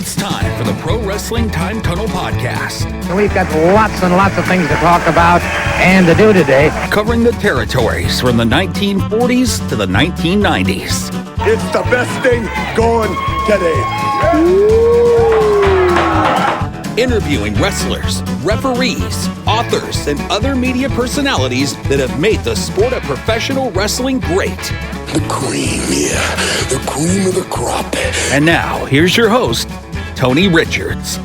It's time for the Pro Wrestling Time Tunnel Podcast. We've got lots and lots of things to talk about and to do today. Covering the territories from the 1940s to the 1990s. It's the best thing going today. Interviewing wrestlers, referees, authors, and other media personalities that have made the sport of professional wrestling great. The cream, yeah. The cream of the crop. And now, here's your host, Tony Richards.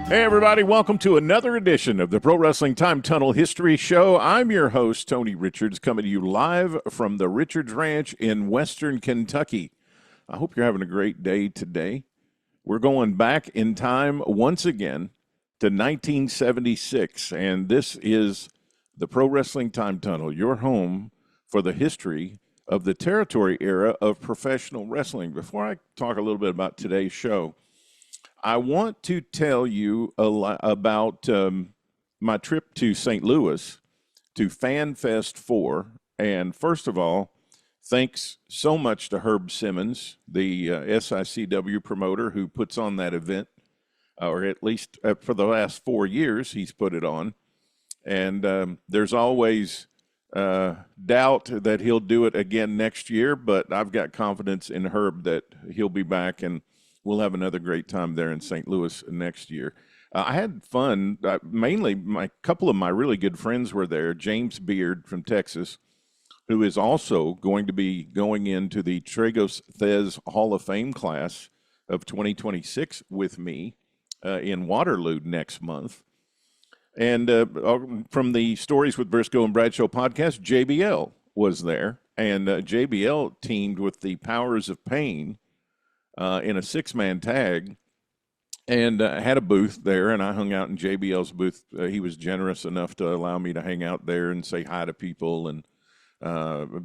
Hey, everybody. Welcome to another edition of the Pro Wrestling Time Tunnel History Show. I'm your host, Tony Richards, coming to you live from the Richards Ranch in western Kentucky. I hope you're having a great day today. We're going back in time once again to 1976, and this is the Pro Wrestling Time Tunnel, your home for the history of the territory era of professional wrestling. Before I talk a little bit about today's show, I want to tell you about my trip to St. Louis to FanFest 4. And first of all, thanks so much to Herb Simmons, the SICW promoter who puts on that event, or at least for the last 4 years he's put it on. And there's always doubt that he'll do it again next year, but I've got confidence in Herb that he'll be back and we'll have another great time there in St. Louis next year. I had fun. Mainly, a couple of my really good friends were there. James Beard from Texas, who is also going to be going into the Tragos Thez Hall of Fame class of 2026 with me in Waterloo next month. And from the Stories with Briscoe and Bradshaw podcast, JBL was there. And JBL teamed with the Powers of Pain in a six-man tag and had a booth there. And I hung out in JBL's booth. He was generous enough to allow me to hang out there and say hi to people and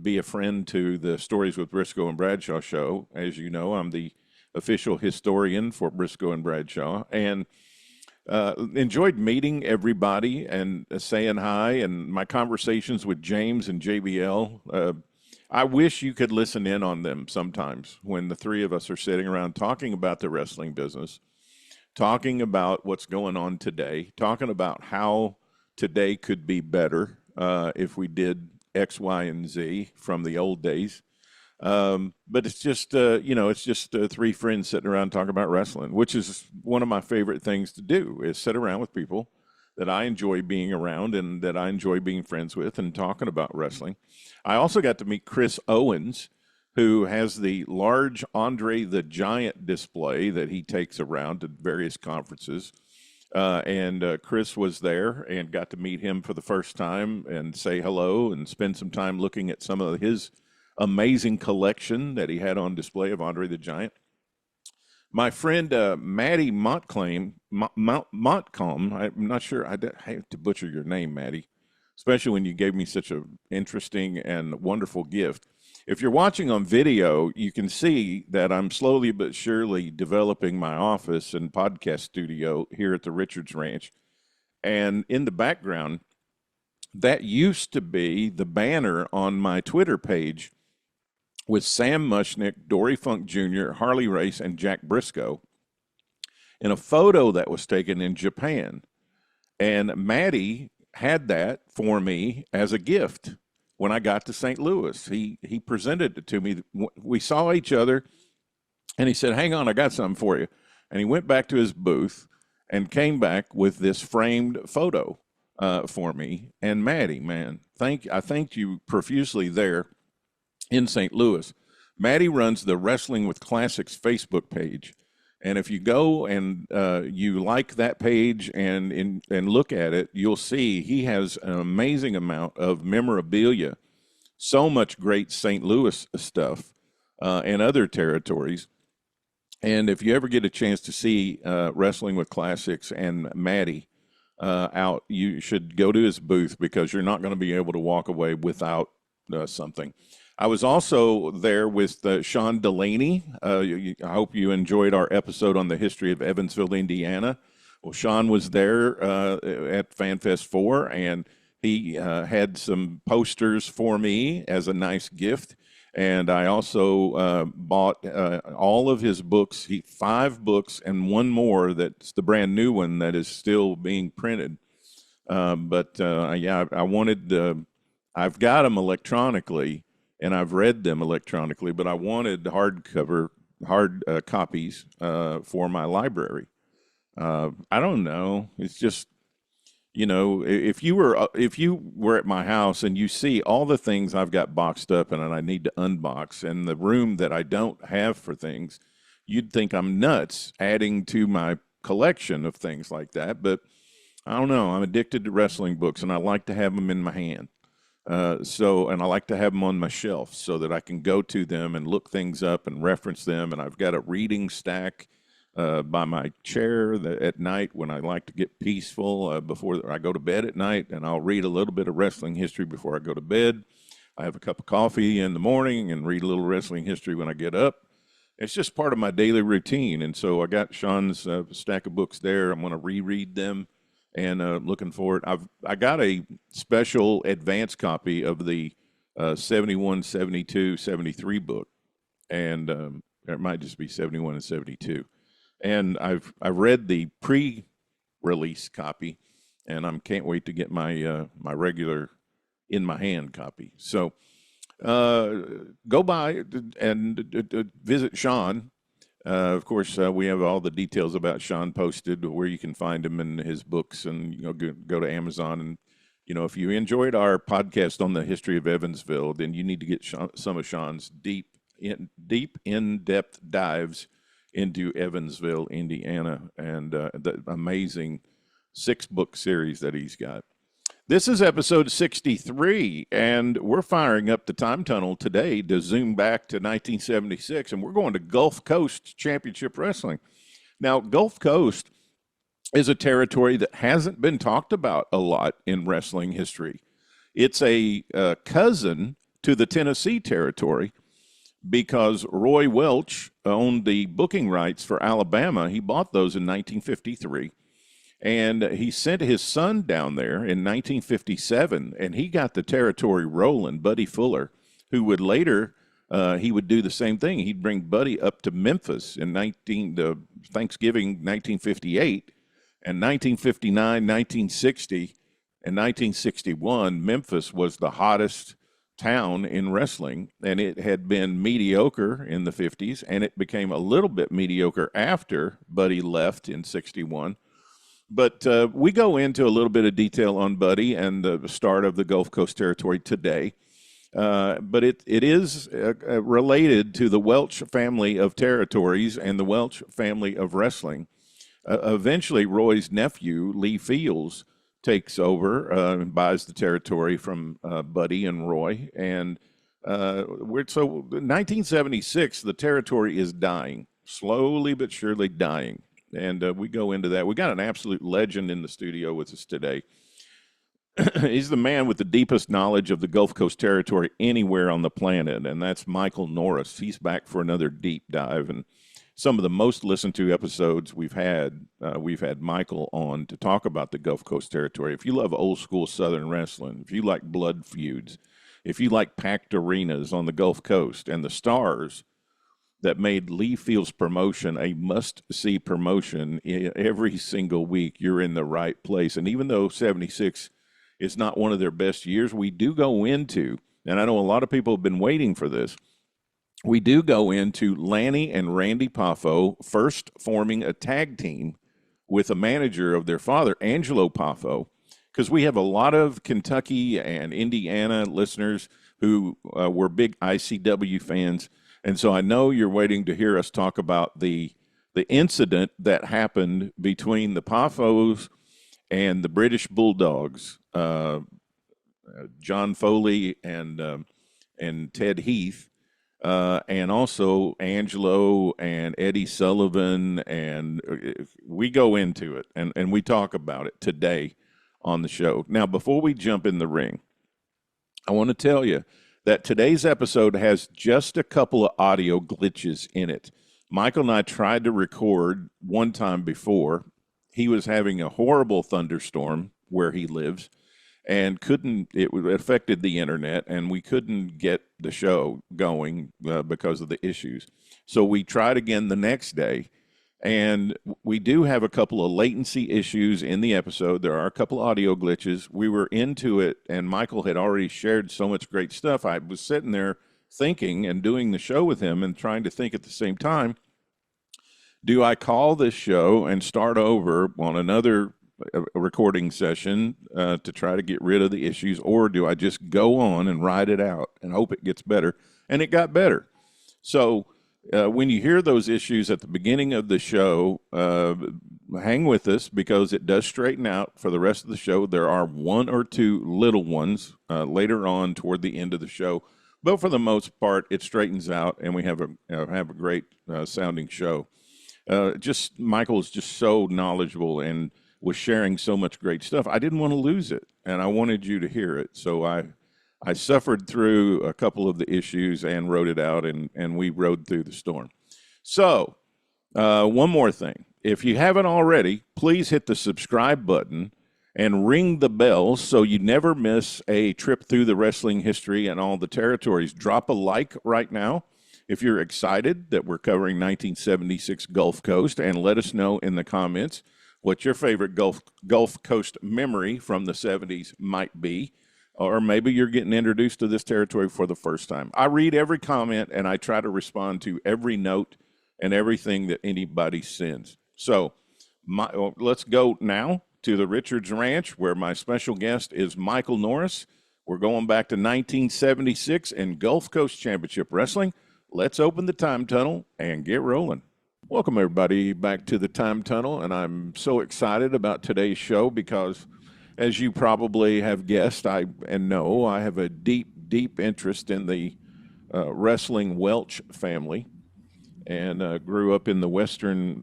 be a friend to the Stories with Briscoe and Bradshaw show. As you know, I'm the official historian for Briscoe and Bradshaw. And enjoyed meeting everybody and saying hi, and my conversations with James and JBL. I wish you could listen in on them sometimes when the three of us are sitting around talking about the wrestling business, talking about what's going on today, talking about how today could be better if we did X, Y, and Z from the old days. But it's just, it's just three friends sitting around talking about wrestling, which is one of my favorite things to do, is sit around with people that I enjoy being around and that I enjoy being friends with and talking about wrestling. I also got to meet Chris Owens, who has the large Andre the Giant display that he takes around to various conferences. And Chris was there and got to meet him for the first time and say hello and spend some time looking at some of his amazing collection that he had on display of Andre the Giant. My friend Maddie Montcalm, I'm not sure, I have to butcher your name, Maddie, especially when you gave me such an interesting and wonderful gift. If you're watching on video, you can see that I'm slowly but surely developing my office and podcast studio here at the Richards Ranch. And in the background, that used to be the banner on my Twitter page with Sam Mushnick, Dory Funk Jr., Harley Race, and Jack Briscoe in a photo that was taken in Japan. And Maddie had that for me as a gift when I got to St. Louis. He presented it to me. We saw each other, and he said, "Hang on, I got something for you." And he went back to his booth and came back with this framed photo for me. And Maddie, man, I thanked you profusely there in St. Louis. Maddie runs the Wrestling with Classics Facebook page. And if you go and you like that page and look at it, you'll see he has an amazing amount of memorabilia, so much great St. Louis stuff and other territories. And if you ever get a chance to see Wrestling with Classics and Maddie out, you should go to his booth because you're not going to be able to walk away without something. I was also there with Sean Delaney. I hope you enjoyed our episode on the history of Evansville, Indiana. Well, Sean was there at FanFest 4, and he had some posters for me as a nice gift. And I also bought all of his books, 5 books and one more that's the brand new one that is still being printed. Yeah, I wanted, I've got them electronically and I've read them electronically, but I wanted hard copies for my library. I don't know. It's just, if you were at my house and you see all the things I've got boxed up and I need to unbox and the room that I don't have for things, you'd think I'm nuts adding to my collection of things like that. But I don't know. I'm addicted to wrestling books and I like to have them in my hand. And I like to have them on my shelf so that I can go to them and look things up and reference them. And I've got a reading stack by my chair at night when I like to get peaceful before I go to bed at night, and I'll read a little bit of wrestling history before I go to bed. I have a cup of coffee in the morning and read a little wrestling history when I get up. It's just part of my daily routine, and so I got Sean's stack of books there. I'm going to reread them, and looking forward. I got a special advance copy of the 71, 72, 73 book, and it might just be 71 and 72. And I've read the pre-release copy, and I can't wait to get my my regular in my hand copy. So go by and visit Sean. Of course, we have all the details about Sean posted, where you can find him in his books, and go to Amazon. And if you enjoyed our podcast on the history of Evansville, then you need to get some of Sean's deep in-depth dives into Evansville, Indiana, and the amazing 6-book series that he's got. This is episode 63, and we're firing up the time tunnel today to zoom back to 1976, and we're going to Gulf Coast Championship Wrestling. Now, Gulf Coast is a territory that hasn't been talked about a lot in wrestling history. It's a cousin to the Tennessee territory, because Roy Welch owned the booking rights for Alabama. He bought those in 1953, and he sent his son down there in 1957, and he got the territory rolling. Buddy Fuller, who would later, he would do the same thing. He'd bring Buddy up to Memphis in Thanksgiving 1958, and 1959, 1960, and 1961, Memphis was the hottest town in wrestling, and it had been mediocre in the 50s, and it became a little bit mediocre after Buddy left in 61. But we go into a little bit of detail on Buddy and the start of the Gulf Coast territory today. But it is related to the Welch family of territories and the Welch family of wrestling. Eventually, Roy's nephew, Lee Fields, takes over and buys the territory from Buddy and Roy. And in 1976, the territory is dying, slowly but surely dying. And we go into that. We got an absolute legend in the studio with us today. He's the man with the deepest knowledge of the Gulf Coast territory anywhere on the planet, and that's Michael Norris. He's back for another deep dive, and some of the most listened to episodes we've had Michael on to talk about the Gulf Coast territory. If you love old school Southern wrestling, if you like blood feuds, if you like packed arenas on the Gulf Coast and the stars that made Lee Fields promotion a must-see promotion every single week, you're in the right place. And even though 76 is not one of their best years, we do go into, and I know a lot of people have been waiting for this, we do go into Lanny and Randy Poffo first forming a tag team with a manager of their father, Angelo Poffo, because we have a lot of Kentucky and Indiana listeners who were big ICW fans. And so I know you're waiting to hear us talk about the incident that happened between the Poffos and the British Bulldogs, John Foley and Ted Heath. And also Angelo and Eddie Sullivan, and we go into it, and we talk about it today on the show. Now, before we jump in the ring, I want to tell you that today's episode has just a couple of audio glitches in it. Michael and I tried to record one time before. He was having a horrible thunderstorm where he lives, and it affected the internet, and we couldn't get the show going because of the issues. So we tried again the next day, and we do have a couple of latency issues in the episode. There are a couple of audio glitches. We were into it, and Michael had already shared so much great stuff. I was sitting there thinking and doing the show with him and trying to think at the same time, do I call this show and start over on another recording session to try to get rid of the issues, or do I just go on and ride it out and hope it gets better? And it got better. So when you hear those issues at the beginning of the show, hang with us, because it does straighten out for the rest of the show. There are one or two little ones later on toward the end of the show, but for the most part, it straightens out, and we have a great sounding show. Michael is just so knowledgeable and was sharing so much great stuff. I didn't want to lose it, and I wanted you to hear it. So I suffered through a couple of the issues and wrote it out, and we rode through the storm. So one more thing. If you haven't already, please hit the subscribe button and ring the bell so you never miss a trip through the wrestling history and all the territories. Drop a like right now if you're excited that we're covering 1976 Gulf Coast, and let us know in the comments what your favorite Gulf Coast memory from the 70s might be, or maybe you're getting introduced to this territory for the first time. I read every comment, and I try to respond to every note and everything that anybody sends. So let's go now to the Richards Ranch, where my special guest is Michael Norris. We're going back to 1976 in Gulf Coast Championship Wrestling. Let's open the time tunnel and get rolling. Welcome, everybody, back to the Time Tunnel, and I'm so excited about today's show because, as you probably have guessed, I have a deep, deep interest in the wrestling Welch family, and grew up in the western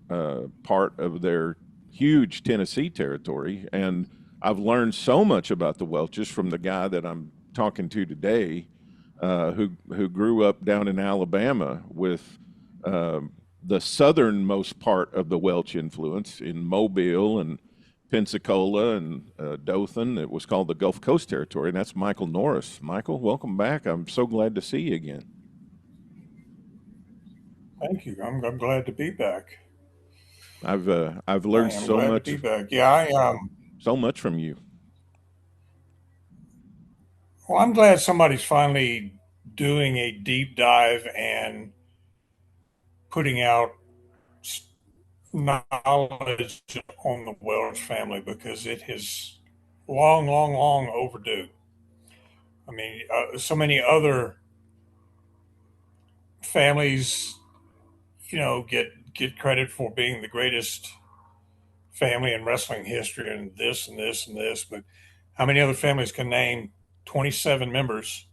part of their huge Tennessee territory, and I've learned so much about the Welches from the guy that I'm talking to today, who grew up down in Alabama with the southernmost part of the Welch influence in Mobile and Pensacola and Dothan. It was called the Gulf Coast Territory, and that's Michael Norris. Michael, welcome back. I'm so glad to see you again. Thank you. I'm glad to be back. I've learned so much. To be back. Yeah, so much from you. Well, I'm glad somebody's finally doing a deep dive and putting out knowledge on the Welch family, because it is long overdue. I mean, so many other families, get credit for being the greatest family in wrestling history, and this and this and this, but how many other families can name 27 members?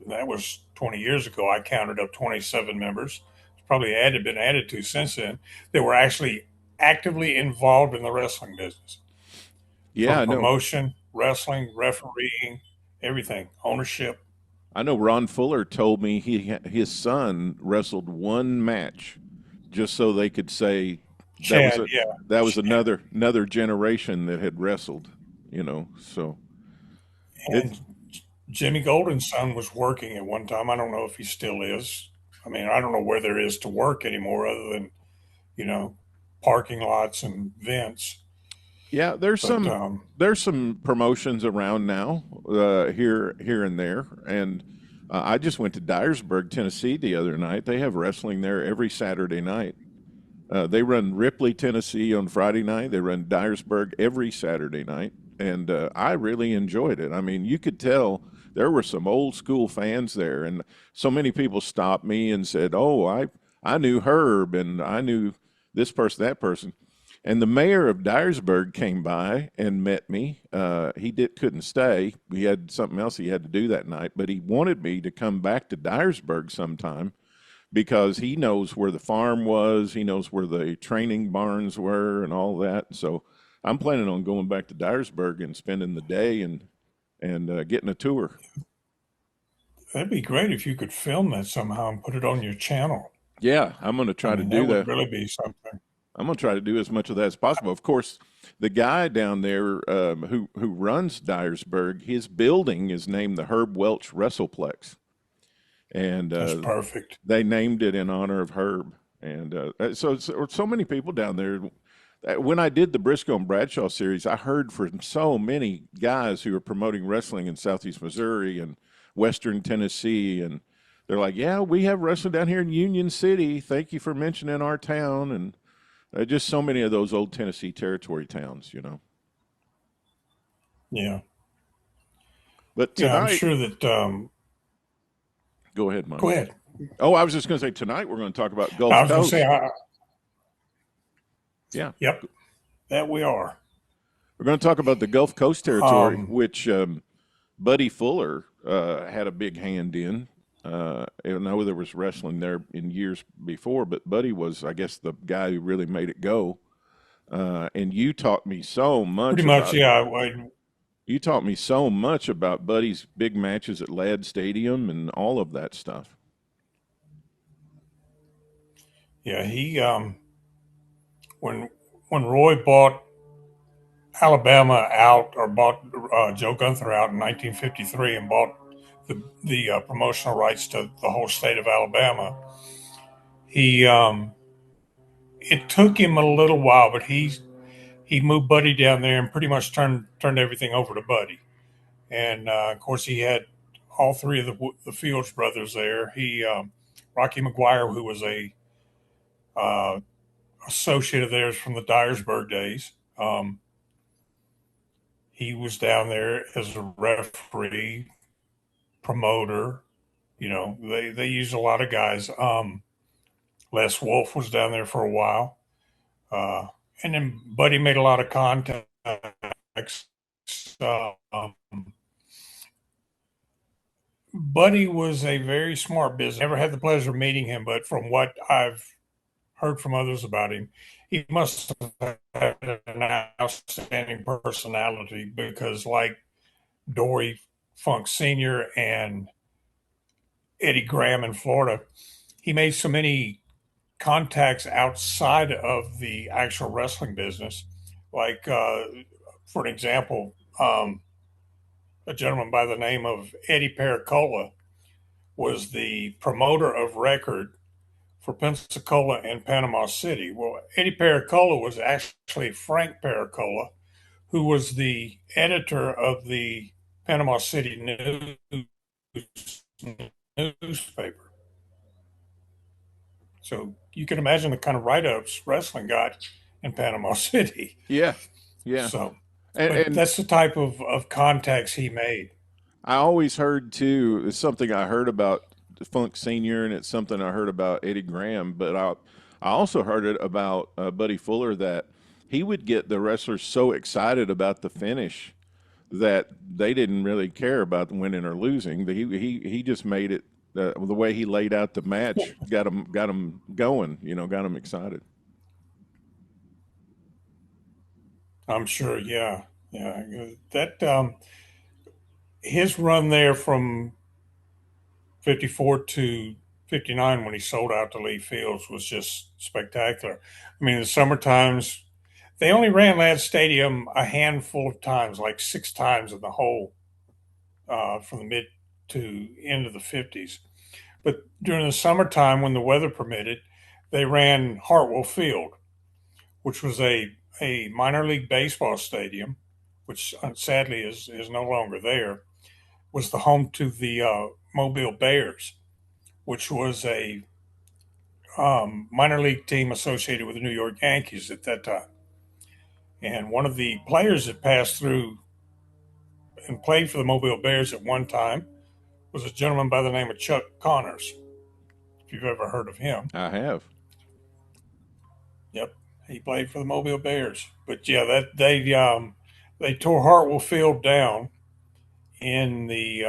That was 20 years ago. I counted up 27 members. It's probably been added to since then. They were actually actively involved in the wrestling business. Yeah, from promotion, wrestling, refereeing, everything, ownership. I know Ron Fuller told me his son wrestled one match just so they could say that was another generation that had wrestled, so. And Jimmy Golden's son was working at one time. I don't know if he still is. I mean, I don't know where there is to work anymore other than, parking lots and vents. Yeah, there's some promotions around now, here and there, and I just went to Dyersburg, Tennessee the other night. They have wrestling there every Saturday night. They run Ripley, Tennessee on Friday night. They run Dyersburg every Saturday night, and I really enjoyed it. I mean, you could tell there were some old school fans there, and so many people stopped me and said, "Oh, I knew Herb, and I knew this person, that person." And the mayor of Dyersburg came by and met me. He couldn't stay. He had something else he had to do that night, but he wanted me to come back to Dyersburg sometime because he knows where the farm was. He knows where the training barns were and all that. So I'm planning on going back to Dyersburg and spending the day and getting a tour. That'd be great if you could film that somehow and put it on your channel. Yeah, I'm going to try to do that. Would really be something. I'm gonna try to do as much of that as possible. Of course, the guy down there who runs Dyersburg, his building is named the Herb Welch Wrestleplex, and That's perfect. they named it in honor of Herb. And so many people down there. When I did the Briscoe and Bradshaw series, I heard from so many guys who are promoting wrestling in Southeast Missouri and Western Tennessee, and they're like, "Yeah, we have wrestling down here in Union City. Thank you for mentioning our town." And just so many of those old Tennessee territory towns, you know. Yeah. But Yeah, tonight, I'm sure that. go ahead, Mike. Go ahead. Oh, I was just going to say tonight we're going to talk about I Gulf was going to Coast. say, Yeah. Yep, that we are. We're going to talk about the Gulf Coast territory, which Buddy Fuller had a big hand in. I know there was wrestling there in years before, but Buddy was, I guess, the guy who really made it go. And you taught me so much. Pretty much, yeah. You taught me so much about Buddy's big matches at Ladd Stadium and all of that stuff. Yeah, he when Roy bought Alabama out, or bought Joe Gunther out in 1953, and bought the promotional rights to the whole state of Alabama, he it took him a little while, but he moved Buddy down there and pretty much turned everything over to Buddy. And of course, he had all three of the Fields brothers there. Rocky McGuire, who was a associate of theirs from the Dyersburg days. He was down there as a referee, promoter. You know, they used a lot of guys. Les Wolf was down there for a while. And then Buddy made a lot of contacts. Buddy was a very smart business. Never had the pleasure of meeting him, but from what I've heard from others about him, he must have had an outstanding personality, because like Dory Funk Sr. and Eddie Graham in Florida, he made so many contacts outside of the actual wrestling business. Like, for an example, a gentleman by the name of Eddie Pericola was the promoter of record for Pensacola and Panama City. Well, Eddie Pericola was actually Frank Pericola, who was the editor of the Panama City newspaper. So you can imagine the kind of write-ups wrestling got in Panama City. Yeah, yeah. So, and that's the type of contacts he made. I always heard too. It's something I heard about Funk Senior, and it's something I heard about Eddie Graham. But I also heard it about Buddy Fuller, that he would get the wrestlers so excited about the finish that they didn't really care about winning or losing. He just made it. The way he laid out the match got them going. You know, got them excited. I'm sure, yeah. That his run there from 54 to 59, when he sold out to Lee Fields, was just spectacular. I mean, in the summer times, they only ran Ladd Stadium a handful of times, like 6 times in the whole, from the mid to end of the 50s. But during the summertime, when the weather permitted, they ran Hartwell Field, which was a minor league baseball stadium, which sadly is no longer there. Was the home to the Mobile Bears, which was a minor league team associated with the New York Yankees at that time. And one of the players that passed through and played for the Mobile Bears at one time was a gentleman by the name of Chuck Connors, if you've ever heard of him. I have. Yep, he played for the Mobile Bears. But yeah, that they tore Hartwell Field down in the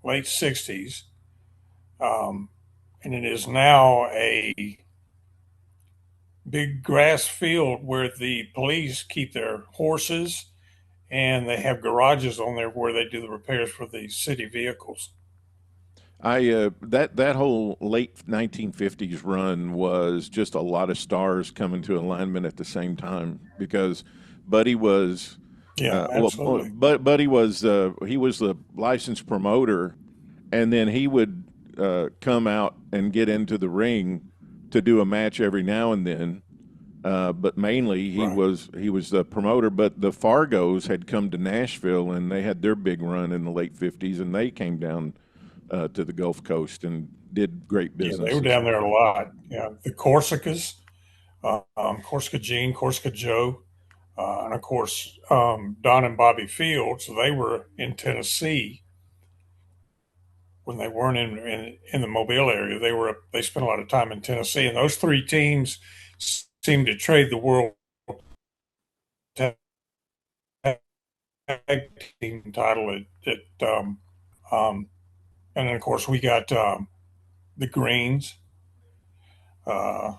late 60s, and it is now a big grass field where the police keep their horses, and they have garages on there where they do the repairs for the city vehicles. That whole late 1950s run was just a lot of stars coming to alignment at the same time because Buddy was Yeah, absolutely. Buddy was he was the licensed promoter, and then he would come out and get into the ring to do a match every now and then. But mainly Right. he was the promoter. But the Fargos had come to Nashville and they had their big run in the late '50s, and they came down to the Gulf Coast and did great Yeah, business. they were down there a lot. Yeah, the Corsicas, Corsica Gene, Corsica Joe, and of course Don and Bobby Fields. They were in Tennessee when they weren't in the Mobile area. They spent a lot of time in Tennessee, and those three teams seemed to trade the world tag team title and then of course we got the Greens, uh,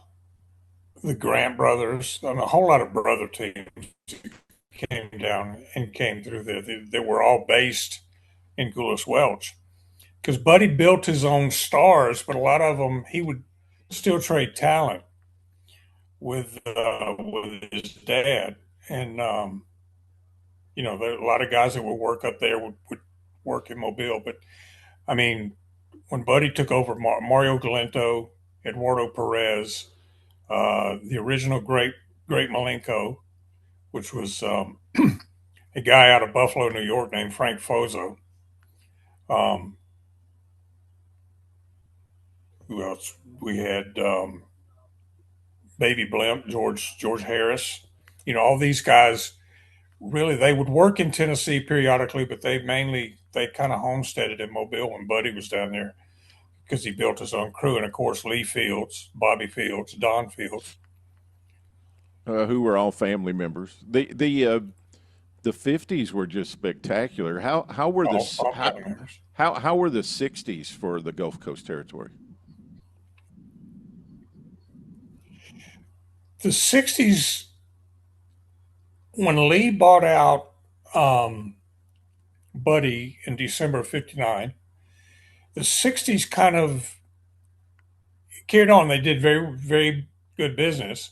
the Grant brothers, and a whole lot of brother teams came down and came through there. They were all based in Goulas Welch because Buddy built his own stars, but a lot of them he would still trade talent with his dad, and there are a lot of guys that would work up there would work in Mobile. But I mean, when Buddy took over, Mario Galento, Eduardo Perez, the original Great Malenko, which was a guy out of Buffalo, New York, named Frank Fozo. Who else? We had Baby Blimp, George Harris. All these guys really they would work in Tennessee periodically, but they kind of homesteaded in Mobile when Buddy was down there because he built his own crew, and of course Lee Fields, Bobby Fields, Don Fields, who were all family members. The '50s were just spectacular. How were all the family members. how were the '60s for the Gulf Coast territory? The '60s, when Lee bought out Buddy in December of '59, the '60s kind of carried on. They did very, very good business.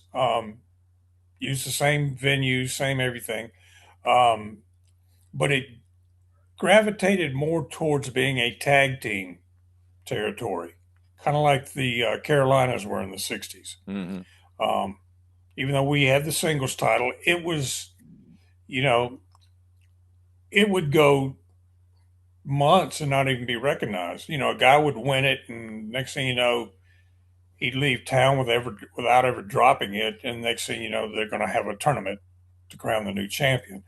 Used the same venues, same everything, but it gravitated more towards being a tag team territory, kind of like the Carolinas were in the '60s. Mm-hmm. Even though we had the singles title, it was, it would go months and not even be recognized. A guy would win it, and next thing you know, he'd leave town without ever dropping it, and next thing you know, they're going to have a tournament to crown the new champion.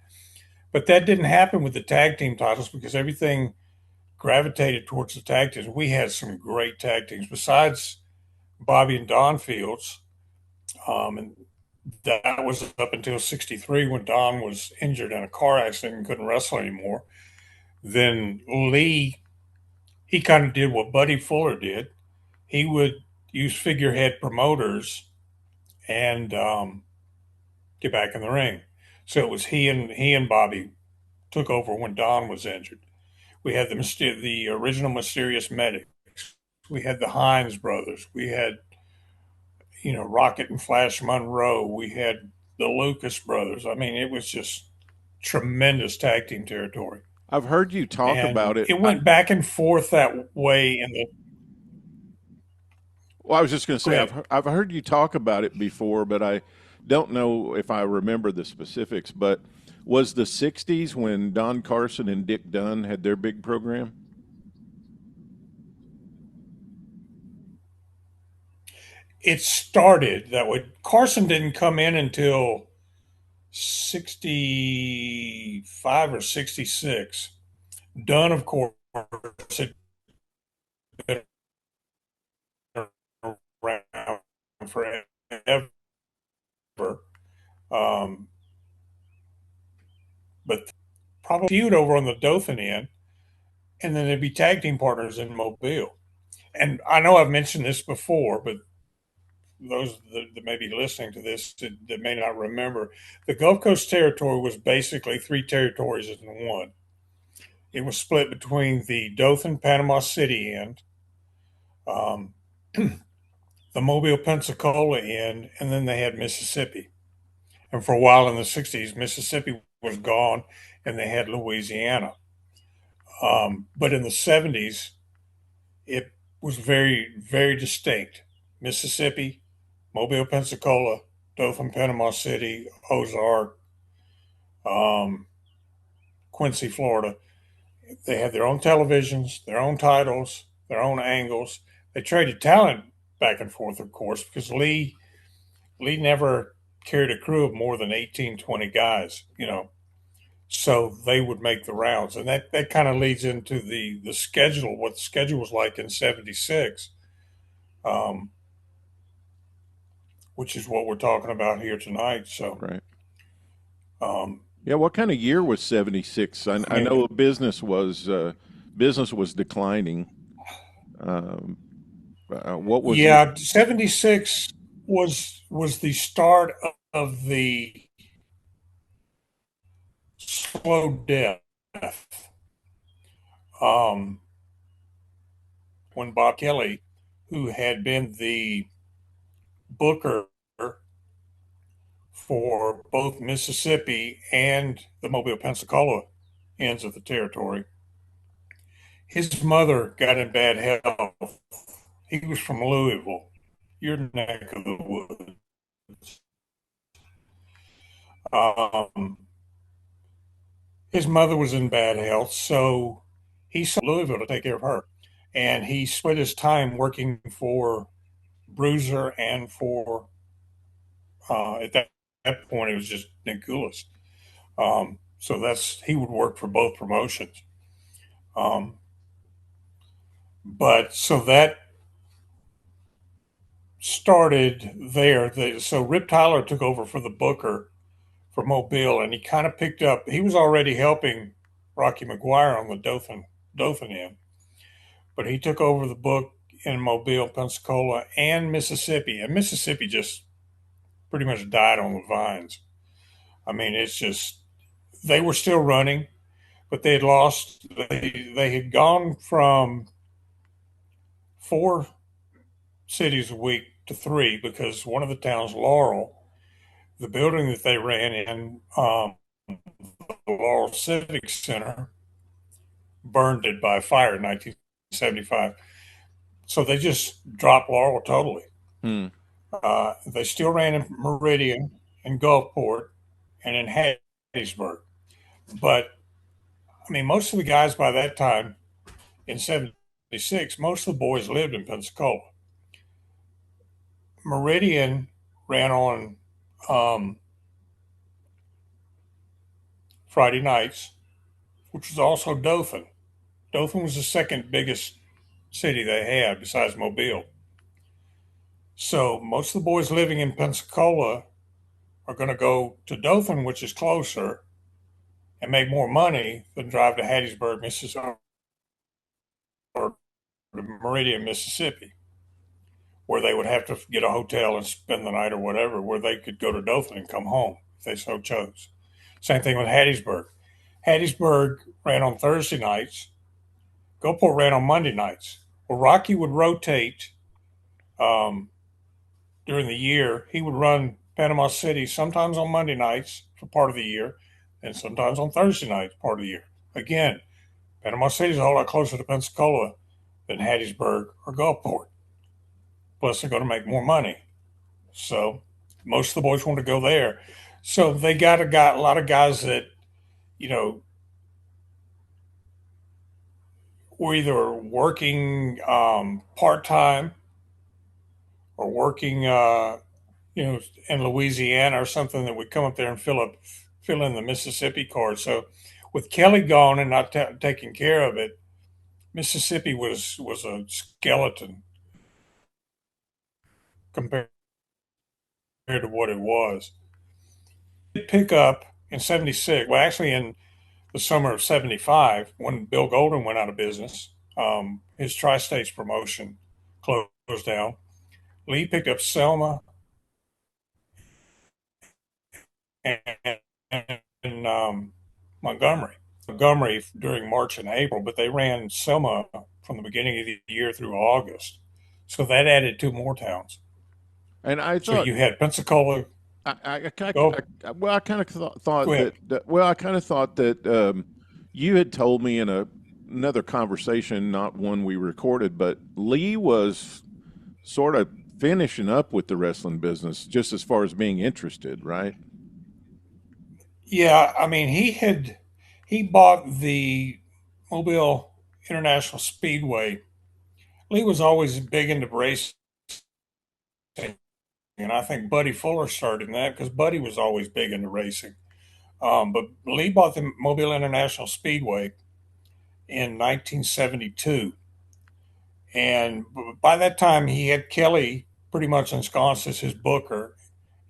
But that didn't happen with the tag team titles because everything gravitated towards the tag teams. We had some great tag teams besides Bobby and Don Fields, and that was up until '63 when Don was injured in a car accident and couldn't wrestle anymore. Then Lee, he kind of did what Buddy Fuller did. He would use figurehead promoters and get back in the ring. So it was he and Bobby took over when Don was injured. We had the original Mysterious Medics. We had the Hines brothers. We had Rocket and Flash Monroe. We had the Lucas brothers. I mean, it was just tremendous tag team territory. I've heard you talk about it. It went back and forth that way Well, I was just going to say I've heard you talk about it before, but I don't know if I remember the specifics. But was the '60s when Don Carson and Dick Dunn had their big program? It started that way. Carson didn't come in until '65 or '66. Dunn, of course, had been around forever. But probably feud over on the Dothan end, and then they'd be tag team partners in Mobile. And I know I've mentioned this before, but those that may be listening to this that may not remember, the Gulf Coast territory was basically three territories in one. it was split between the Dothan, Panama City end, um, the Mobile, Pensacola end, and then they had Mississippi. And for a while in the 60s, Mississippi was gone and they had Louisiana. But in the 70s, it was very, very distinct. Mississippi, Mobile, Pensacola, Dothan, Panama City, Ozark, um, Quincy, Florida. They had their own televisions, their own titles, their own angles. They traded talent back and forth, of course, because Lee never carried a crew of more than 18, 20 guys, So they would make the rounds. And that kind of leads into the schedule, what the schedule was like in 76, which is what we're talking about here tonight. So, right. Yeah, what kind of year was 76? I know business was declining. What was 76 was the start of the slow death. When Bob Kelly, who had been the booker for both Mississippi and the Mobile, Pensacola ends of the territory, his mother got in bad health. He was from Louisville, your neck of the woods. His mother was in bad health, so he sent Louisville to take care of her. And he split his time working for Bruiser and for, at that point, it was just Nick Goulas. So he would work for both promotions. But so that started there. So Rip Tyler took over for the booker for Mobile, and he kind of picked up. He was already helping Rocky McGuire on the Dothan end, but he took over the book in Mobile, Pensacola, and Mississippi just pretty much died on the vines. I mean, it's just they were still running, but they had lost. They had gone from 4 cities a week to 3 because one of the towns, Laurel, the building that they ran in, the Laurel Civic Center, burned it by fire in 1975. So they just dropped Laurel totally. They still ran in Meridian and Gulfport and in Hattiesburg. But, I mean, most of the guys by that time in 76, most of the boys lived in Pensacola. Meridian ran on Friday nights, which was also Dothan. Dothan was the second biggest city they had besides Mobile. So most of the boys living in Pensacola are going to go to Dothan, which is closer, and make more money than drive to Hattiesburg, Mississippi, or to Meridian, Mississippi, where they would have to get a hotel and spend the night or whatever, where they could go to Dothan and come home if they so chose. Same thing with Hattiesburg. Hattiesburg ran on Thursday nights. Gulfport ran on Monday nights. Well, Rocky would rotate during the year. He would run Panama City sometimes on Monday nights for part of the year and sometimes on Thursday nights part of the year. Again, Panama City is a whole lot closer to Pensacola than Hattiesburg or Gulfport. Plus, they're going to make more money. So most of the boys want to go there. So they got a lot of guys that, were either working part-time or working, in Louisiana or something that would come up there and fill in the Mississippi card. So with Kelly gone and not taking care of it, Mississippi was a skeleton compared to what it was. It pick up in 76. Well, actually in the summer of 75, when Bill Golden went out of business, his Tri-States promotion closed down. Lee picked up Selma and Montgomery. Montgomery during March and April, but they ran Selma from the beginning of the year through August. So that added 2 more towns. And I So thought you had Pensacola. Go, well, I kind of thought go ahead. well, I kind of thought that you had told me in another conversation, not one we recorded, but Lee was sort of finishing up with the wrestling business, just as far as being interested, right? Yeah, I mean, he bought the Mobile International Speedway. Lee was always big into racing, and I think Buddy Fuller started in that because Buddy was always big into racing. But Lee bought the Mobile International Speedway in 1972, and by that time he had Kelly pretty much ensconced as his booker.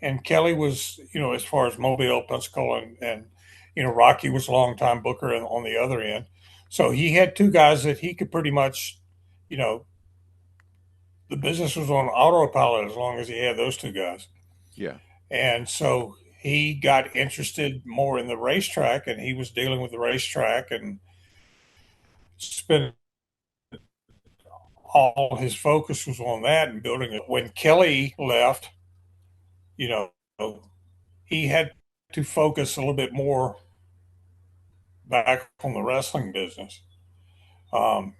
And Kelly was, as far as Mobile, Pensacola, and Rocky was a longtime booker on the other end. So he had 2 guys that he could pretty much, you know, the business was on autopilot as long as he had those 2 guys. Yeah. And so he got interested more in the racetrack, and he was dealing with the racetrack and spent all his focus was on that and building it. When Kelly left, you know, he had to focus a little bit more back on the wrestling business. Um,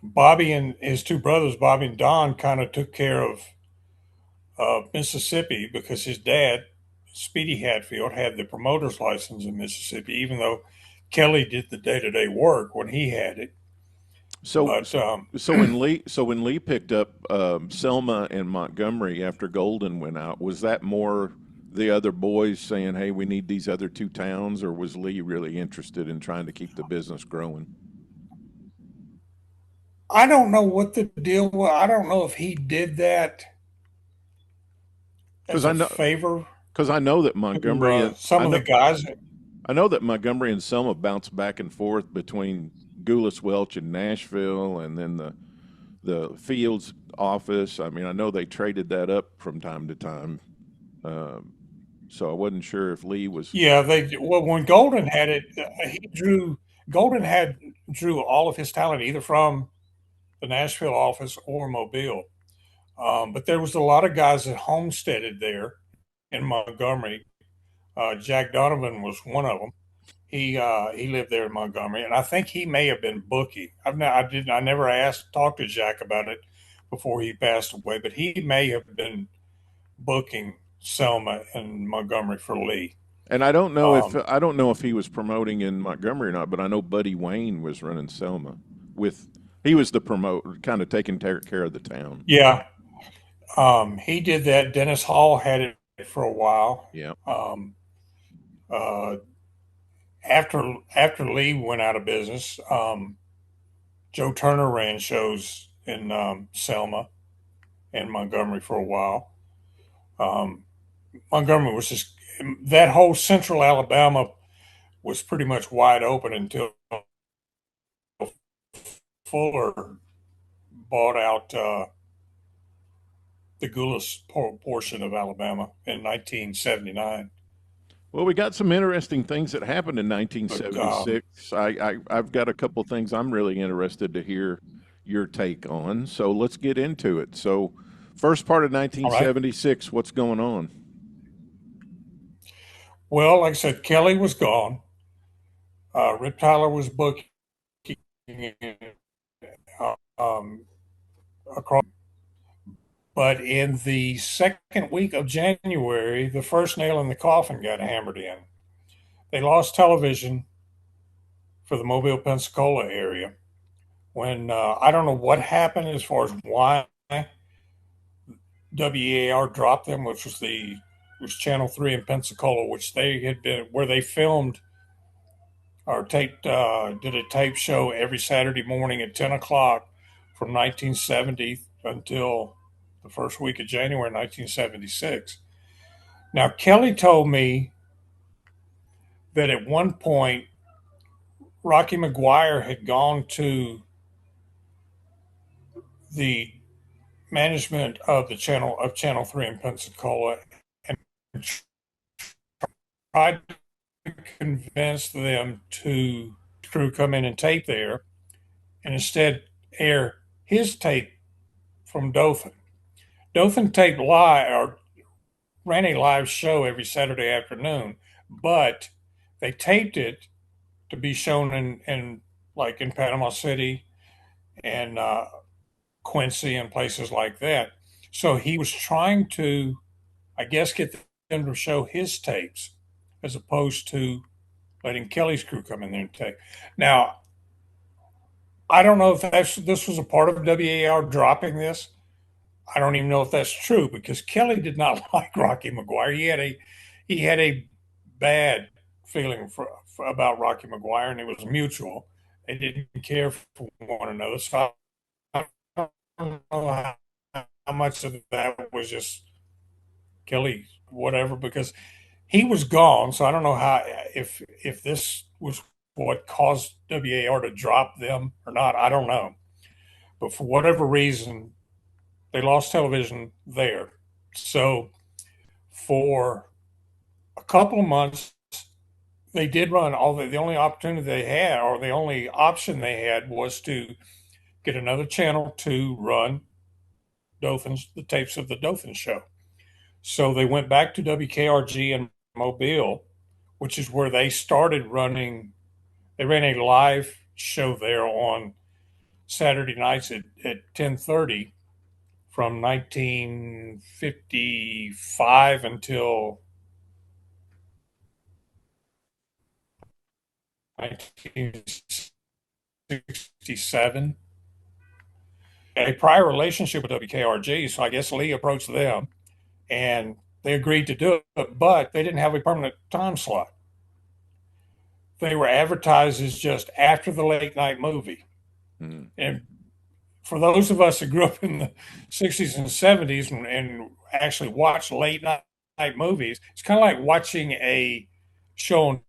Bobby and his 2 brothers, Bobby and Don, kind of took care of Mississippi because his dad, Speedy Hatfield, had the promoter's license in Mississippi, even though Kelly did the day-to-day work when he had it. So, But so when Lee picked up Selma and Montgomery after Golden went out, was that more the other boys saying, "Hey, we need these other 2 towns," or was Lee really interested in trying to keep the business growing? I don't know what the deal was. I don't know if he did that Because as a favor I know that to Montgomery and some of the guys. I know that Montgomery and Selma bounce back and forth between Goulas, Welch, and Nashville, and then the Fields office. I mean, I know they traded that up from time to time. So I wasn't sure if Lee was. Yeah, when Golden had it, Golden drew all of his talent either from the Nashville office or Mobile. But there was a lot of guys that homesteaded there in Montgomery. Jack Donovan was one of them. He lived there in Montgomery, and I think he may have been booking. I never talked to Jack about it before he passed away, but he may have been booking Selma and Montgomery for Lee. And I don't know if he was promoting in Montgomery or not, but I know Buddy Wayne was running Selma he was the promoter, kind of taking care of the town. Yeah, he did that. Dennis Hall had it for a while. Yeah. After Lee went out of business, Joe Turner ran shows in Selma and Montgomery for a while. Montgomery was just that whole central Alabama was pretty much wide open until Fuller bought out the Goulas portion of Alabama in 1979. Well, we got some interesting things that happened in 1976. I've got a couple things I'm really interested to hear your take on. So let's get into it. So, first part of 1976, what's going on? Well, like I said, Kelly was gone. Rip Tyler was booking across. But in the second week of January, the first nail in the coffin got hammered in. They lost television for the Mobile, Pensacola area. When I don't know what happened as far as why WEAR dropped them, which was Channel 3 in Pensacola, which they had been where they filmed or did a tape show every Saturday morning at 10 o'clock from 1970 until the first week of January 1976. Now, Kelly told me that at one point, Rocky McGuire had gone to the management of Channel 3 in Pensacola and tried convince them to crew come in and tape there, and instead air his tape from Dothan. Dothan taped live or ran a live show every Saturday afternoon, but they taped it to be shown in like in Panama City and Quincy and places like that. So he was trying to, I guess, get them to show his tapes as opposed to letting Kelly's crew come in there and tape. Now, I don't know if this was a part of WAR dropping this. I don't even know if that's true because Kelly did not like Rocky McGuire. He had a bad feeling about Rocky McGuire, and it was mutual. They didn't care for one another. So I don't know how much of that was just Kelly, whatever, because he was gone. So I don't know how if this was what caused WAR to drop them or not. I don't know, but for whatever reason, they lost television there. So for a couple of months, they did run all the only opportunity they had, or the only option they had, was to get another channel to run the tapes of the Dothan show. So they went back to WKRG in Mobile, which is where they started running. They ran a live show there on Saturday nights at 10:30 from 1955 until 1967. A prior relationship with WKRG, so I guess Lee approached them and they agreed to do it, but they didn't have a permanent time slot. They were advertised as just after the late night movie. Mm. And for those of us that grew up in the 60s and 70s and actually watched late night movies, it's kind of like watching a show on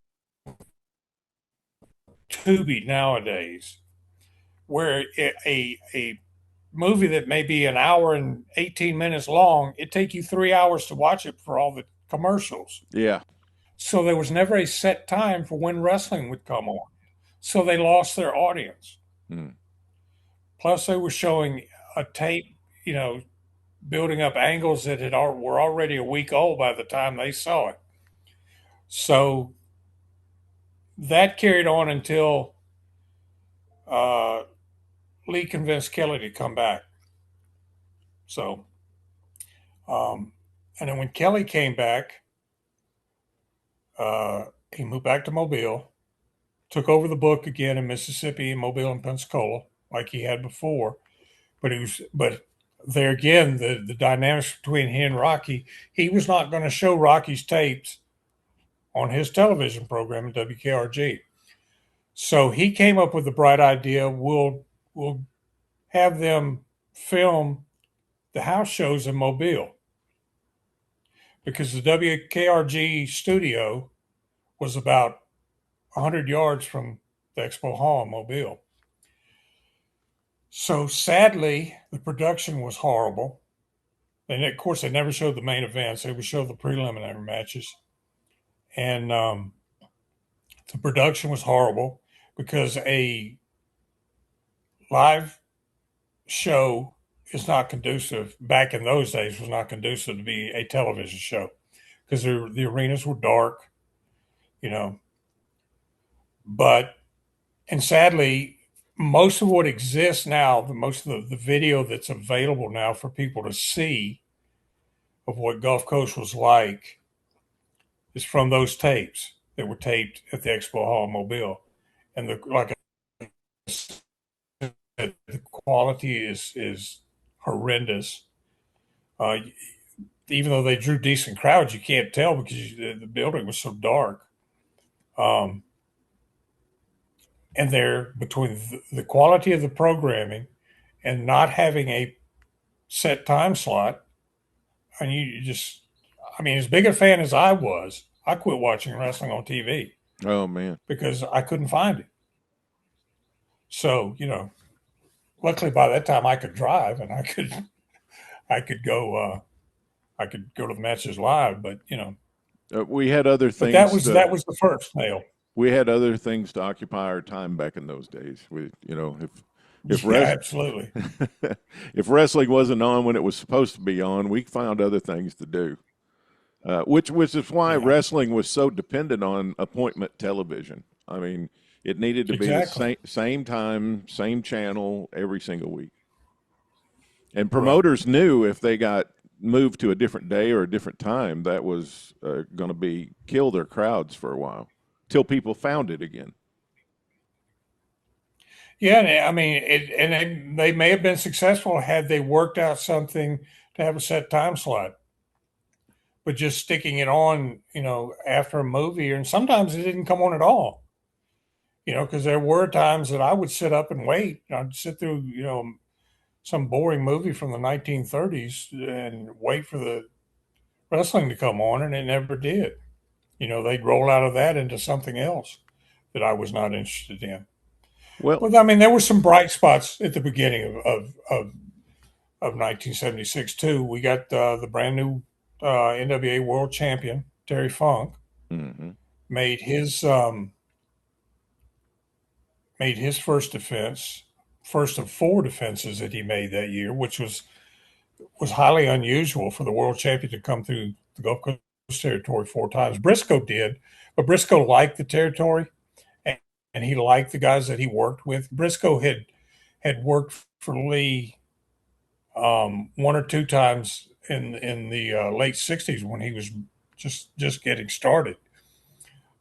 Tubi nowadays, where a movie that may be an hour and 18 minutes long, it take you 3 hours to watch it for all the commercials. Yeah. So there was never a set time for when wrestling would come on. So they lost their audience. Hmm. Plus, they were showing a tape, building up angles that were already a week old by the time they saw it. So that carried on until Lee convinced Kelly to come back. So, and then when Kelly came back, he moved back to Mobile, took over the book again in Mississippi, Mobile, and Pensacola, like he had before. But there again, the dynamics between he and Rocky, he was not going to show Rocky's tapes on his television program at WKRG. So he came up with the bright idea, we'll have them film the house shows in Mobile, because the WKRG studio was about 100 yards from the Expo Hall in Mobile. So sadly, the production was horrible. And of course, they never showed the main events. They would show the preliminary matches. And the production was horrible because a live show is not conducive, back in those days, was not conducive to be a television show, because the arenas were dark, But, and sadly, most of what exists now, most of the video that's available now for people to see of what Gulf Coast was like is from those tapes that were taped at the Expo Hall in Mobile. And the quality is horrendous. Even though they drew decent crowds, you can't tell because the building was so dark. And there, between the quality of the programming and not having a set time slot, and as big a fan as I was, I quit watching wrestling on TV. Oh, man. Because I couldn't find it. So, luckily by that time I could drive and I could go to the matches live, but We had other But things. that was the first nail. We had other things to occupy our time back in those days. If Yeah, absolutely. if wrestling wasn't on when it was supposed to be on, we found other things to do. Which is why wrestling was so dependent on appointment television. I mean, it needed to be the same time, same channel every single week. And promoters knew if they got moved to a different day or a different time, that was going to kill their crowds for a while till people found it again. Yeah, I mean, they may have been successful had they worked out something to have a set time slot. But just sticking it on, after a movie, and sometimes it didn't come on at all. Because there were times that I would sit up and wait. I'd sit through, some boring movie from the 1930s and wait for the wrestling to come on, and it never did. They'd roll out of that into something else that I was not interested in. Well, I mean, there were some bright spots at the beginning of 1976 too. We got the brand new NWA World Champion Terry Funk made his first defense, first of 4 defenses that he made that year, which was highly unusual for the world champion to come through the Gulf Coast territory 4 times. Briscoe did, but Briscoe liked the territory, and he liked the guys that he worked with. Briscoe had worked for Lee 1 or 2 times in the late 60s when he was just getting started.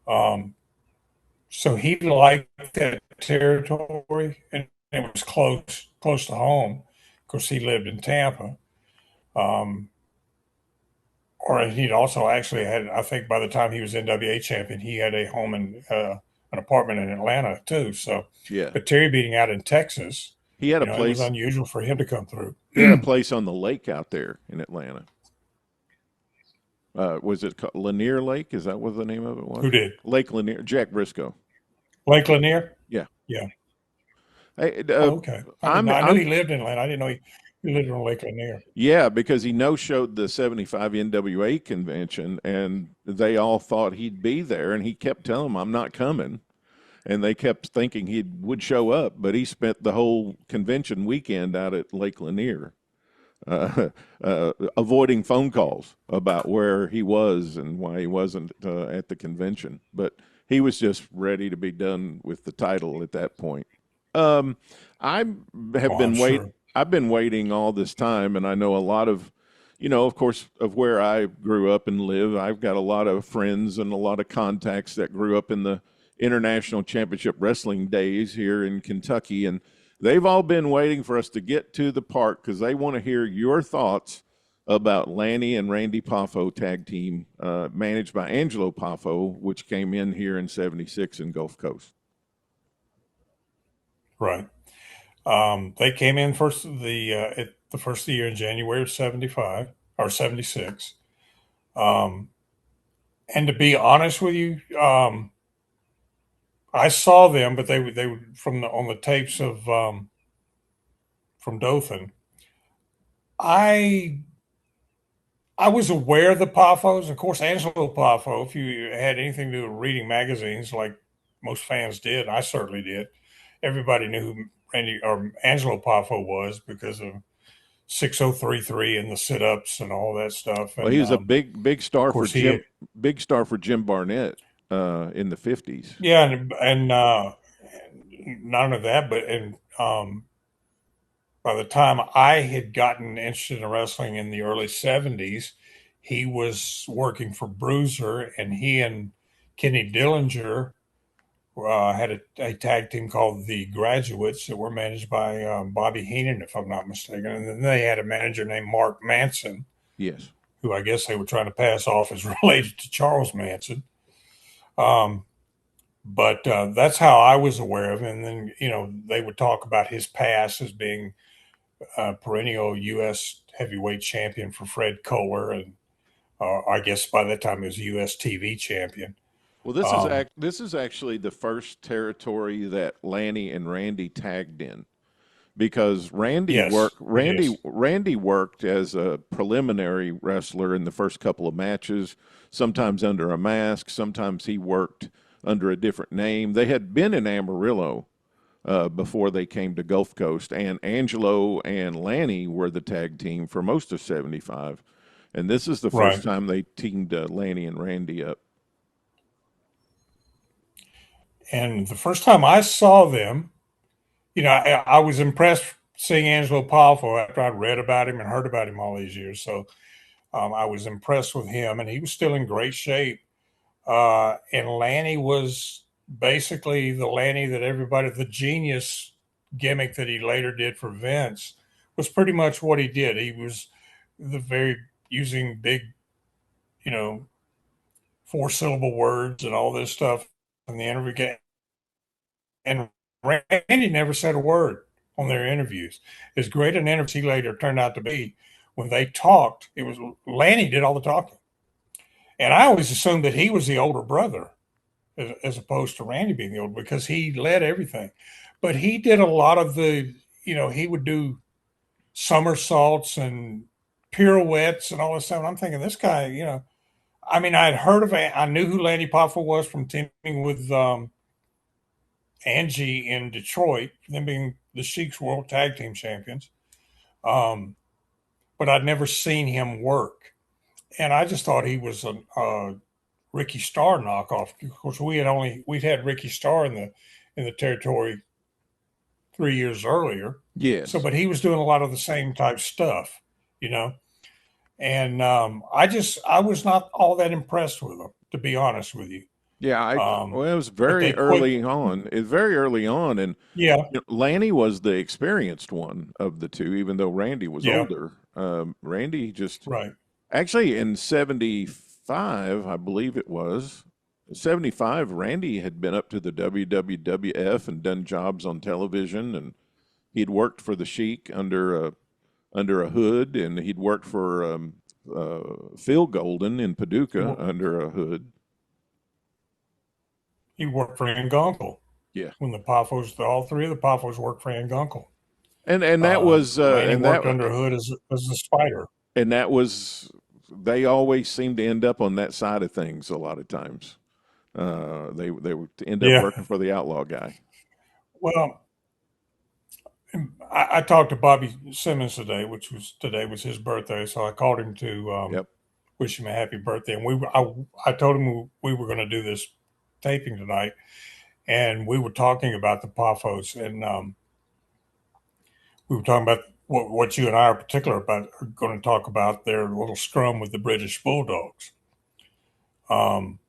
So he liked that territory, and it was close to home. Of course, he lived in Tampa. Or he'd also actually had, I think by the time he was NWA champion, he had a home in an apartment in Atlanta too. So, yeah. But Terry being out in Texas, he had a place. It was unusual for him to come through. He had a place on the lake out there in Atlanta. Was it Lanier Lake? Is that what the name of it was? Who did? Lake Lanier. Jack Briscoe. Lake Lanier? Yeah. Yeah. Hey, okay. I knew he lived in Atlanta. I didn't know he lived on Lake Lanier. Yeah, because he no-showed the 75 NWA convention, and they all thought he'd be there, and he kept telling them, I'm not coming. And they kept thinking he would show up, but he spent the whole convention weekend out at Lake Lanier, avoiding phone calls about where he was and why he wasn't at the convention. But he was just ready to be done with the title at that point. I've been waiting all this time, and I know a lot of, of course, of where I grew up and live. I've got a lot of friends and a lot of contacts that grew up in the International Championship Wrestling days here in Kentucky, and they've all been waiting for us to get to the part because they want to hear your thoughts about Lanny and Randy Poffo tag team managed by Angelo Poffo, which came in here in '76 in Gulf Coast. Right. They came in the first of the year in January of 75 or 76. And to be honest with you, I saw them, but they were on the tapes of from Dothan. I was aware of the Poffos. Of course, Angelo Poffo, if you had anything to do with reading magazines like most fans did, I certainly did, everybody knew who Randy or Angelo Poffo was because of 6033 and the sit-ups and all that stuff. And, well, he was a big star for Jim Barnett in the 50s. Yeah, and not only that, but by the time I had gotten interested in wrestling in the early 70s, he was working for Bruiser, and he and Kenny Dillinger had a tag team called the Graduates that were managed by Bobby Heenan, if I'm not mistaken. And then they had a manager named Mark Manson. Yes. Who I guess they were trying to pass off as related to Charles Manson. But that's how I was aware of him. And then, they would talk about his past as being perennial U.S. heavyweight champion for Fred Kohler. And I guess by that time he was U.S. TV champion. Well, this is actually the first territory that Lanny and Randy tagged in. because Randy Yes, worked. it is. Randy worked as a preliminary wrestler in the first couple of matches. Sometimes under a mask. Sometimes he worked under a different name. They had been in Amarillo before they came to Gulf Coast, and Angelo and Lanny were the tag team for most of '75. And this is the first Right. time they teamed Lanny and Randy up. And the first time I saw them, I was impressed seeing Angelo Poffo after I'd read about him and heard about him all these years. So I was impressed with him, and he was still in great shape. And Lanny was basically the Lanny that everybody, the genius gimmick that he later did for Vince, was pretty much what he did. He was using big, 4-syllable words and all this stuff in the interview. And Randy never said a word on their interviews. As great an interview he later turned out to be, when they talked, it was Lanny did all the talking. And I always assumed that he was the older brother as opposed to Randy being the older, because he led everything. But he did a lot of he would do somersaults and pirouettes and all this stuff. And I'm thinking, this guy, I knew who Lanny Poffo was from teaming with Angie in Detroit, them being the Sheik's World Tag Team Champions. But I'd never seen him work. And I just thought he was a Ricky Starr knockoff. Of course, we'd had Ricky Starr in the territory 3 years earlier. Yes. So, but he was doing a lot of the same type stuff, And I was not all that impressed with him, to be honest with you. Yeah, well, it was very early on. It's very early on, and Lanny was the experienced one of the two, even though Randy was older. Randy just actually in '75, I believe it was '75. Randy had been up to the WWF and done jobs on television, and he'd worked for the Sheik under a hood, and he'd worked for Phil Golden in Paducah under a hood. He worked for Ann Gunkel. Yeah. When the Poffos, all three of the Poffos worked for Ann Gunkel. And that was and worked under a hood as a spider. And that was, they always seemed to end up on that side of things a lot of times. They would end up working for the outlaw guy. Well, I talked to Bobby Simmons today, today was his birthday, so I called him to wish him a happy birthday. And I told him we were going to do this taping tonight, and we were talking about the Poffos, and we were talking about what you and I are going to talk about, their little scrum with the British Bulldogs. When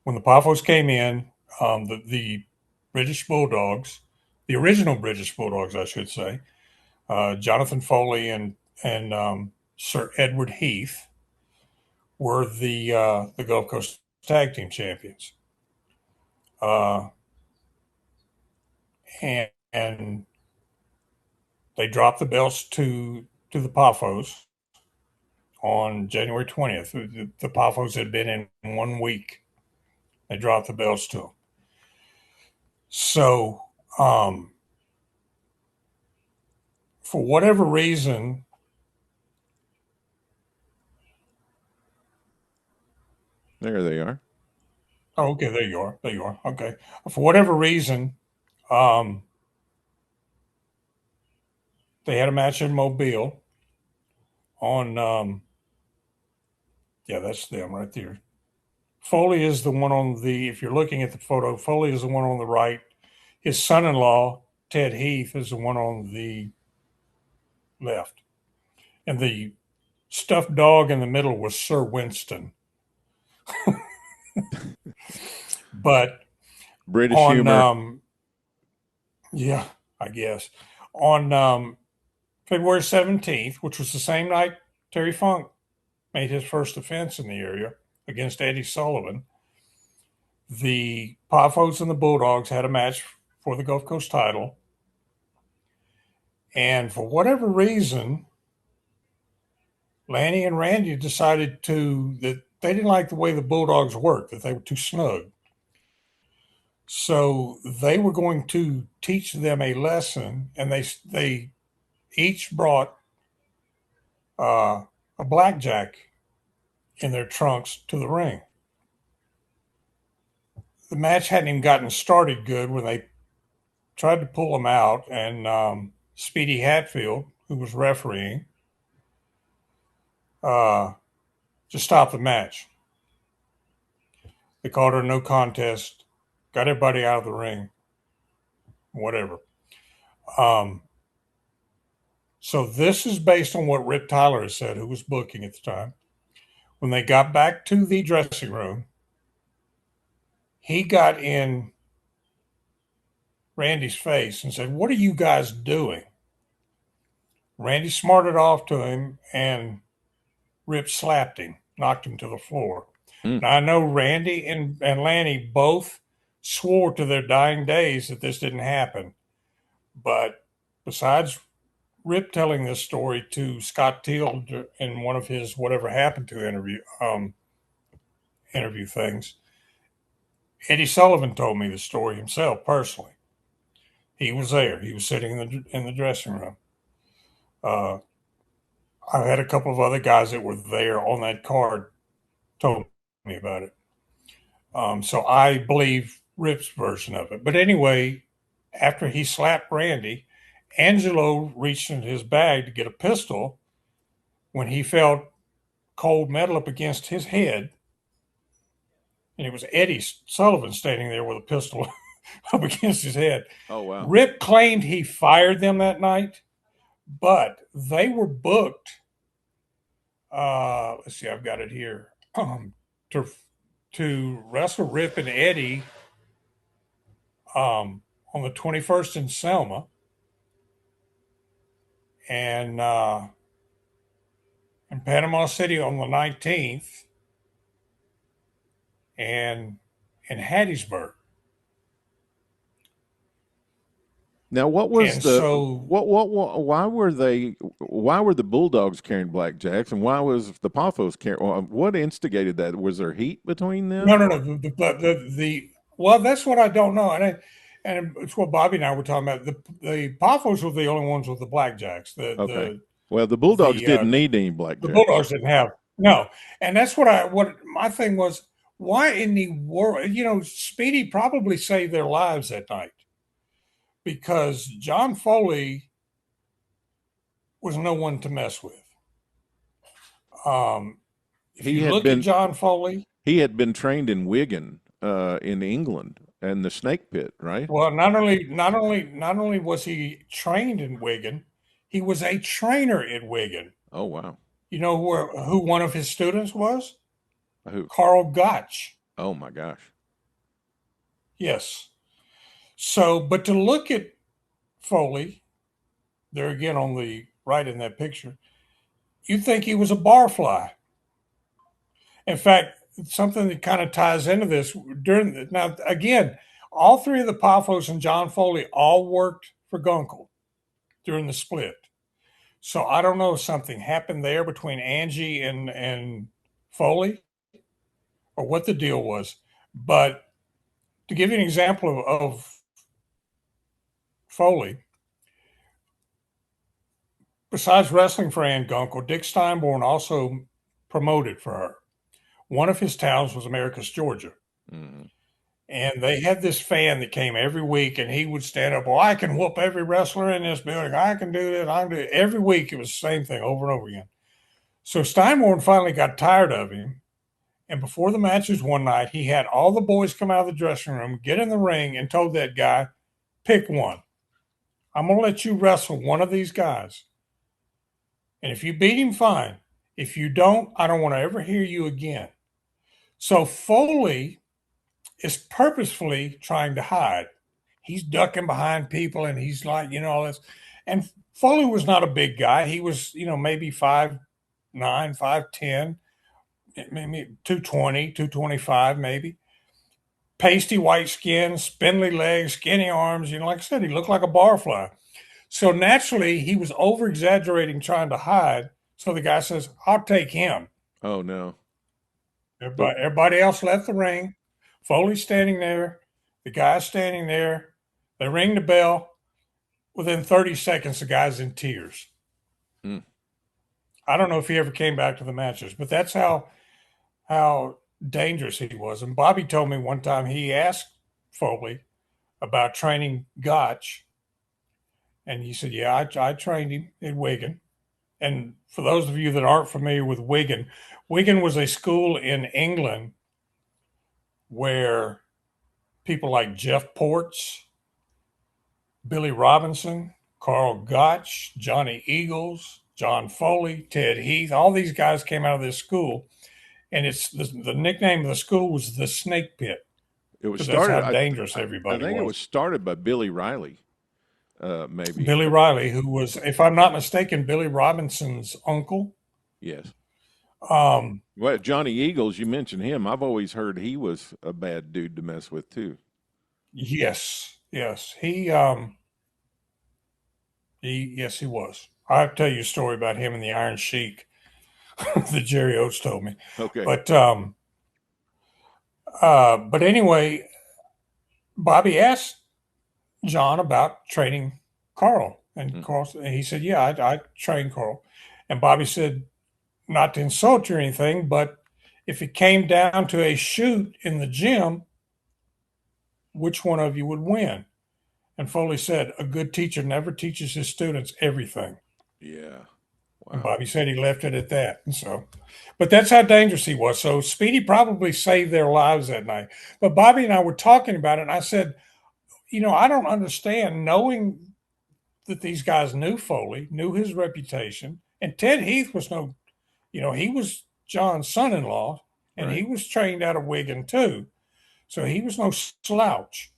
the Poffos came in, the British Bulldogs, the original British Bulldogs, I should say, Jonathan Foley and Sir Edward Heath were the Gulf Coast Tag Team Champions. And they dropped the belts to the Poffos on January 20th. The Poffos had been in 1 week. They dropped the belts to them. So, for whatever reason, there they are. Oh, okay, there you are. There you are. Okay. For whatever reason, they had a match in Mobile on, that's them right there. Foley is the one if you're looking at the photo, Foley is the one on the right. His son-in-law, Ted Heath, is the one on the left. And the stuffed dog in the middle was Sir Winston. But British humor. Yeah, I guess. On February 17th, which was the same night Terry Funk made his first defense in the area against Eddie Sullivan, the Poffos and the Bulldogs had a match for the Gulf Coast title. And for whatever reason, Lanny and Randy decided that they didn't like the way the Bulldogs worked, that they were too snug. So they were going to teach them a lesson, and they each brought a blackjack in their trunks to the ring. The match hadn't even gotten started good when they tried to pull them out, and Speedy Hatfield, who was refereeing, to stop the match. They called her no contest, got everybody out of the ring, whatever. So this is based on what Rip Tyler has said, who was booking at the time. When they got back to the dressing room, he got in Randy's face and said, "What are you guys doing?" Randy smarted off to him, and Rip slapped him, knocked him to the floor. Now, I know Randy and Lanny both swore to their dying days that this didn't happen. But besides Rip telling this story to Scott Teal in one of his Whatever Happened to interview things, Eddie Sullivan told me the story himself personally. He was there. He was sitting in the dressing room. I've had a couple of other guys that were there on that card told me about it. So I believe Rip's version of it. But anyway, after he slapped Randy, Angelo reached into his bag to get a pistol when he felt cold metal up against his head. And it was Eddie Sullivan standing there with a pistol up against his head. Oh, wow. Rip claimed he fired them that night, but they were booked. Let's see, I've got it here. To wrestle Rip and Eddie on the 21st in Selma, and in Panama City on the 19th, and in Hattiesburg. Now, what was And the so- why were the Bulldogs carrying blackjacks, and why was the Poffos carrying? What instigated that? Was there heat between them? No. Well, that's what I don't know, and it's what Bobby and I were talking about. The Poffos were the only ones with the blackjacks. Okay. Well, the Bulldogs didn't need any blackjacks. The Bulldogs didn't have and that's what my thing was. Why in the world? Speedy probably saved their lives that night, because John Foley was no one to mess with. If you look at John Foley, he had been trained in Wigan, in England, and the Snake Pit, right? well, not only was he trained in Wigan, he was a trainer in Wigan. Oh, wow. You know who one of his students was? Who? Carl Gotch. Oh, my gosh. Yes. So, but to look at Foley, there again on the right in that picture, you'd think he was a barfly. In fact, something that kind of ties into this now again, all three of the Poffos and John Foley all worked for Gunkel during the split. So I don't know if something happened there between Angie and Foley or what the deal was. But to give you an example of Foley, besides wrestling for Ann Gunkel, Dick Steinborn also promoted for her. One of his towns was Americus, Georgia. Mm-hmm. And they had this fan that came every week, and he would stand up, I can whoop every wrestler in this building. I can do this. I can do it. Every week, it was the same thing over and over again. So Steinborn finally got tired of him. And before the matches one night, he had all the boys come out of the dressing room, get in the ring, and told that guy, pick one. I'm going to let you wrestle one of these guys. And if you beat him, fine. If you don't, I don't want to ever hear you again. So Foley is purposefully trying to hide. He's ducking behind people, and he's like, all this. And Foley was not a big guy. He was, maybe 5'9", 5'10", maybe 220, 225 maybe. Pasty white skin, spindly legs, skinny arms. Like I said, he looked like a barfly. So naturally, he was over-exaggerating, trying to hide. So the guy says, I'll take him. Oh, no. Everybody else left the ring. Foley's standing there The guy's standing there. They ring the bell. Within 30 seconds, the guy's in tears. Hmm. I don't know if he ever came back to the matches, but that's how dangerous he was. And Bobby told me one time he asked Foley about training Gotch, and he said, "Yeah, I trained him in Wigan." And for those of you that aren't familiar with Wigan, Wigan was a school in England where people like Jeff Ports, Billy Robinson, Carl Gotch, Johnny Eagles, John Foley, Ted Heath, all these guys came out of this school. And it's the nickname of the school was the Snake Pit. It was because that's started. how dangerous I everybody think it was was. started by Billy Riley, maybe. Billy Riley, who was, if I'm not mistaken, Billy Robinson's uncle. Yes. Um, Well, Johnny Eagles, you mentioned him. I've always heard he was a bad dude to mess with too. yes, he was. I'll tell you a story about him and the Iron Sheik that Jerry Oates told me. Okay. But anyway, Bobby asked John about training Carl, and he said, "Yeah, I trained Carl." And Bobby said, "Not to insult you or anything, but if it came down to a shoot in the gym, which one of you would win?" And Foley said, "A good teacher never teaches his students everything." Yeah. Wow. And Bobby said he left it at that. And so, but that's how dangerous he was. So Speedy probably saved their lives that night. But Bobby and I were talking about it, and I said, I don't understand knowing that these guys knew Foley, knew his reputation, and Ted Heath was he was John's son-in-law, and Right. he was trained out of Wigan too. So he was no slouch.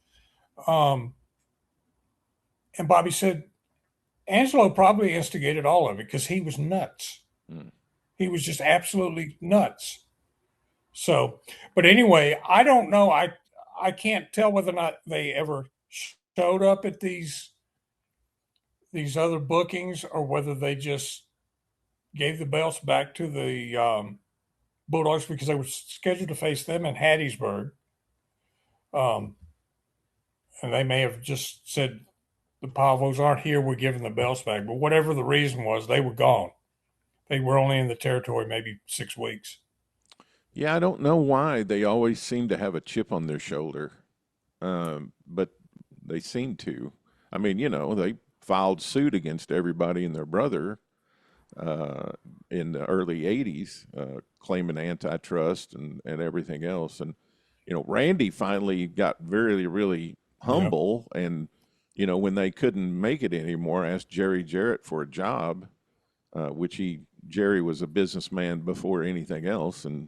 And Bobby said, Angelo probably instigated all of it because he was nuts. He was just absolutely nuts. So, but anyway, I don't know. I can't tell whether or not they ever showed up at these other bookings or whether they just gave the belts back to the Bulldogs because they were scheduled to face them in Hattiesburg. And they may have just said, the Poffos aren't here, we're giving the belts back. But whatever the reason was, they were gone. They were only in the territory maybe 6 weeks. Yeah, I don't know why they always seem to have a chip on their shoulder, but they seem to. I mean, they filed suit against everybody and their brother in the early 80s, claiming antitrust and everything else. And, Randy finally got very, really humble and, when they couldn't make it anymore, asked Jerry Jarrett for a job, which Jerry was a businessman before anything else, and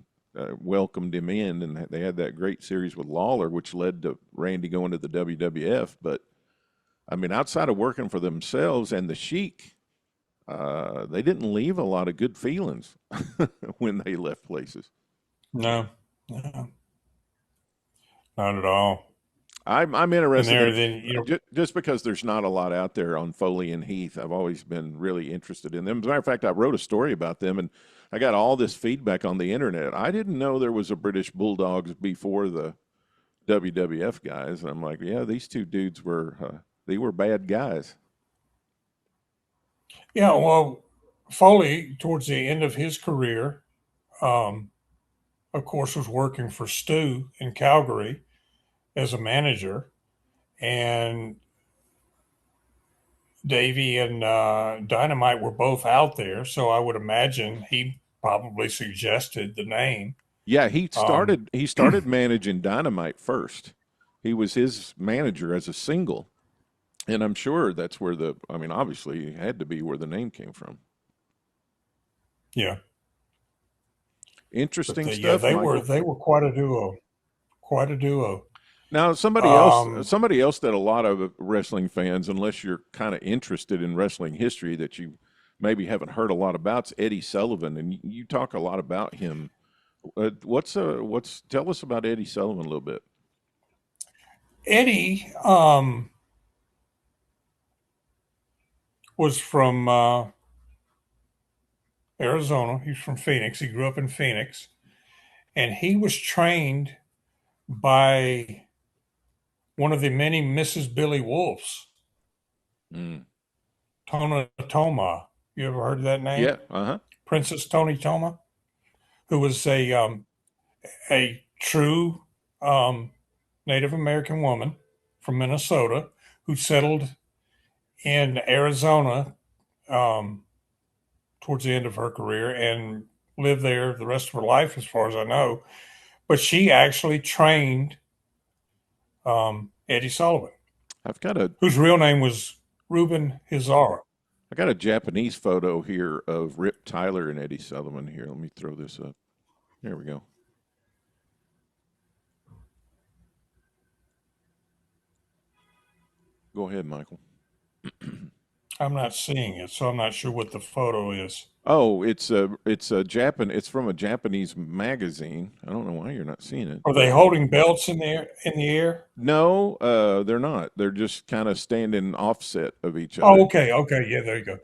welcomed him in, and they had that great series with Lawler, which led to Randy going to the WWF. But, I mean, outside of working for themselves and the Sheik, they didn't leave a lot of good feelings when they left places. No, not at all. I'm interested in, just because there's not a lot out there on Foley and Heath. I've always been really interested in them. As a matter of fact, I wrote a story about them, and I got all this feedback on the internet. I didn't know there was a British Bulldogs before the WWF guys, and I'm like, yeah, these two dudes they were bad guys. Yeah, well, Foley, towards the end of his career, of course, was working for Stu in Calgary as a manager, and Davey and Dynamite were both out there, so I would imagine he probably suggested the name. Yeah, he started managing Dynamite first. He was his manager as a single, and I'm sure that's where obviously it had to be where the name came from. Yeah, interesting stuff. Yeah, they were quite a duo. Quite a duo. Now, somebody else that a lot of wrestling fans, unless you're kind of interested in wrestling history, that you maybe haven't heard a lot about, is Eddie Sullivan, and you talk a lot about him. Tell us about Eddie Sullivan a little bit. Eddie was from Arizona. He's from Phoenix. He grew up in Phoenix, and he was trained by one of the many Mrs. Billy Wolfs, Tona Toma. You ever heard of that name? Yeah. Uh-huh. Princess Tony Toma, who was a true Native American woman from Minnesota who settled in Arizona towards the end of her career and lived there the rest of her life, as far as I know. But she actually trained Eddie Sullivan, whose real name was Reuben Hizara. I got a Japanese photo here of Rip Tyler and Eddie Sullivan here. Let me throw this up. There we go. Go ahead, Michael. I'm not seeing it, so I'm not sure what the photo is. Oh, it's from a Japanese magazine. I don't know why you're not seeing it. Are they holding belts in the air? No, they're not. They're just kind of standing offset of each other. Oh, okay. Yeah, there you go.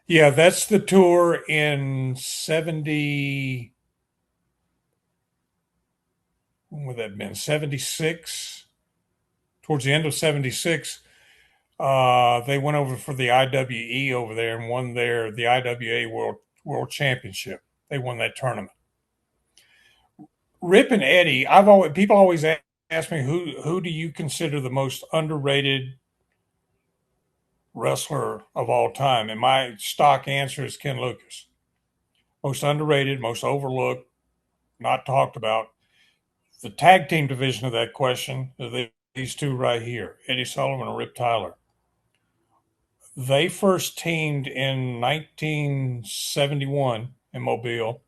Yeah, that's the tour in 70. When would that have been? 76. Towards the end of 76, they went over for the IWE over there and won the IWA World Championship. They won that tournament. Rip and Eddie, people always ask me who do you consider the most underrated wrestler of all time, and my stock answer is Ken Lucas. Most underrated, most overlooked, not talked about. The tag team division of that question are these two right here, Eddie Sullivan and Rip Tyler. They first teamed in 1971 in Mobile,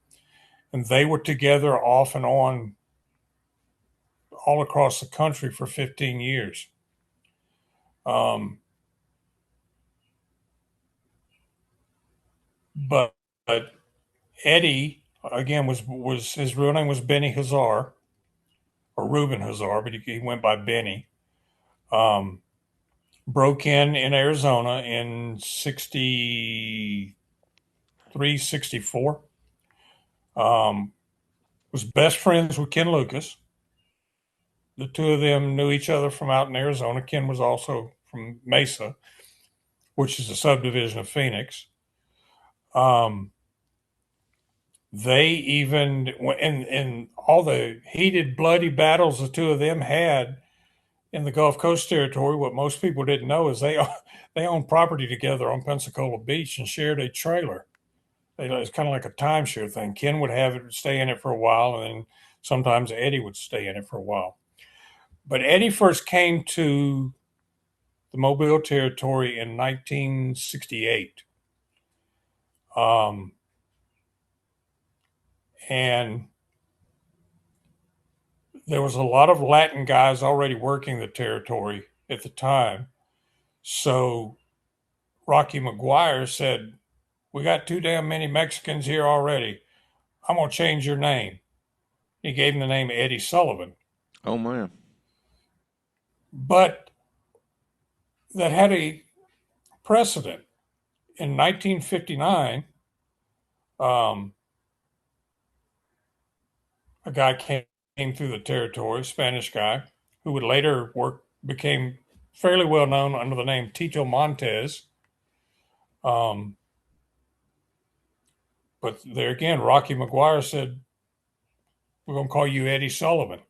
and they were together off and on all across the country for 15 years. But Eddie, again, was his real name was Benny Hazar, or Reuben Hazar, but he went by Benny. Broke in Arizona in 63, 64. Was best friends with Ken Lucas. The two of them knew each other from out in Arizona. Ken was also from Mesa, which is a subdivision of Phoenix. They even, in all the heated, bloody battles the two of them had in the Gulf Coast territory, what most people didn't know is they owned property together on Pensacola Beach and shared a trailer. It's kind of like a timeshare thing. Ken would stay in it for a while, and then sometimes Eddie would stay in it for a while. But Eddie first came to the Mobile territory in 1968. And there was a lot of Latin guys already working the territory at the time. So Rocky McGuire said, "We got too damn many Mexicans here already. I'm going to change your name." He gave him the name Eddie Sullivan. Oh, man. But that had a precedent. In 1959, a guy came through the territory, a Spanish guy, who would later became fairly well known under the name Tito Montez. But there again, Rocky McGuire said, "We're going to call you Eddie Sullivan."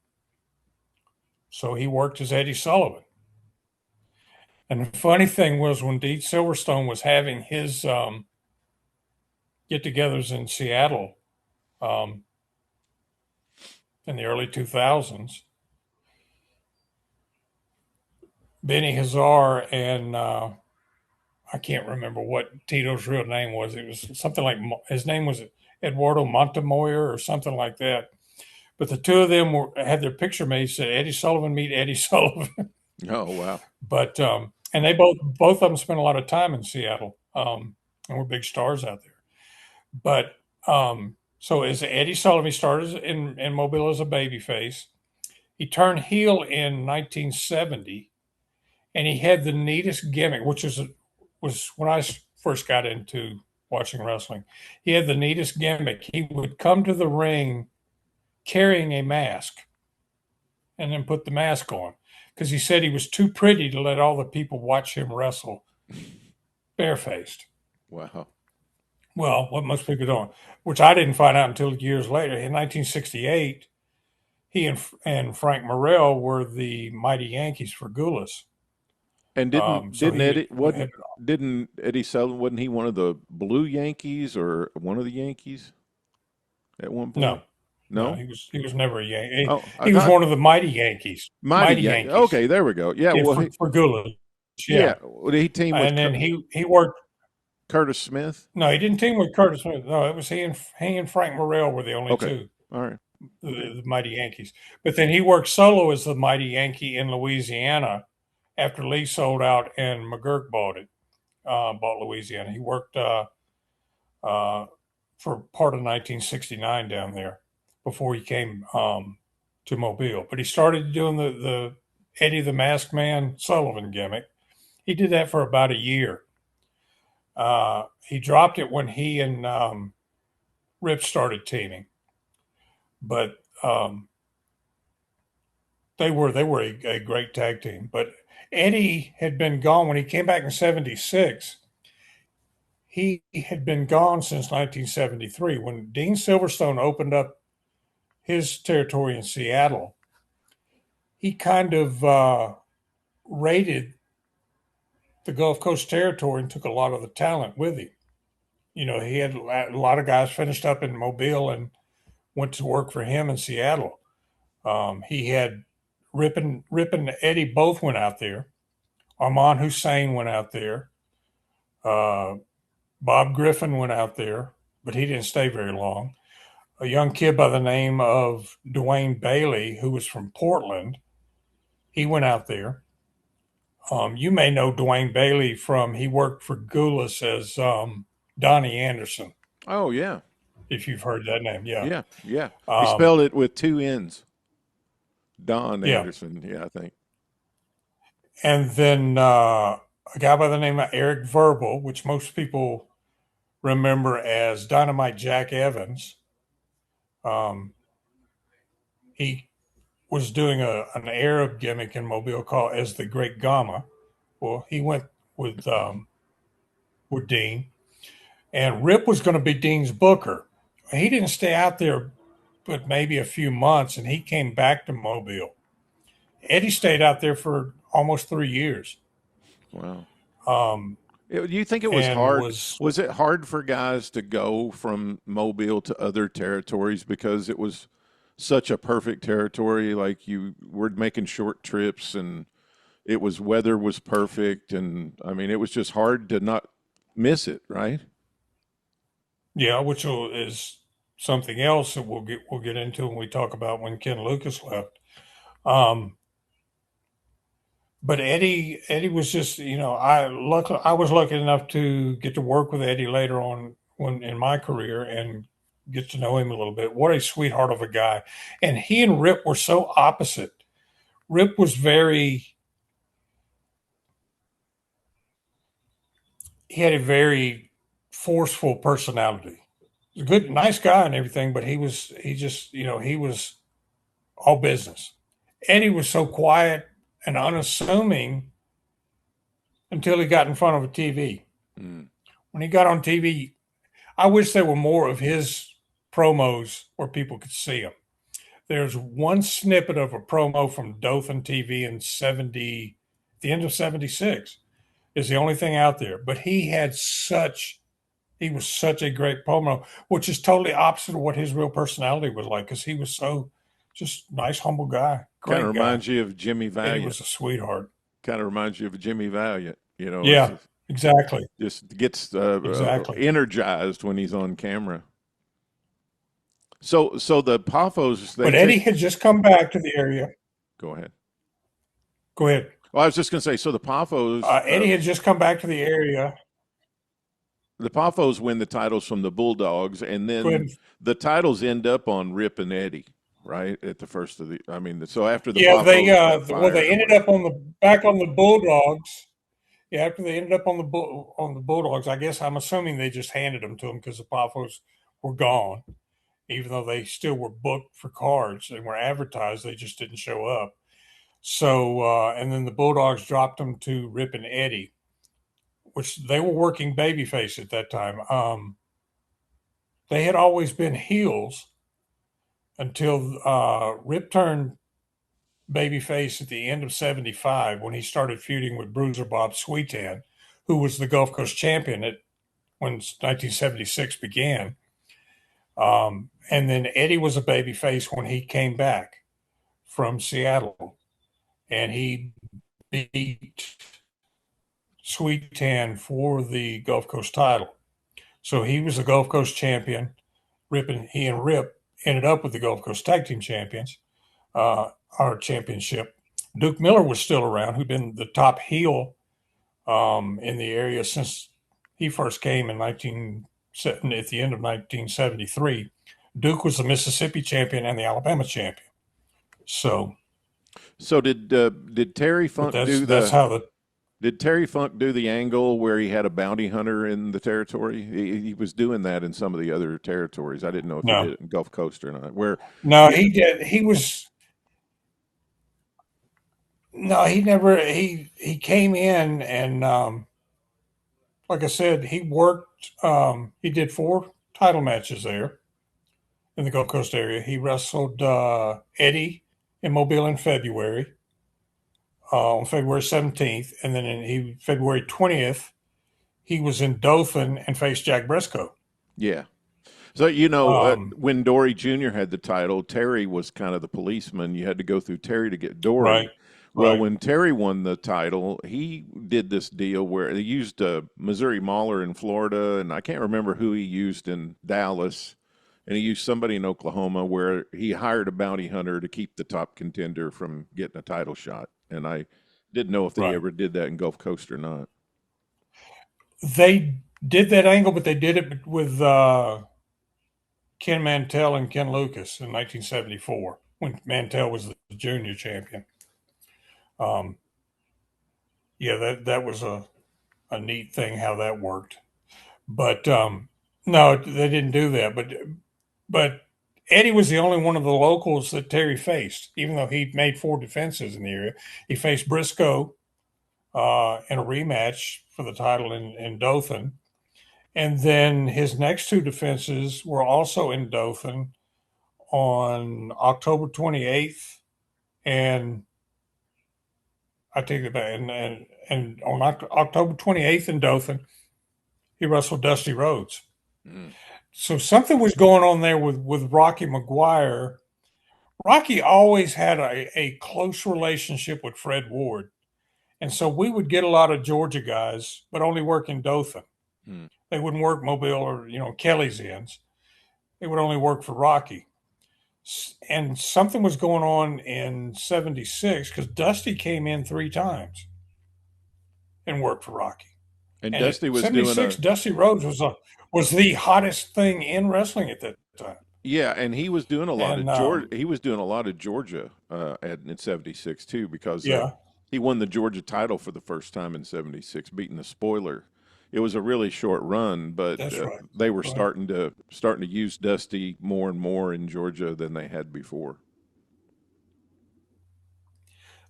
So he worked as Eddie Sullivan. And the funny thing was, when Dean Silverstone was having his get-togethers in Seattle in the early 2000s, Benny Hazar and I can't remember what Tito's real name was. It was something like, his name was Eduardo Montemoyer or something like that. But the two of them had their picture made, said Eddie Sullivan meet Eddie Sullivan. Oh, wow. But and they both of them spent a lot of time in Seattle, and were big stars out there. But so as Eddie Sullivan, he started in Mobile as a babyface. He turned heel in 1970, and he had the neatest gimmick, which was when I first got into watching wrestling. He had the neatest gimmick. He would come to the ring carrying a mask and then put the mask on. because he said he was too pretty to let all the people watch him wrestle barefaced. Wow. Well, what most people don't, which I didn't find out until years later. In 1968, he and Frank Morrell were the Mighty Yankees for Gulas. And So didn't Eddie Sullivan, wasn't he one of the Blue Yankees or one of the Yankees at one point? No, No? he was never a Yankee. Oh, He was one of the Mighty Yankees. Mighty Yankees. Okay, there we go. Yeah, Yeah, well, for Gulas. yeah. Well, he teamed with And then he worked. Curtis Smith. No, he didn't team with Curtis Smith. No, it was he and Frank Morrell were the only two. All right. The Mighty Yankees. But then he worked solo as the Mighty Yankee in Louisiana after Lee sold out and McGurk bought Louisiana. He worked for part of 1969 down there before he came to Mobile. But he started doing the Eddie the Masked Man Sullivan gimmick. He did that for about a year. He dropped it when he and Rip started teaming. But they were a great tag team. But Eddie had been gone when he came back in '76. He had been gone since 1973 when Dean Silverstone opened up his territory in Seattle. He kind of raided the Gulf Coast territory and took a lot of the talent with him. You know, he had a lot of guys finished up in Mobile and went to work for him in Seattle. He had Rip and Eddie both went out there. Armand Hussein went out there. Bob Griffin went out there, but he didn't stay very long. A young kid by the name of Dwayne Bailey, who was from Portland, he went out there. You may know Dwayne Bailey he worked for Gulas as Donnie Anderson. Oh, yeah. If you've heard that name, yeah. Yeah. He spelled it with two N's. Don Yeah. Anderson, yeah, I think. And then a guy by the name of Eric Verbal, which most people remember as Dynamite Jack Evans. He was doing an Arab gimmick in Mobile called as the Great Gama. Well, he went with Dean. And Rip was going to be Dean's booker. He didn't stay out there but maybe a few months, and he came back to Mobile. Eddie stayed out there for almost 3 years. Wow. Do you think it was hard? Was it hard for guys to go from Mobile to other territories because it was such a perfect territory? Like you were making short trips and weather was perfect. And I mean, it was just hard to not miss it, right? Yeah, which is something else that we'll get into when we talk about when Ken Lucas left. But Eddie was just, you know, I was lucky enough to get to work with Eddie later on in my career and get to know him a little bit. What a sweetheart of a guy. And he and Rip were so opposite. Rip was he had a very forceful personality. He was a good, nice guy and everything, but he was all business. Eddie was so quiet and unassuming until he got in front of a TV. Mm. When he got on TV, I wish there were more of his promos where people could see him. There's one snippet of a promo from Dothan TV in the end of 76 is the only thing out there. But he was such a great promo, which is totally opposite of what his real personality was like, because he was so just nice, humble guy. Kind of reminds you of Jimmy Valiant. He was a sweetheart. Kind of reminds you of Jimmy Valiant, you know. Yeah, exactly. Just gets energized when he's on camera. So the Poffos. But Eddie had just come back to the area. Go ahead. Well, I was just going to say, so the Poffos. Eddie had just come back to the area. The Poffos win the titles from the Bulldogs, and then the titles end up on Rip and Eddie. Right at the first of the, so after the Poffos they ended up on the Bulldogs. Yeah, after they ended up on the Bulldogs, I guess I'm assuming they just handed them to them because the Poffos were gone, even though they still were booked for cards and were advertised. They just didn't show up. So, and then the Bulldogs dropped them to Rip and Eddie, which they were working babyface at that time. They had always been heels until Rip turned babyface at the end of '75 when he started feuding with Bruiser Bob Sweetan, who was the Gulf Coast champion when 1976 began. And then Eddie was a babyface when he came back from Seattle, and he beat Sweetan for the Gulf Coast title. So he was the Gulf Coast champion. He and Rip ended up with the Gulf Coast Tag Team Champions, our championship. Duke Miller was still around, who'd been the top heel in the area since he first came at the end of 1973. Duke was the Mississippi champion and the Alabama champion. So did Terry Funk Did Terry Funk do the angle where he had a bounty hunter in the territory? He was doing that in some of the other territories. I didn't know if he did it in Gulf Coast or not. No, he did. He never. He came in and, like I said, he worked. He did 4 title matches there in the Gulf Coast area. He wrestled Eddie in Mobile in February. On February 17th, and then February 20th, he was in Dothan and faced Jack Briscoe. Yeah. So, when Dory Jr. had the title, Terry was kind of the policeman. You had to go through Terry to get Dory. Right. Well, when Terry won the title, he did this deal where he used a Missouri Mauler in Florida, and I can't remember who he used in Dallas, and he used somebody in Oklahoma where he hired a bounty hunter to keep the top contender from getting a title shot. And I didn't know if they ever did that in Gulf Coast or not. They did that angle, but they did it with Ken Mantell and Ken Lucas in 1974 when Mantell was the junior champion. That was a neat thing how that worked. But no, they didn't do that. But Eddie was the only one of the locals that Terry faced, even though he'd made 4 defenses in the area. He faced Briscoe in a rematch for the title in Dothan. And then his next 2 defenses were also in Dothan on October 28th. And I take it back. And on October 28th in Dothan, he wrestled Dusty Rhodes. Mm. So something was going on there with Rocky McGuire. Rocky always had a close relationship with Fred Ward. And so we would get a lot of Georgia guys, but only work in Dothan. Hmm. They wouldn't work Mobile or, Kelly's ends. They would only work for Rocky. And something was going on in 76 because Dusty came in 3 times and worked for Rocky. And Dusty was 76, Dusty Rhodes was the hottest thing in wrestling at that time. Yeah, and he was doing a lot of Georgia. He was doing a lot of Georgia in '76 too, because he won the Georgia title for the first time in '76, beating the Spoiler. It was a really short run, but they were starting to use Dusty more and more in Georgia than they had before.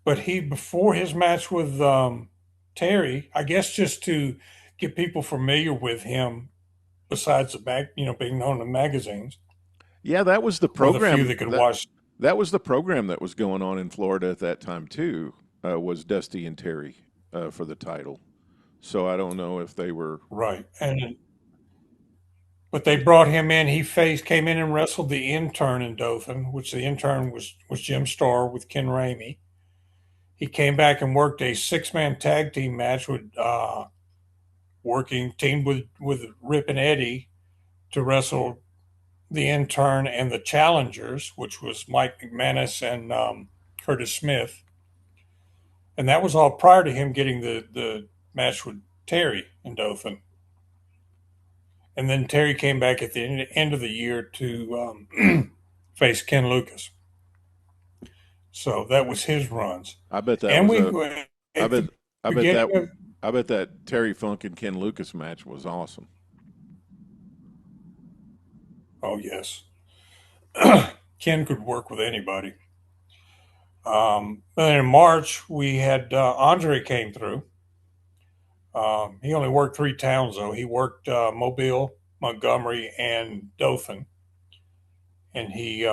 But before his match with Terry, I guess just to get people familiar with him, besides being known in magazines. Yeah, that was the program. The few that could watch. That was the program that was going on in Florida at that time too. Was Dusty and Terry for the title? So I don't know if they were right. But they brought him in. He came in and wrestled the intern in Dothan, which the intern was Jim Starr with Ken Ramey. He came back and worked a 6-man tag team match with teamed with Rip and Eddie to wrestle the intern and the challengers, which was Mike McManus and Curtis Smith. And that was all prior to him getting the match with Terry in Dothan. And then Terry came back at the end of the year to face Ken Lucas. So that was his runs. I bet that I bet that Terry Funk and Ken Lucas match was awesome. Oh yes. Ken could work with anybody. Then in March, we had Andre came through. He only worked 3 towns, though. He worked Mobile, Montgomery, and Dothan. And he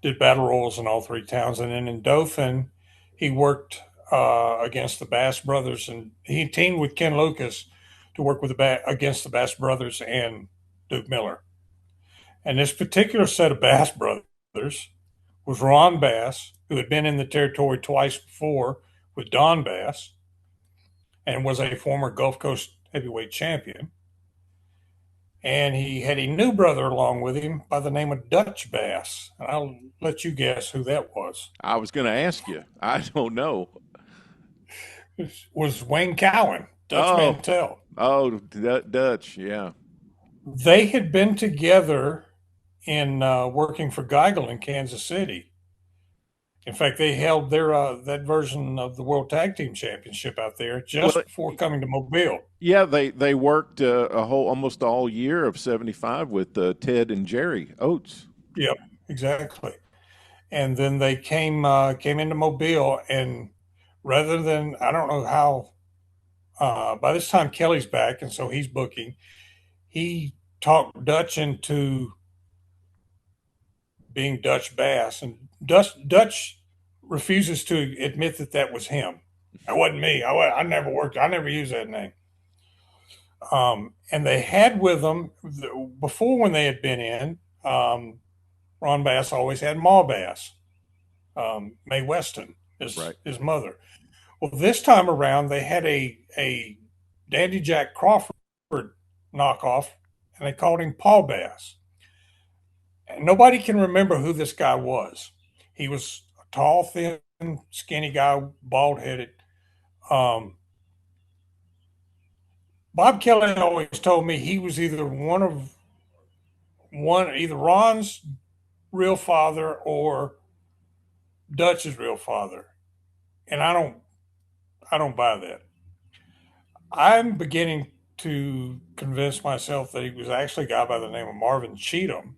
did battle royals in all 3 towns. And then in Dothan, he worked against the Bass Brothers, and he teamed with Ken Lucas to work with against the Bass Brothers and Duke Miller. And this particular set of Bass Brothers was Ron Bass, who had been in the territory twice before with Don Bass and was a former Gulf Coast heavyweight champion. And he had a new brother along with him by the name of Dutch Bass. And I'll let you guess who that was. I was going to ask you. I don't know. It was Wayne Cowan, Dutch Mantell. Oh, Dutch, yeah. They had been together in working for Geigel in Kansas City. In fact, they held their that version of the World Tag Team Championship out there just before coming to Mobile. Yeah, they worked almost all year of '75 with Ted and Jerry Oates. Yep, exactly. And then they came into Mobile, and rather than, I don't know how, by this time Kelly's back, and so he's booking. He talked Dutch into being Dutch Bass, and Dutch refuses to admit that was him. That wasn't me. I never worked. I never used that name. And they had with them before, when they had been in. Ron Bass always had Ma Bass, Mae Weston, his mother. Well, this time around they had a Dandy Jack Crawford knockoff, and they called him Paul Bass. And nobody can remember who this guy was. He was a tall, thin, skinny guy, bald-headed. Bob Kelly always told me he was either either Ron's real father or Dutch's real father, and I don't buy that. I'm beginning to convince myself that he was actually a guy by the name of Marvin Cheatham,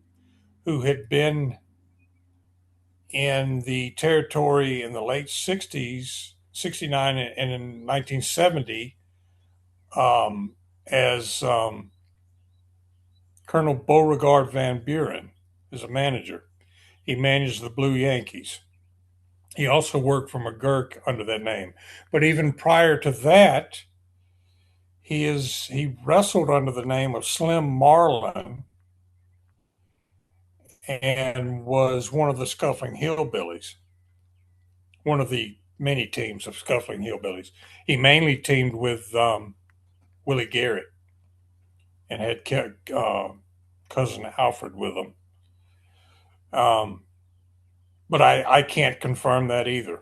who had been in the territory in the late 60s, 69 and in 1970, as Colonel Beauregard Van Buren as a manager. He managed the Blue Yankees. He also worked for McGurk under that name. But even prior to that, he wrestled under the name of Slim Marlin and was one of the Scuffling Hillbillies, one of the many teams of Scuffling Hillbillies. He mainly teamed with Willie Garrett and had cousin Alfred with him. But I can't confirm that either.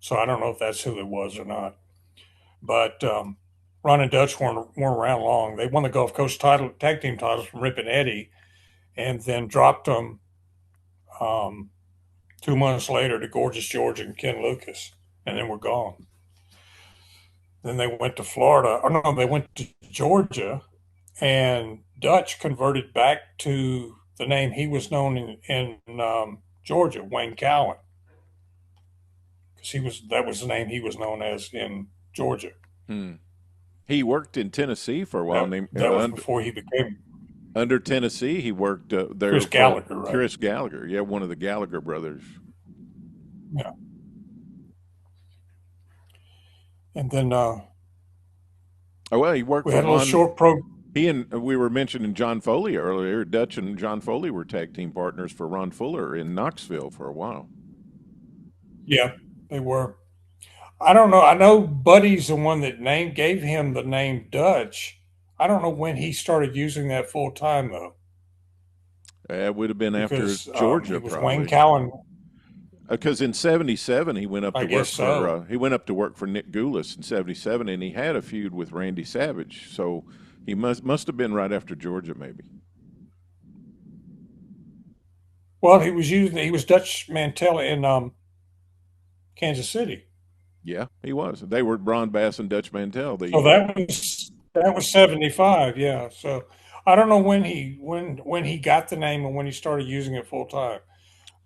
So I don't know if that's who it was or not. But Ron and Dutch weren't around long. They won the Gulf Coast tag team titles from Rip and Eddie, and then dropped them 2 months later to Gorgeous George and Ken Lucas, and then were gone. Then they went to Florida. Oh, no, they went to Georgia, and Dutch converted back to the name he was known in Georgia, Wayne Cowan, because that was the name he was known as in Georgia. He worked in Tennessee for a while. That was before he became. Under Tennessee, he worked there. Chris Gallagher, right? Chris Gallagher, yeah, one of the Gallagher brothers. Yeah. And then, he worked. We had a little short We were mentioning John Foley earlier. Dutch and John Foley were tag team partners for Ron Fuller in Knoxville for a while. Yeah, they were. I don't know. I know Buddy's the one that gave him the name Dutch. I don't know when he started using that full time though. It would have been after Georgia, it was probably. Wayne Cowan. Because in '77 he went up to work so. he went up to work for Nick Goulas in '77, and he had a feud with Randy Savage. So he must have been right after Georgia, maybe. Well, he was Dutch Mantell in Kansas City. Yeah, he was. They were Ron Bass and Dutch Mantell. So that was '75. Yeah. So I don't know when he got the name and when he started using it full time.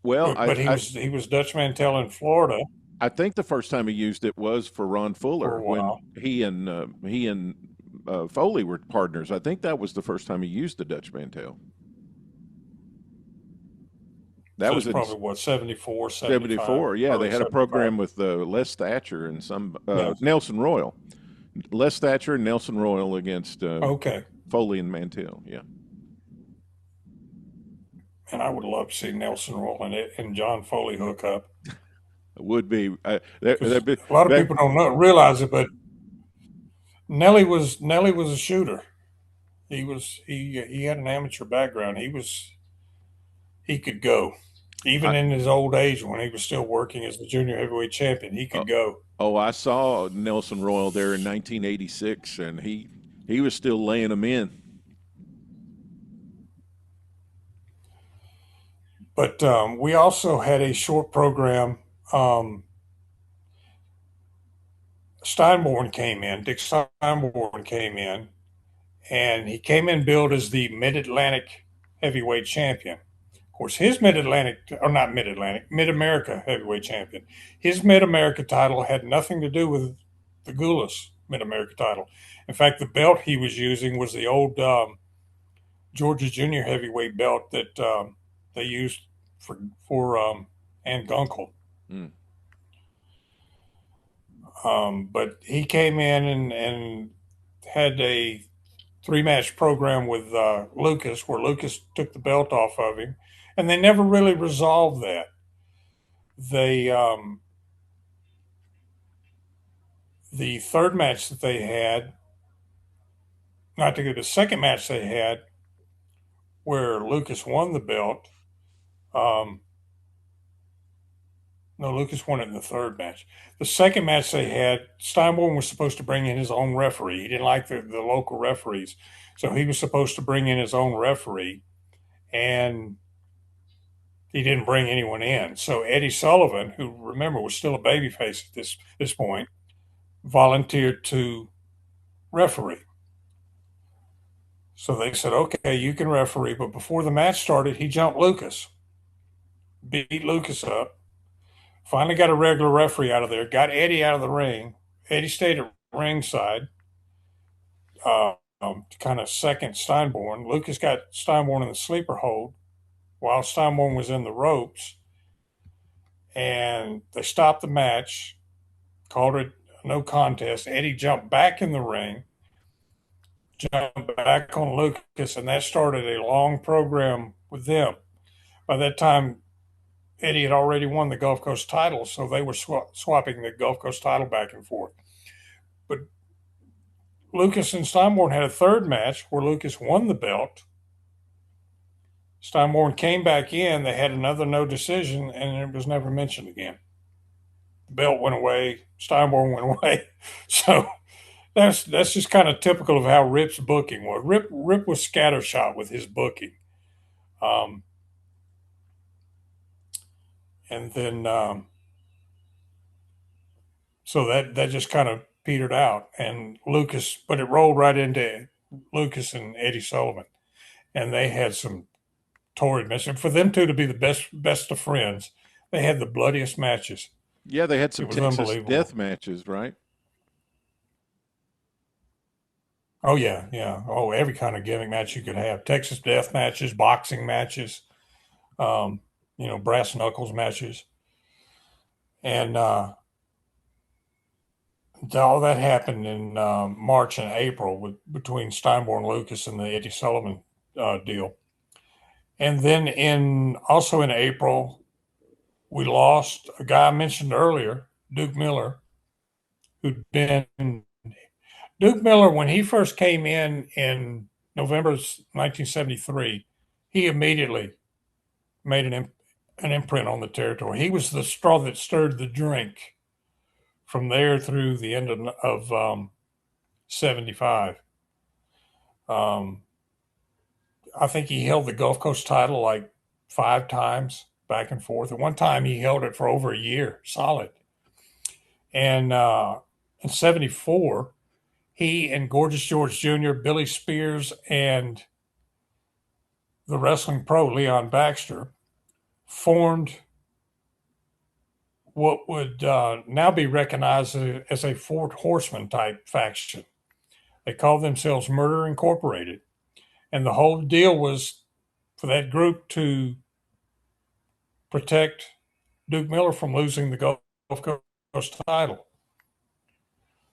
Well, but he was Dutch Mantel in Florida I think the first time he used it was for Ron for Fuller a when while. he and Foley were partners. I think that was the first time he used the Dutch Mantel. That So was it's in probably what 74, 75, 74. Yeah, early they had a 75. program with Les Thatcher and some Yeah. Nelson Royal. Les Thatcher and Nelson Royal against Okay. Foley and Mantel. Yeah. And I would love to see Nelson Roll and John Foley hook up, Would be because a lot of people don't realize it, but Nelly was a shooter. He had an amateur background. He could go. Even I, in his old age, when he was still working as the junior heavyweight champion, he oh, could go. oh, I saw Nelson Royal there in 1986, and he was still laying them in. But we also had a short program. Steinborn came in. Dick Steinborn came in, and he came in billed as the Mid-Atlantic heavyweight champion. Of course, his Mid-Atlantic, or not Mid-Atlantic, Mid-America heavyweight champion. His Mid-America title had nothing to do with the Gulas Mid-America title. In fact, the belt he was using was the old Georgia Junior heavyweight belt that they used for Ann Gunkel. Mm. But he came in and had a 3-match program with Lucas, where Lucas took the belt off of him, and they never really resolved that. They the third match that they had, not to get the second match they had, where Lucas won the belt. No, Lucas won it in the third match. The second match they had, Steinborn was supposed to bring in his own referee. He didn't like the local referees, so he was supposed to bring in his own referee, and he didn't bring anyone in. So Eddie Sullivan, who remember was still a babyface at this point, volunteered to referee. So they said, "Okay, you can referee," but before the match started, he jumped Lucas, beat Lucas up. Finally got a regular referee out of there, got Eddie out of the ring. Eddie stayed at ringside, kind of second Steinborn. Lucas got Steinborn in the sleeper hold while Steinborn was in the ropes. And they stopped the match, called it no contest. Eddie jumped back in the ring, jumped back on Lucas, and that started a long program with them. By that time, Eddie had already won the Gulf Coast title, so they were swapping the Gulf Coast title back and forth. But Lucas and Steinborn had a third match where Lucas won the belt. Steinborn came back in. They had another no decision, and it was never mentioned again. The belt went away. Steinborn went away. So that's just kind of typical of how Rip's booking was. Rip was scattershot with his booking. And then so that just kind of petered out, and Lucas, but it rolled right into Lucas and Eddie Sullivan, and they had some torrid matches. For them two to be the best of friends, they had the bloodiest matches. Yeah, they had some It was Texas unbelievable. death matches, right? Oh yeah, yeah. Oh, every kind of gimmick match you could have: Texas death matches, boxing matches, brass knuckles matches, and all that happened in March and April between Steinborn Lucas and the Eddie Sullivan deal. And then also in April, we lost a guy I mentioned earlier, Duke Miller, who'd been Duke Miller when he first came in November 1973. He immediately made an imprint on the territory. He was the straw that stirred the drink from there through the end of 75. I think he held the Gulf Coast title like 5 times back and forth. At one time, he held it for over a year, solid. And in 74, he and Gorgeous George Jr., Billy Spears, and the wrestling pro Leon Baxter formed what would now be recognized as a Four Horsemen type faction. They called themselves Murder Incorporated. And the whole deal was for that group to protect Duke Miller from losing the Gulf Coast title.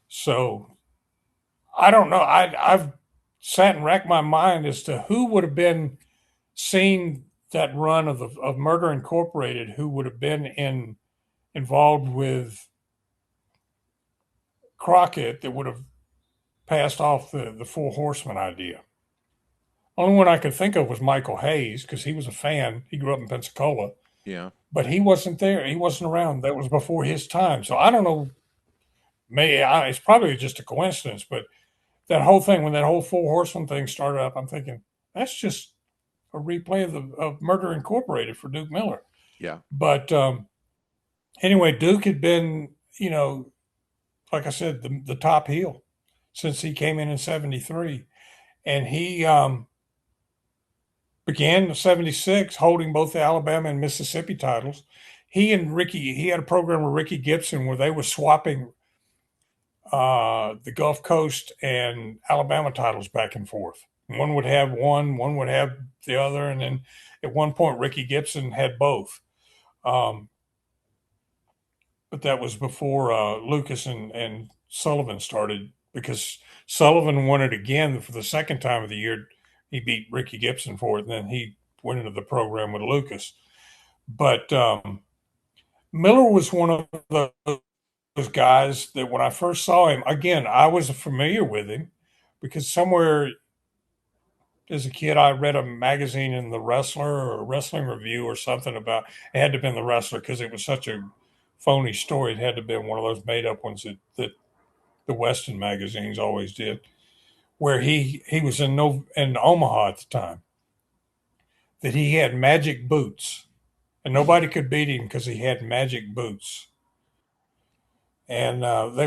So I don't know. I've sat and racked my mind as to who would have been seeing that run of Murder Incorporated, who would have been involved with Crockett that would have passed off the Four Horsemen idea. Only one I could think of was Michael Hayes, because he was a fan. He grew up in Pensacola. Yeah. But he wasn't there. He wasn't around. That was before his time. So I don't know. It's probably just a coincidence, but that whole thing, when that whole Four Horsemen thing started up, I'm thinking, that's just a replay of Murder Incorporated for Duke Miller. Yeah. But anyway, Duke had been, like I said, the top heel since he came in 73. And he began in 76 holding both the Alabama and Mississippi titles. He had a program with Ricky Gibson where they were swapping the Gulf Coast and Alabama titles back and forth. One would have one would have the other. And then at one point, Ricky Gibson had both. But that was before Lucas and Sullivan started, because Sullivan won it again for the second time of the year. He beat Ricky Gibson for it, and then he went into the program with Lucas. But Miller was one of those guys that when I first saw him, again, I was familiar with him because somewhere as a kid I read a magazine in The Wrestler or a Wrestling Review or something about it. Had to have been The Wrestler because it was such a phony story. It had to have been one of those made-up ones that the Western magazines always did, where he was in Omaha at the time, that he had magic boots, and nobody could beat him because he had magic boots. And they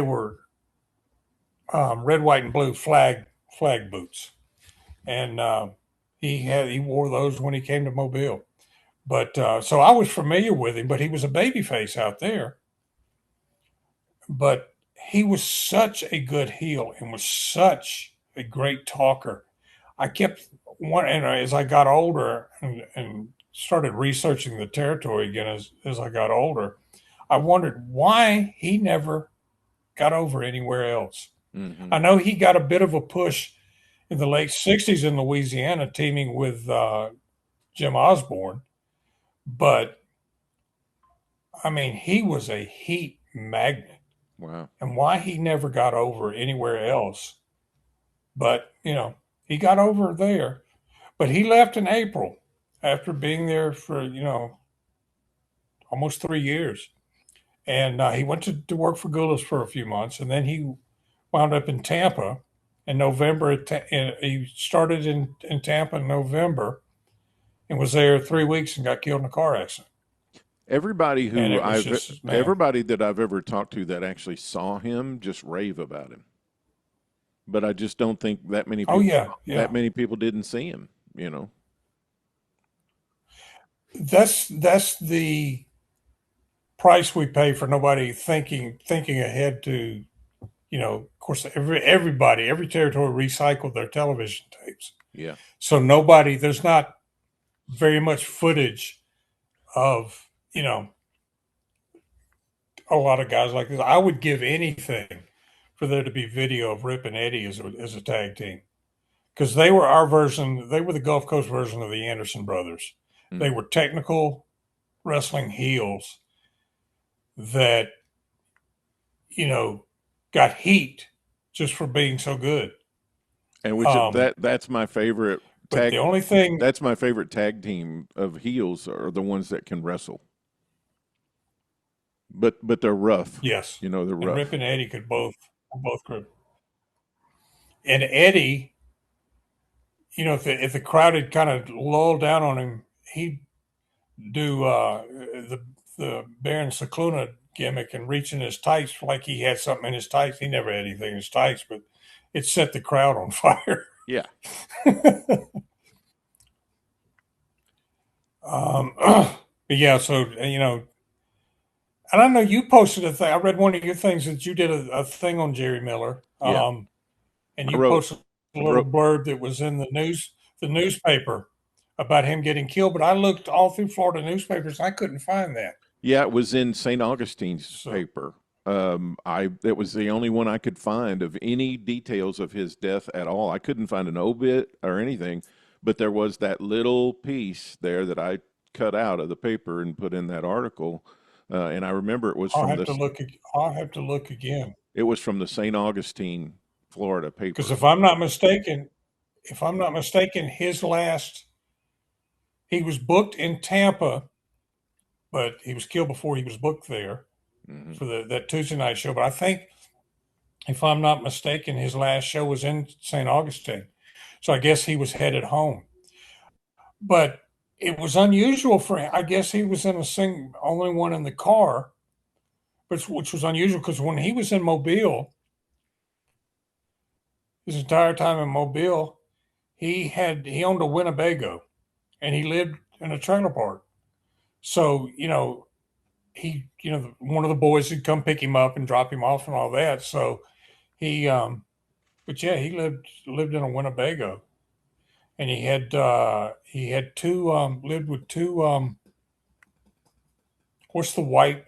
were red, white, and blue flag boots, and he wore those when he came to Mobile. But so I was familiar with him, but he was a babyface out there. But he was such a good heel and was such a great talker. I kept and as I got older and started researching the territory again as I got older, I wondered why he never got over anywhere else. Mm-hmm. I know he got a bit of a push in the late 60s in Louisiana, teaming with Jim Osborne. But, I mean, he was a heat magnet. Wow. And why he never got over anywhere else. But, he got over there. But he left in April after being there for, almost 3 years. And he went to work for Goulas for a few months. And then he wound up in Tampa in November. He started in Tampa in November and was there 3 weeks and got killed in a car accident. Everybody that I've ever talked to that actually saw him just rave about him. But I just don't think that many people, that many people didn't see him, That's the price we pay for nobody thinking ahead to, of course, every territory recycled their television tapes. Yeah. So there's not very much footage of, a lot of guys like this. I would give anything for there to be video of Rip and Eddie as a tag team, because they were our version. They were the Gulf Coast version of the Anderson brothers. Mm-hmm. They were technical wrestling heels that, got heat just for being so good. And that's my favorite tag. That's my favorite tag team of heels are the ones that can wrestle. But they're rough. Yes. They're rough. And Rip and Eddie could both grip. And Eddie, if the crowd had kind of lulled down on him, he'd do the Baron Cicluna gimmick and reach in his tights like he had something in his tights. He never had anything in his tights, but it set the crowd on fire. Yeah. But yeah, so and I know you posted a thing. I read one of your things that you did a thing on Jerry Miller. Yeah, And I you wrote. posted a I little wrote. blurb that was in the newspaper about him getting killed. But I looked all through Florida newspapers, and I couldn't find that. Yeah, it was in St. Augustine's So, paper. It was the only one I could find of any details of his death at all. I couldn't find an obit or anything, but there was that little piece there that I cut out of the paper and put in that article. And I remember it was I'll from have to this. look. I'll have to look again It was from the St. Augustine, Florida because paper. if I'm not mistaken, he was booked in Tampa, but he was killed before he was booked there Hmm. for that Tuesday night show. But I think, if I'm not mistaken, his last show was in St. Augustine. So I guess he was headed home. But it was unusual for him. I guess he was in only one in the car, which was unusual because when he was in Mobile, his entire time in Mobile, he owned a Winnebago and he lived in a trailer park. So, one of the boys would come pick him up and drop him off and all that. So he, but yeah, he lived in a Winnebago, and he had two lived with two what's the white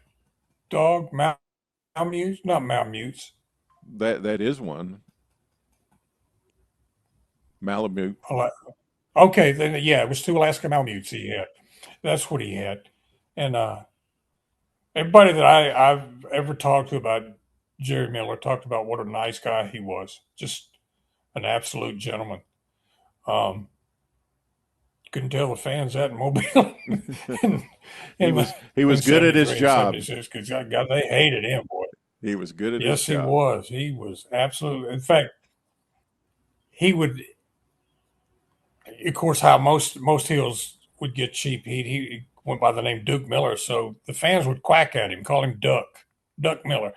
dog Malamutes, not Malamutes. That is one. Malamute. Okay, then yeah, it was two Alaska Malamutes he had. That's what he had, and everybody that I've ever talked to about Jerry Miller talked about what a nice guy he was, just an absolute gentleman. Um, couldn't tell the fans that in Mobile in, he in, was the, he was in good at his 73 and job. 76 because God, they hated him, boy. He was good at his Yes, he job. was. He was absolutely. In fact, he would. Of course, how most heels would get cheap. He went by the name Duke Miller, so the fans would quack at him, call him Duck Miller,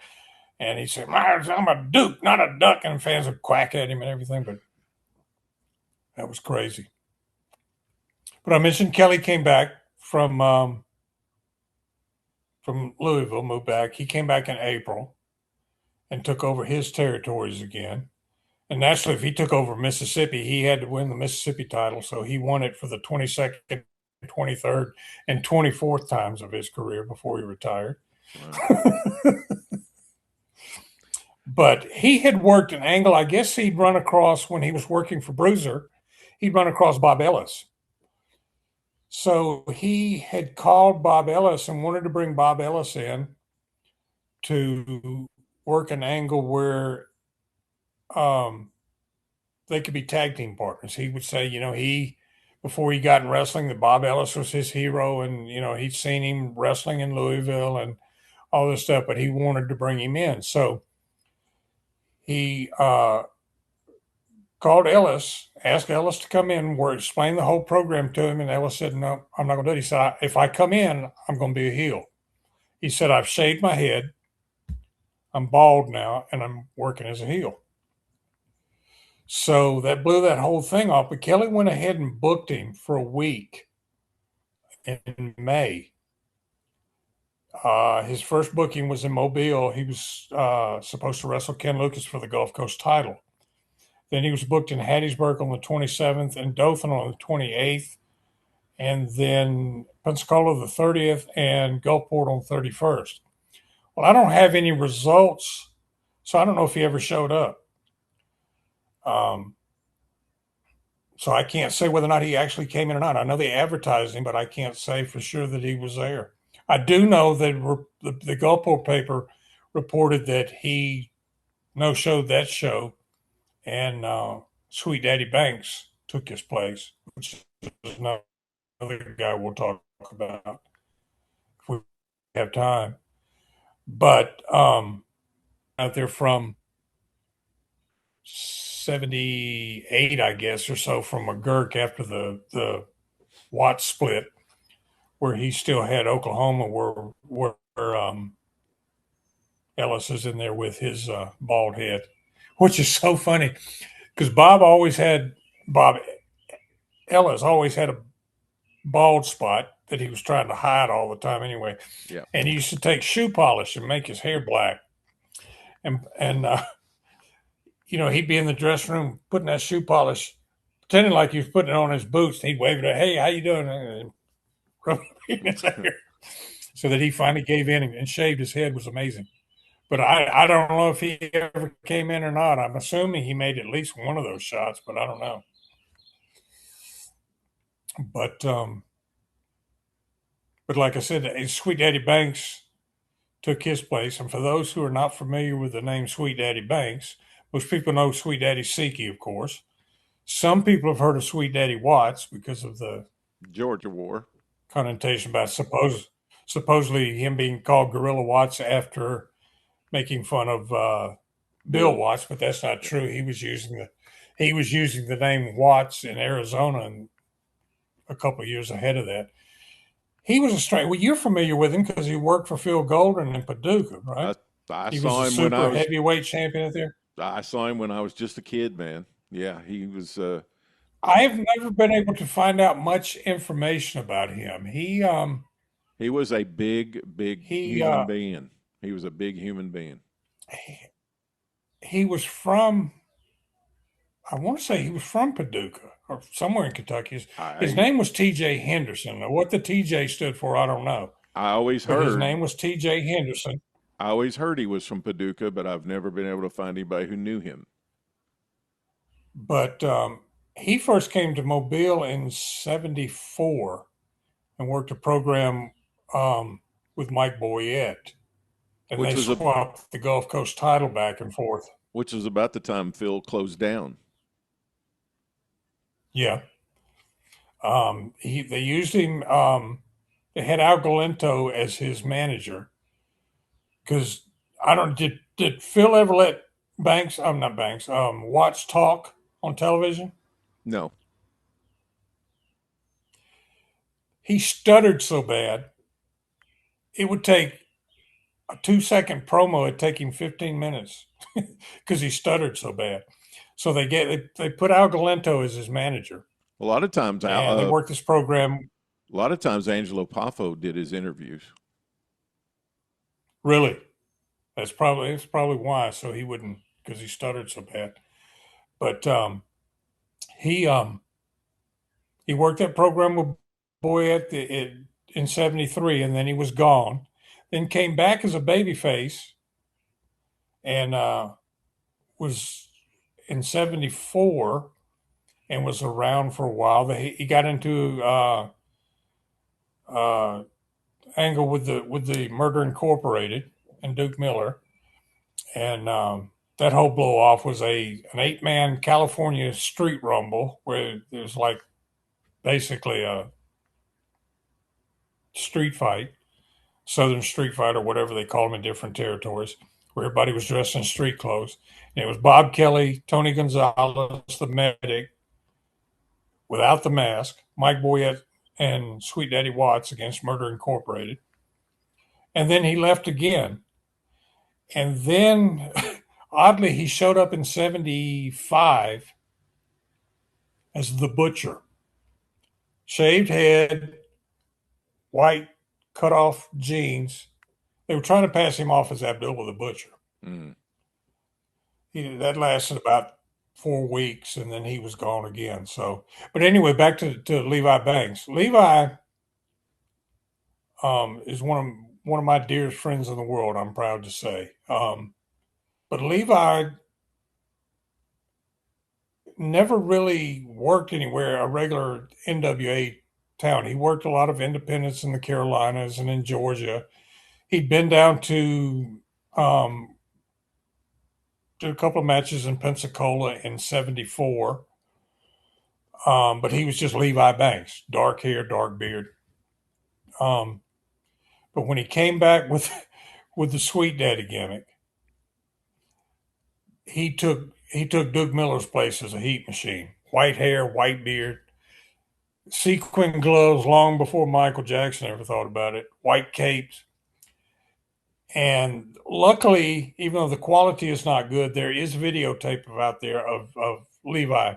and he said, "I'm a Duke, not a duck," and fans would quack at him and everything. But that was crazy. But I mentioned Kelly came back from Louisville, moved back. He came back in April and took over his territories again. And naturally, if he took over Mississippi, he had to win the Mississippi title. So he won it for the 22nd, 23rd, and 24th times of his career before he retired. Wow. But he had worked an angle, I guess he'd run across when he was working for Bruiser, he'd run across Bob Ellis. So he had called Bob Ellis and wanted to bring Bob Ellis in to work an angle where they could be tag team partners. He would say, before he got in wrestling, that Bob Ellis was his hero, and he'd seen him wrestling in Louisville and all this stuff, but he wanted to bring him in. So he called Ellis, asked Ellis to come in, explained the whole program to him, and Ellis said, "No, I'm not going to do it." He said, "If I come in, I'm going to be a heel." He said, "I've shaved my head, I'm bald now, and I'm working as a heel." So that blew that whole thing off. But Kelly went ahead and booked him for a week in May. His first booking was in Mobile. He was supposed to wrestle Ken Lucas for the Gulf Coast title. Then he was booked in Hattiesburg on the 27th and Dothan on the 28th, and then Pensacola the 30th and Gulfport on the 31st. Well, I don't have any results, so I don't know if he ever showed up. So I can't say whether or not he actually came in or not. I know they advertised him, but I can't say for sure that he was there. I do know that the Gulfport paper reported that he no-showed that show, and Sweet Daddy Banks took his place, which is another guy we'll talk about if we have time. But out there from 78, I guess, or so, from McGurk after the Watt split, where he still had Oklahoma, where Ellis is in there with his bald head, which is so funny because Bob Ellis always had a bald spot, that he was trying to hide all the time anyway. Yeah. And he used to take shoe polish and make his hair black. And he'd be in the dressing room putting that shoe polish, pretending like he was putting it on his boots. And he'd wave it at, "Hey, how you doing?" And rub it in his hair. So that he finally gave in and shaved his head was amazing. But I don't know if he ever came in or not. I'm assuming he made at least one of those shots, but I don't know. But like I said, Sweet Daddy Banks took his place. And for those who are not familiar with the name Sweet Daddy Banks, most people know Sweet Daddy Siki, of course. Some people have heard of Sweet Daddy Watts because of the Georgia War connotation about supposedly him being called Gorilla Watts after making fun of Bill Watts, but that's not true. He was using the name Watts in Arizona and a couple of years ahead of that. He was a straight. Well, you're familiar with him because he worked for Phil Golden in Paducah, right? I he saw was him when I was heavyweight champion out there. I saw him when I was just a kid, man. Yeah, he was. I have never been able to find out much information about him. He was a big human being. He was a big human being. He was from. I want to say he was from Paducah or somewhere in Kentucky. His name was T.J. Henderson. Now, what the T.J. stood for, I don't know. I always heard his name was T.J. Henderson. I always heard he was from Paducah, but I've never been able to find anybody who knew him. But he first came to Mobile in '74 and worked a program with Mike Boyette. And they swapped the Gulf Coast title back and forth. Which was about the time Phil closed down. Yeah. They used him. They had Al Galento as his manager because did Phil ever let Watts talk on television? No. He stuttered so bad it would take a 2-second promo. It'd take him 15 minutes because he stuttered so bad. So they put Al Galento as his manager. A lot of times, they worked this program. A lot of times, Angelo Poffo did his interviews. Really, that's probably why. So he wouldn't, because he stuttered so bad. But he worked that program with Boyette in '73, and then he was gone. Then came back as a babyface, and was in '74 and was around for a while. He got into angle with the Murder Incorporated and Duke Miller, and that whole blow off was an 8-man California street rumble where it was like basically a street fight, Southern street fight, or whatever they call them in different territories, where everybody was dressed in street clothes. And it was Bob Kelly, Tony Gonzalez, the medic, without the mask, Mike Boyette, and Sweet Daddy Watts against Murder Incorporated. And then he left again. And then, oddly, he showed up in '75 as the Butcher. Shaved head, white cut-off jeans. They were trying to pass him off as Abdullah the Butcher. Mm. That lasted about 4 weeks, and then he was gone again. So, but anyway, back to Levi Banks. Levi is one of my dearest friends in the world, I'm proud to say. But Levi never really worked anywhere, a regular NWA town. He worked a lot of independents in the Carolinas and in Georgia. He'd been down to did a couple of matches in Pensacola in '74. But he was just Levi Banks, dark hair, dark beard. But when he came back with the Sweet Daddy gimmick, he took Duke Miller's place as a heat machine. White hair, white beard, sequin gloves long before Michael Jackson ever thought about it, white capes. And luckily, even though the quality is not good, there is videotape out there of Levi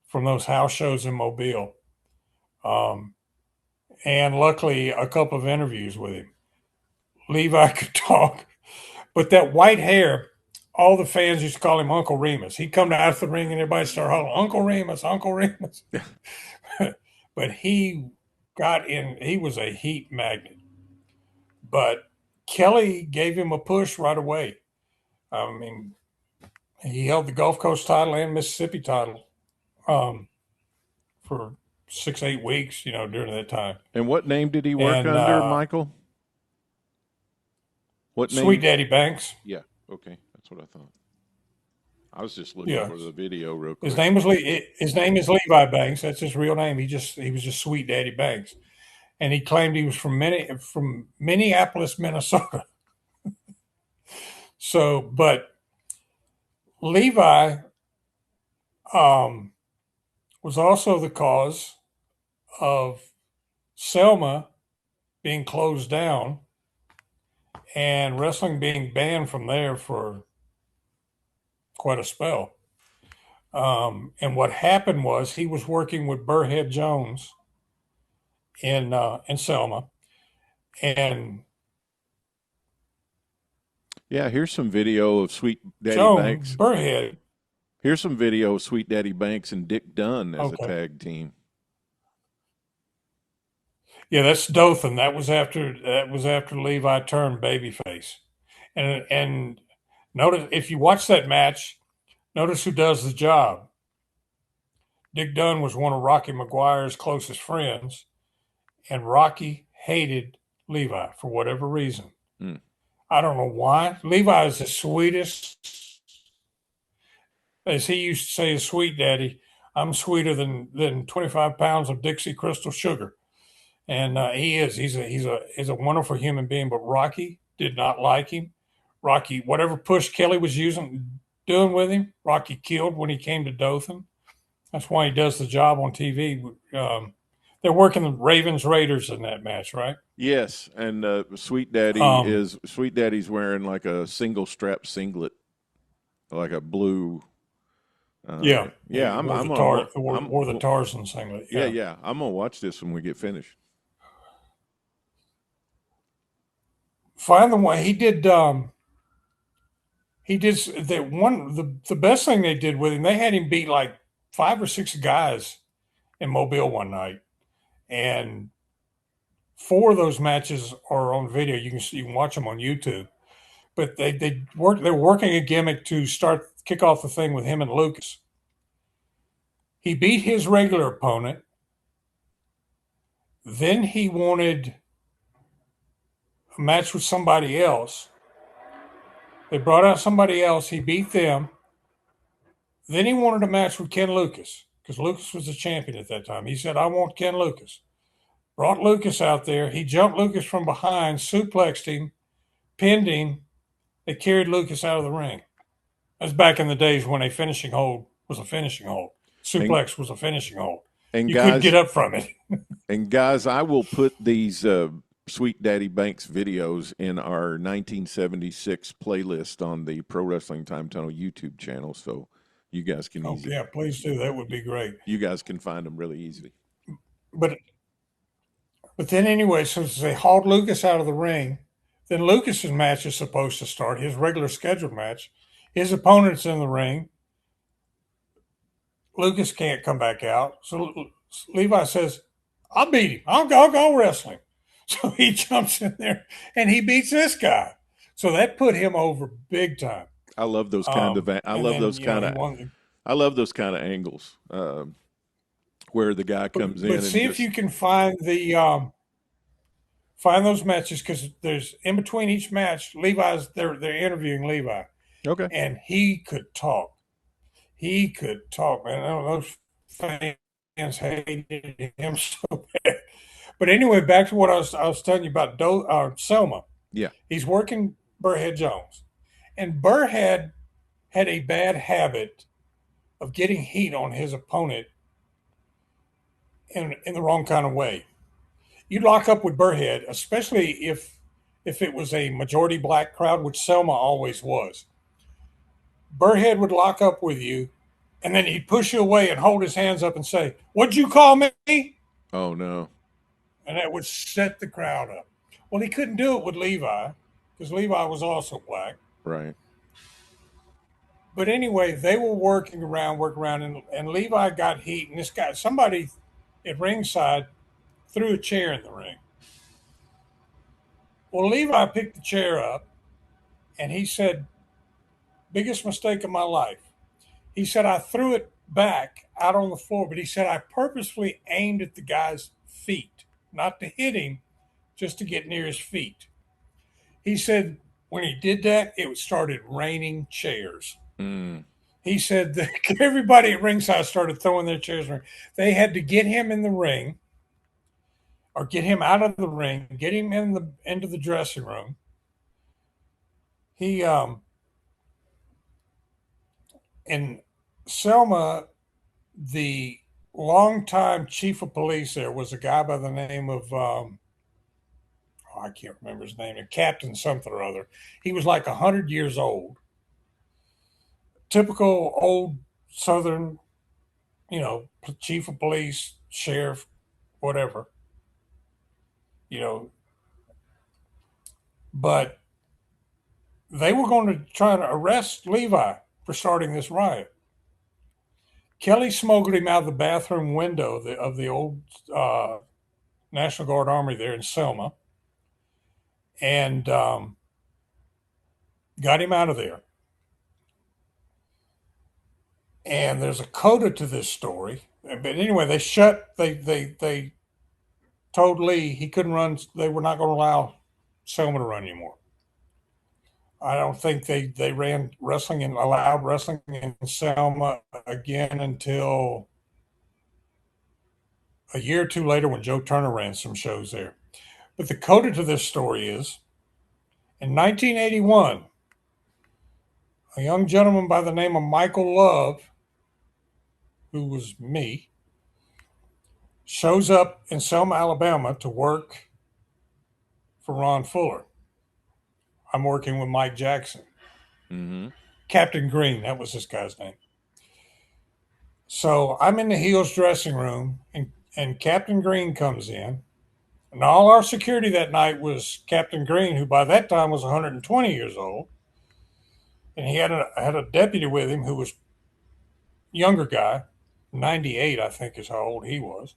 from those house shows in Mobile. and luckily a couple of interviews with him. Levi could talk, but that white hair, all the fans used to call him Uncle Remus. He'd come out of the ring and everybody started hollering, Uncle Remus, Uncle Remus. But he got in, he was a heat magnet. But Kelly gave him a push right away. I mean, he held the Gulf Coast title and Mississippi title for 6-8 weeks, during that time. And what name did he work under, Michael? What name? Sweet Daddy Banks. Yeah. Okay, that's what I thought. I was just looking for the video real quick. His name is Levi Banks. That's his real name. He was just Sweet Daddy Banks, and he claimed he was from Minneapolis, Minnesota. So, but Levi was also the cause of Selma being closed down and wrestling being banned from there for quite a spell. And what happened was he was working with Burrhead Jones in Selma, and here's some video of Sweet Daddy Banks. Burrhead. Here's some video of Sweet Daddy Banks and Dick Dunn as a tag team. Yeah, that's Dothan. That was after Levi turned babyface, and notice, if you watch that match, notice who does the job. Dick Dunn was one of Rocky McGuire's closest friends, and Rocky hated Levi for whatever reason. I don't know why. Levi is the sweetest, as he used to say, Sweet Daddy. I'm sweeter than 25 pounds of Dixie Crystal sugar. And he is. He's a wonderful human being. But Rocky did not like him. Rocky, whatever push Kelly was doing with him, Rocky killed when he came to Dothan. That's why he does the job on TV. They're working the Ravens Raiders in that match, right? Yes, and Sweet Daddy's wearing like a single strap singlet, like a blue. I'm the Tarzan singlet. Yeah. I'm gonna watch this when we get finished. Find the one he did. He did that one. The best thing they did with him, they had him beat like 5 or 6 guys in Mobile one night, and 4 of those matches are on video. You can watch them on YouTube. But they're working a gimmick to kick off the thing with him and Lucas. He beat his regular opponent. Then he wanted a match with somebody else. They brought out somebody else. He beat them. Then he wanted a match with Ken Lucas because Lucas was the champion at that time. He said, I want Ken Lucas. Brought Lucas out there. He jumped Lucas from behind, suplexed him, pinned him. They carried Lucas out of the ring. That's back in the days when a finishing hold was a finishing hold. Suplex was a finishing hold. And you couldn't get up from it. And guys, I will put these Sweet Daddy Banks videos in our 1976 playlist on the Pro Wrestling Time Tunnel YouTube channel, so you guys can easily. Yeah, please do. That would be great. You guys can find them really easily. But then anyway, so they hauled Lucas out of the ring. Then Lucas's match is supposed to start, his regular scheduled match. His opponent's in the ring. Lucas can't come back out. So Levi says, I'll beat him. I'll go wrestle him. So he jumps in there and he beats this guy. So that put him over big time. I love those kind of angles where the guy comes in. But see if you can find find those matches, because there's in between each match, they're interviewing Levi. Okay. And he could talk. Man. Those fans hated him so bad. But anyway, back to what I was telling you about Selma. Yeah. He's working Burrhead Jones. And Burrhead had a bad habit of getting heat on his opponent in the wrong kind of way. You'd lock up with Burrhead, especially if it was a majority black crowd, which Selma always was. Burrhead would lock up with you, and then he'd push you away and hold his hands up and say, "What'd you call me?" Oh, no. and that would set the crowd up. Well, he couldn't do it with Levi because Levi was also black. Right. But anyway, they were working around, and Levi got heat, and somebody at ringside threw a chair in the ring. Well, Levi picked the chair up, and he said, biggest mistake of my life. He said, I threw it back out on the floor, but he said, I purposefully aimed at the guy's feet, not to hit him, just to get near his feet. He said, when he did that, it started raining chairs. He said that everybody at ringside started throwing their chairs around. They had to get him in the ring, or get him out of the ring, get him into the dressing room. He in Selma, the longtime chief of police there was a guy by the name of I can't remember his name, Captain something or other. He was like 100 years old. Typical old Southern, chief of police, sheriff, whatever, but they were going to try to arrest Levi for starting this riot. Kelly smuggled him out of the bathroom window of the old National Guard Armory there in Selma, and got him out of there. And there's a coda to this story. But anyway, they told Lee he couldn't run. They were not going to allow Selma to run anymore. I don't think they allowed wrestling in Selma again until a year or two later when Joe Turner ran some shows there. But the coda to this story is, in 1981, a young gentleman by the name of Michael Love, who was me, shows up in Selma, Alabama to work for Ron Fuller. I'm working with Mike Jackson. Mm-hmm. Captain Green, that was this guy's name. So I'm in the Heels dressing room, and Captain Green comes in. And all our security that night was Captain Green, who by that time was 120 years old. And he had a deputy with him who was a younger guy, 98, I think is how old he was.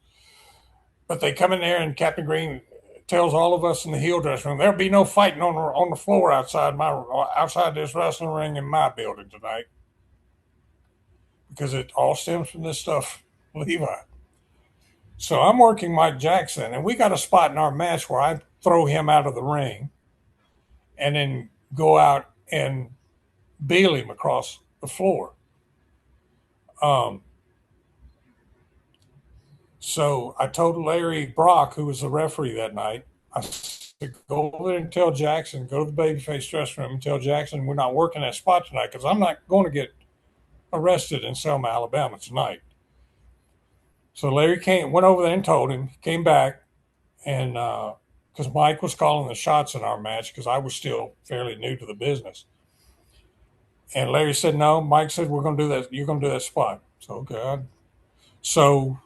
But they come in there, and Captain Green tells all of us in the heel dressing room, there'll be no fighting on the floor outside this wrestling ring in my building tonight, because it all stems from this stuff, Levi. So I'm working Mike Jackson, and we got a spot in our match where I throw him out of the ring and then go out and bail him across the floor. So I told Larry Brock, who was the referee that night, I said, go over there and tell Jackson, go to the babyface dressing room and tell Jackson we're not working that spot tonight, because I'm not going to get arrested in Selma, Alabama tonight. So Larry went over there and told him, came back, and because Mike was calling the shots in our match because I was still fairly new to the business. And Larry said, no. Mike said, we're going to do that. You're going to do that spot. So, okay. So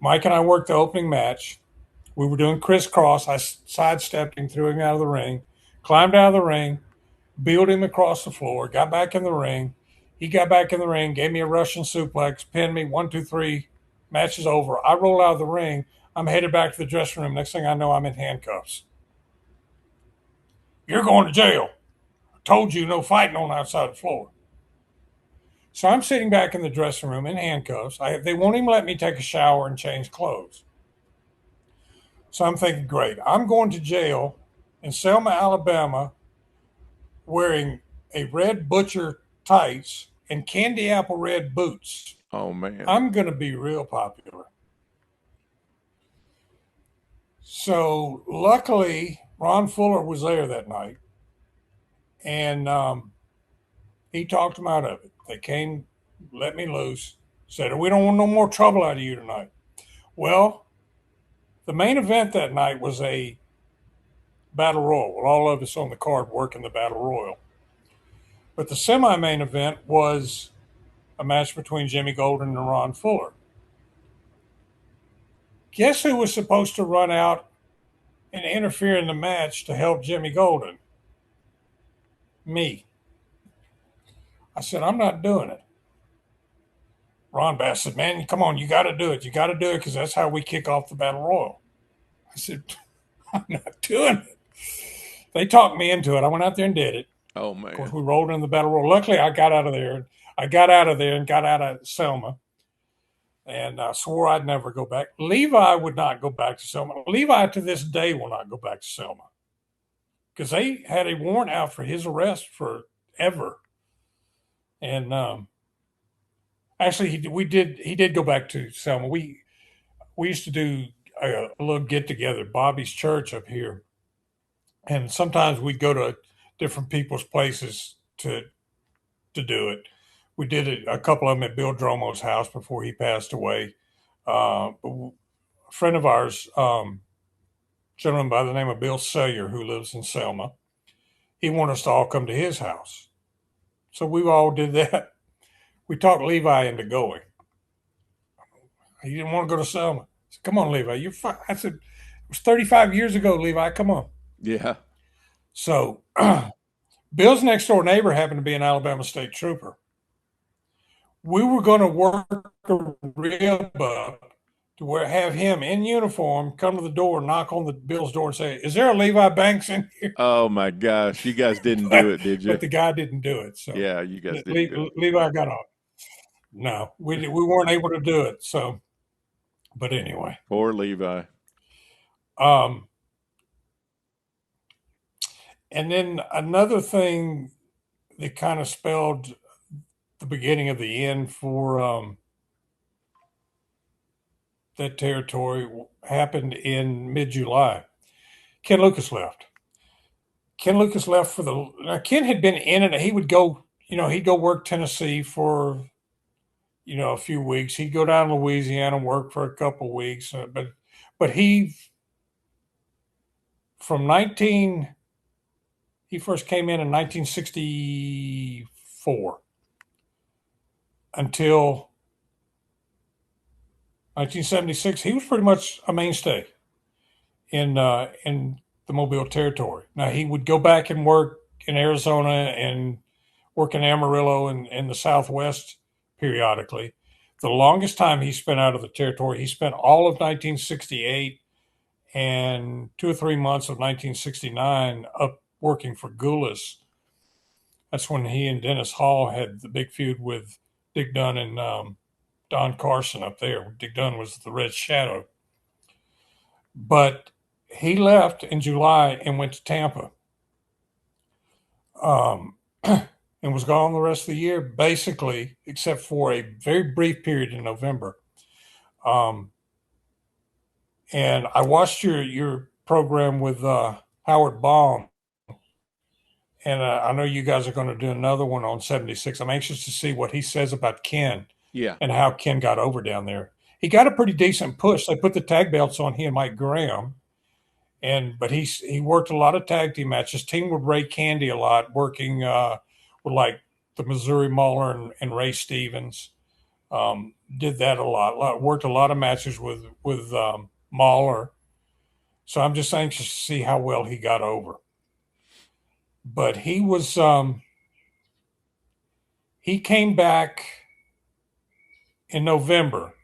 Mike and I worked the opening match. We were doing crisscross. I sidestepped him, threw him out of the ring, climbed out of the ring, beeled him across the floor, got back in the ring. He got back in the ring, gave me a Russian suplex, pinned me, 1, 2, 3, match is over. I roll out of the ring. I'm headed back to the dressing room. Next thing I know, I'm in handcuffs. You're going to jail. I told you no fighting on the outside the floor. So I'm sitting back in the dressing room in handcuffs. They won't even let me take a shower and change clothes. So I'm thinking, great. I'm going to jail in Selma, Alabama, wearing a red butcher tights and candy apple red boots. Oh, man. I'm going to be real popular. So luckily, Ron Fuller was there that night, and he talked them out of it. They came, let me loose, said, we don't want no more trouble out of you tonight. Well, the main event that night was a battle royal. Well, all of us on the card working the battle royal. But the semi-main event was a match between Jimmy Golden and Ron Fuller. Guess who was supposed to run out interfere in the match to help Jimmy Golden? Me. I said, I'm not doing it. Ron Bass said, man, come on, you got to do it. You got to do it because that's how we kick off the Battle Royal. I said, I'm not doing it. They talked me into it. I went out there and did it. Oh, man. Of course, we rolled in the Battle Royal. Luckily, I got out of there. I got out of there and got out of Selma. And I swore I'd never go back. Levi would not go back to Selma. Levi, to this day, will not go back to Selma. Because they had a warrant out for his arrest forever. And actually, he did go back to Selma. We used to do a little get-together, Bobby's Church up here. And sometimes we'd go to different people's places to do it. We did a couple of them at Bill Dromo's house before he passed away. A friend of ours, gentleman by the name of Bill Sellier, who lives in Selma, he wanted us to all come to his house. So we all did that. We talked Levi into going. He didn't want to go to Selma. I said, come on, Levi, you're fine. I said, it was 35 years ago, Levi, come on. Yeah. So Bill's next door neighbor happened to be an Alabama State Trooper. We were going to work a rib up to have him in uniform come to the door, knock on the Bill's door and say, is there a Levi Banks in here? Oh, my gosh. You guys didn't do it, did you? But the guy didn't do it. So yeah, you guys didn't do it. Levi got off. No, we weren't able to do it. So, but anyway. Poor Levi. And then another thing that kind of spelled the beginning of the end for that territory happened in mid-July. Ken Lucas left. Ken Lucas left now Ken had been in it. He would go, he'd go work Tennessee for, a few weeks. He'd go down to Louisiana and work for a couple of weeks. But he first came in 1964 until 1976. He was pretty much a mainstay in the Mobile territory. Now he would go back and work in Arizona and work in Amarillo and in the Southwest periodically. The longest time he spent out of the territory, he spent all of 1968 and 2 or 3 months of 1969 up working for Goulas. That's when he and Dennis Hall had the big feud with Dick Dunn and Don Carson up there. Dick Dunn was the Red Shadow. But he left in July and went to Tampa. And was gone the rest of the year, basically, except for a very brief period in November. And I watched your program with Howard Baum, and I know you guys are going to do another one on 76. I'm anxious to see what he says about Ken and how Ken got over down there. He got a pretty decent push. They put the tag belts on he and Mike Graham, but he worked a lot of tag team matches. Teamed with Ray Candy a lot, working with like the Missouri Mauler and Ray Stevens. Did that a lot. Worked a lot of matches with Mauler. So I'm just anxious to see how well he got over. But he was he came back in November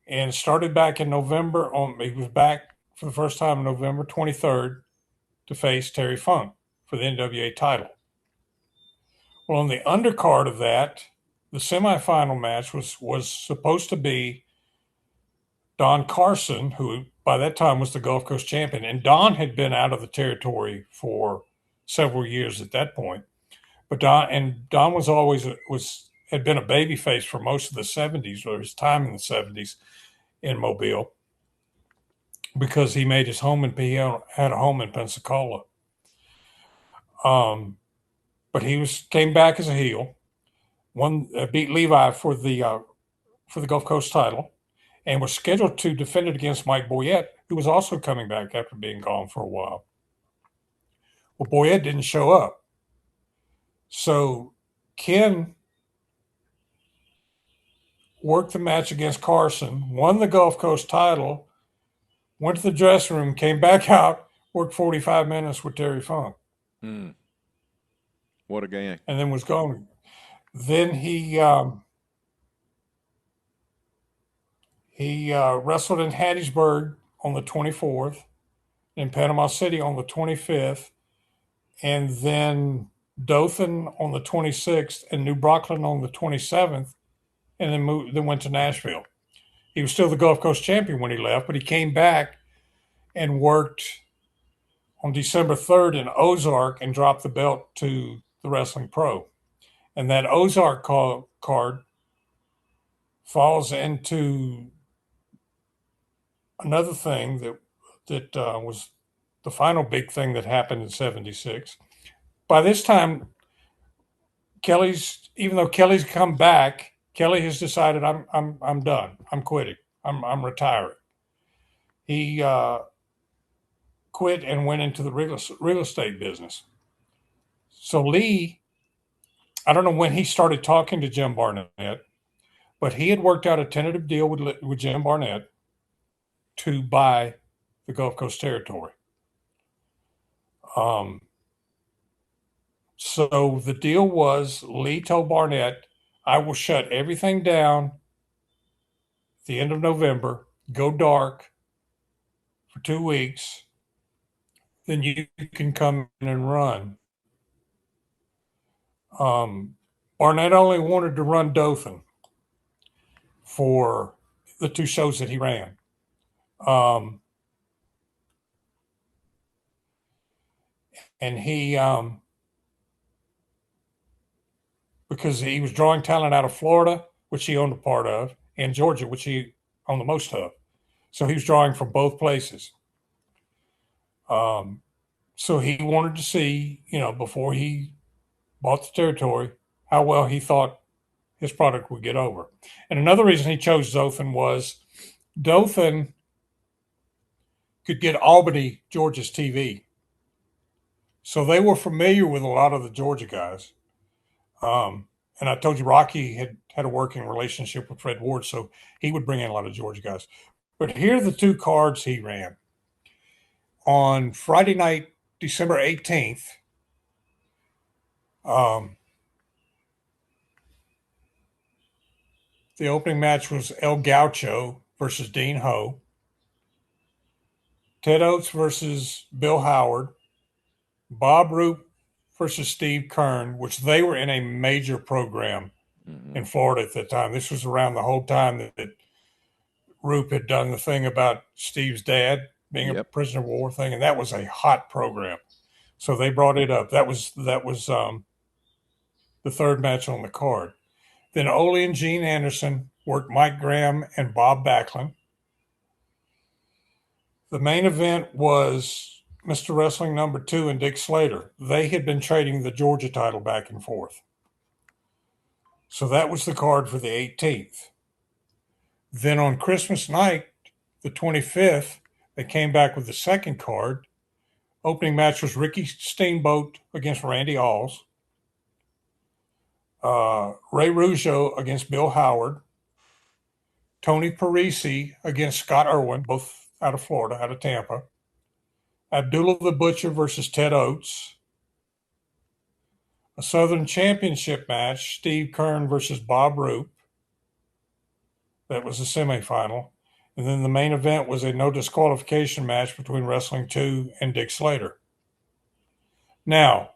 and started back in November. He was back for the first time on November 23rd to face Terry Funk for the NWA title. Well, on the undercard of that, the semifinal match was supposed to be Don Carson, who by that time was the Gulf Coast champion. And Don had been out of the territory for several years at that point. But Don was always had been a babyface for most of the 70s, or his time in the 70s in Mobile, because he made his home he had a home in Pensacola. But he came back as a heel, beat Levi for the Gulf Coast title, and was scheduled to defend it against Mike Boyette, who was also coming back after being gone for a while. Well, Boyette didn't show up. So Ken worked the match against Carson, won the Gulf Coast title, went to the dressing room, came back out, worked 45 minutes with Terry Funk. What a gang. And then was gone. Then he wrestled in Hattiesburg on the 24th, in Panama City on the 25th, and then Dothan on the 26th, and New Brooklyn on the 27th, and then went to Nashville. He was still the Gulf Coast champion when he left, but he came back and worked on December 3rd in Ozark and dropped the belt to the Wrestling Pro. And that Ozark card falls into another thing that was the final big thing that happened in '76. By this time, even though Kelly's come back, Kelly has decided I'm done. I'm quitting. I'm retiring. He quit and went into the real estate business. So Lee, I don't know when he started talking to Jim Barnett, but he had worked out a tentative deal with Jim Barnett to buy the Gulf Coast territory. So the deal was, Lee told Barnett, I will shut everything down at the end of November, go dark for 2 weeks, then you can come in and run. Barnett only wanted to run Dothan for the 2 shows that he ran. And he, because he was drawing talent out of Florida, which he owned a part of, and Georgia, which he owned the most of. So he was drawing from both places. So he wanted to see, before he bought the territory, how well he thought his product would get over. And another reason he chose Dothan was Dothan could get Albany, Georgia's TV. So they were familiar with a lot of the Georgia guys. And I told you Rocky had a working relationship with Fred Ward, so he would bring in a lot of Georgia guys. But here are the 2 cards he ran. On Friday night, December 18th, the opening match was El Gaucho versus Dean Ho. Ted Oates versus Bill Howard. Bob Roop versus Steve Kern, which they were in a major program in Florida at that time. This was around the whole time that Roop had done the thing about Steve's dad being a prisoner of war thing, and that was a hot program. So they brought it up. That was the 3rd match on the card. Then Ole and Gene Anderson worked Mike Graham and Bob Backlund. The main event was Mr. Wrestling number 2 and Dick Slater. They had been trading the Georgia title back and forth. So that was the card for the 18th. Then on Christmas night, the 25th, they came back with the 2nd card. Opening match was Ricky Steamboat against Randy Alls. Ray Rougeau against Bill Howard. Tony Parisi against Scott Irwin, both out of Florida, out of Tampa. Abdullah the Butcher versus Ted Oates. A Southern Championship match, Steve Kern versus Bob Roop. That was the semifinal. And then the main event was a no disqualification match between Wrestling 2 and Dick Slater. Now,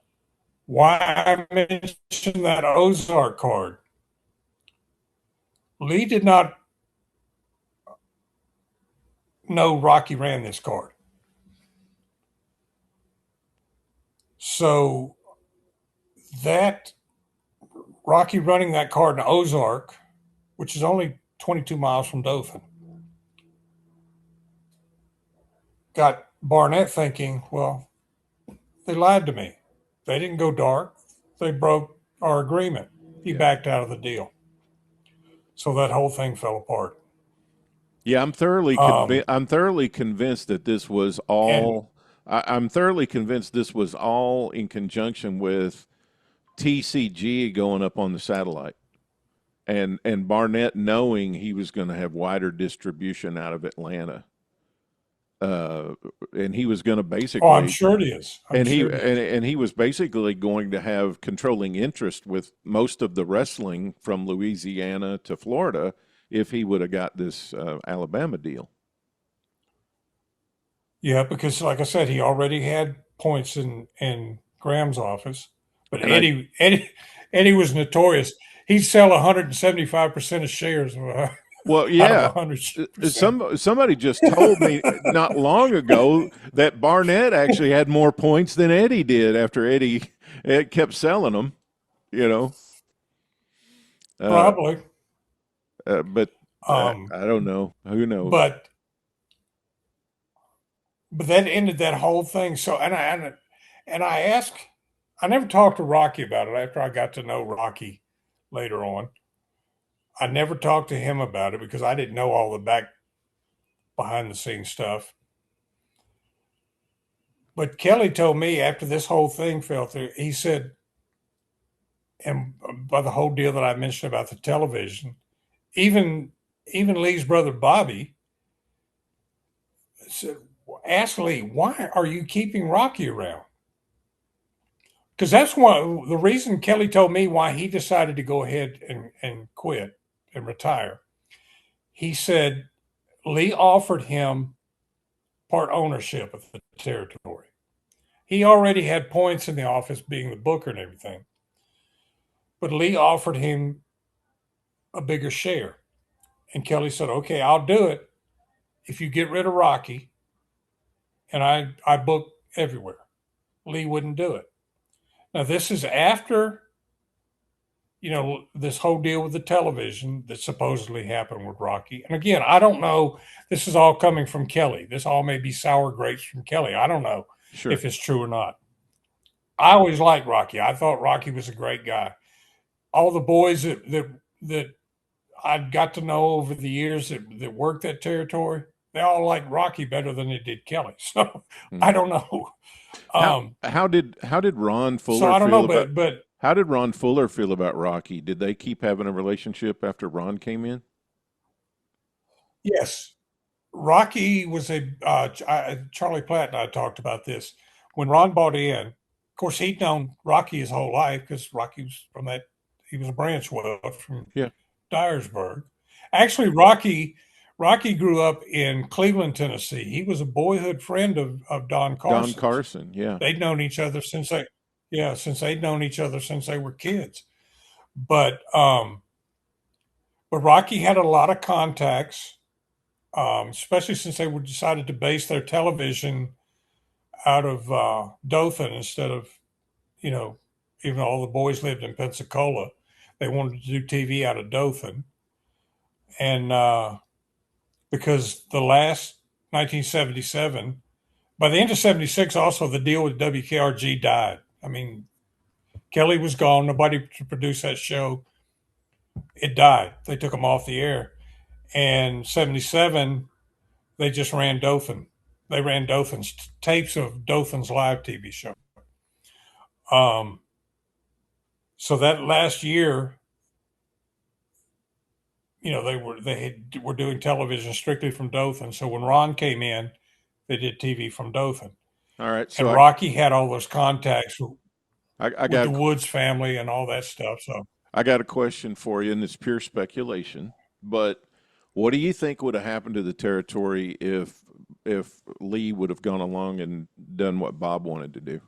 why I mentioned that Ozark card. Lee did not know Rocky ran this card. So that Rocky running that card in Ozark, which is only 22 miles from Dothan, got Barnett thinking, well, they lied to me. They didn't go dark. They broke our agreement. He backed out of the deal. So that whole thing fell apart. Yeah, I'm thoroughly convinced that this was all. I'm thoroughly convinced this was all in conjunction with TCG going up on the satellite, and Barnett knowing he was going to have wider distribution out of Atlanta. and he was going to basically. Oh, I'm sure it is. And he was basically going to have controlling interest with most of the wrestling from Louisiana to Florida if he would have got this Alabama deal. Yeah, because like I said, he already had points in Graham's office, but And Eddie was notorious. He'd sell 175% of shares well, out of yeah. 100%. Somebody just told me not long ago that Barnett actually had more points than Eddie did after Eddie kept selling them, you know. Probably. But I don't know. Who knows? But that ended that whole thing. So and I asked, I never talked to Rocky about it after I got to know Rocky later on. I never talked to him about it because I didn't know all the behind the scenes stuff. But Kelly told me after this whole thing fell through, he said, and by the whole deal that I mentioned about the television, even Lee's brother Bobby said, ask Lee, why are you keeping Rocky around? Because that's the reason Kelly told me why he decided to go ahead and quit and retire. He said Lee offered him part ownership of the territory. He already had points in the office being the booker and everything. But Lee offered him a bigger share. And Kelly said, okay, I'll do it if you get rid of Rocky and I book everywhere. Lee wouldn't do it. Now, this is after, this whole deal with the television that supposedly happened with Rocky. And again, I don't know. This is all coming from Kelly. This all may be sour grapes from Kelly. I don't know if it's true or not. I always liked Rocky. I thought Rocky was a great guy. All the boys that I got to know over the years that worked that territory, they all liked Rocky better than they did Kelly. So I don't know. How did Ron Fuller? So I don't know, but how did Ron Fuller feel about Rocky? Did they keep having a relationship after Ron came in? Yes, Rocky was Charlie Platt and I talked about this when Ron bought in. Of course, he'd known Rocky his whole life because Rocky was he was a branch Welch from Dyersburg. Actually, Rocky grew up in Cleveland, Tennessee. He was a boyhood friend of Don Carson. Don Carson, yeah. They'd known each other since they'd known each other since they were kids. But Rocky had a lot of contacts, especially since they decided to base their television out of Dothan instead of, even though all the boys lived in Pensacola, they wanted to do TV out of Dothan. And because the last 1977, by the end of 76, also the deal with WKRG died. I mean, Kelly was gone. Nobody to produce that show. It died. They took them off the air. And 77, they just ran Dothan. They ran Dothan's tapes of Dothan's live TV show. So that last year, they were doing television strictly from Dothan. So when Ron came in, they did TV from Dothan. All right. So and Rocky had all those contacts with the Woods family and all that stuff. So I got a question for you, and it's pure speculation. But what do you think would have happened to the territory if Lee would have gone along and done what Bob wanted to do?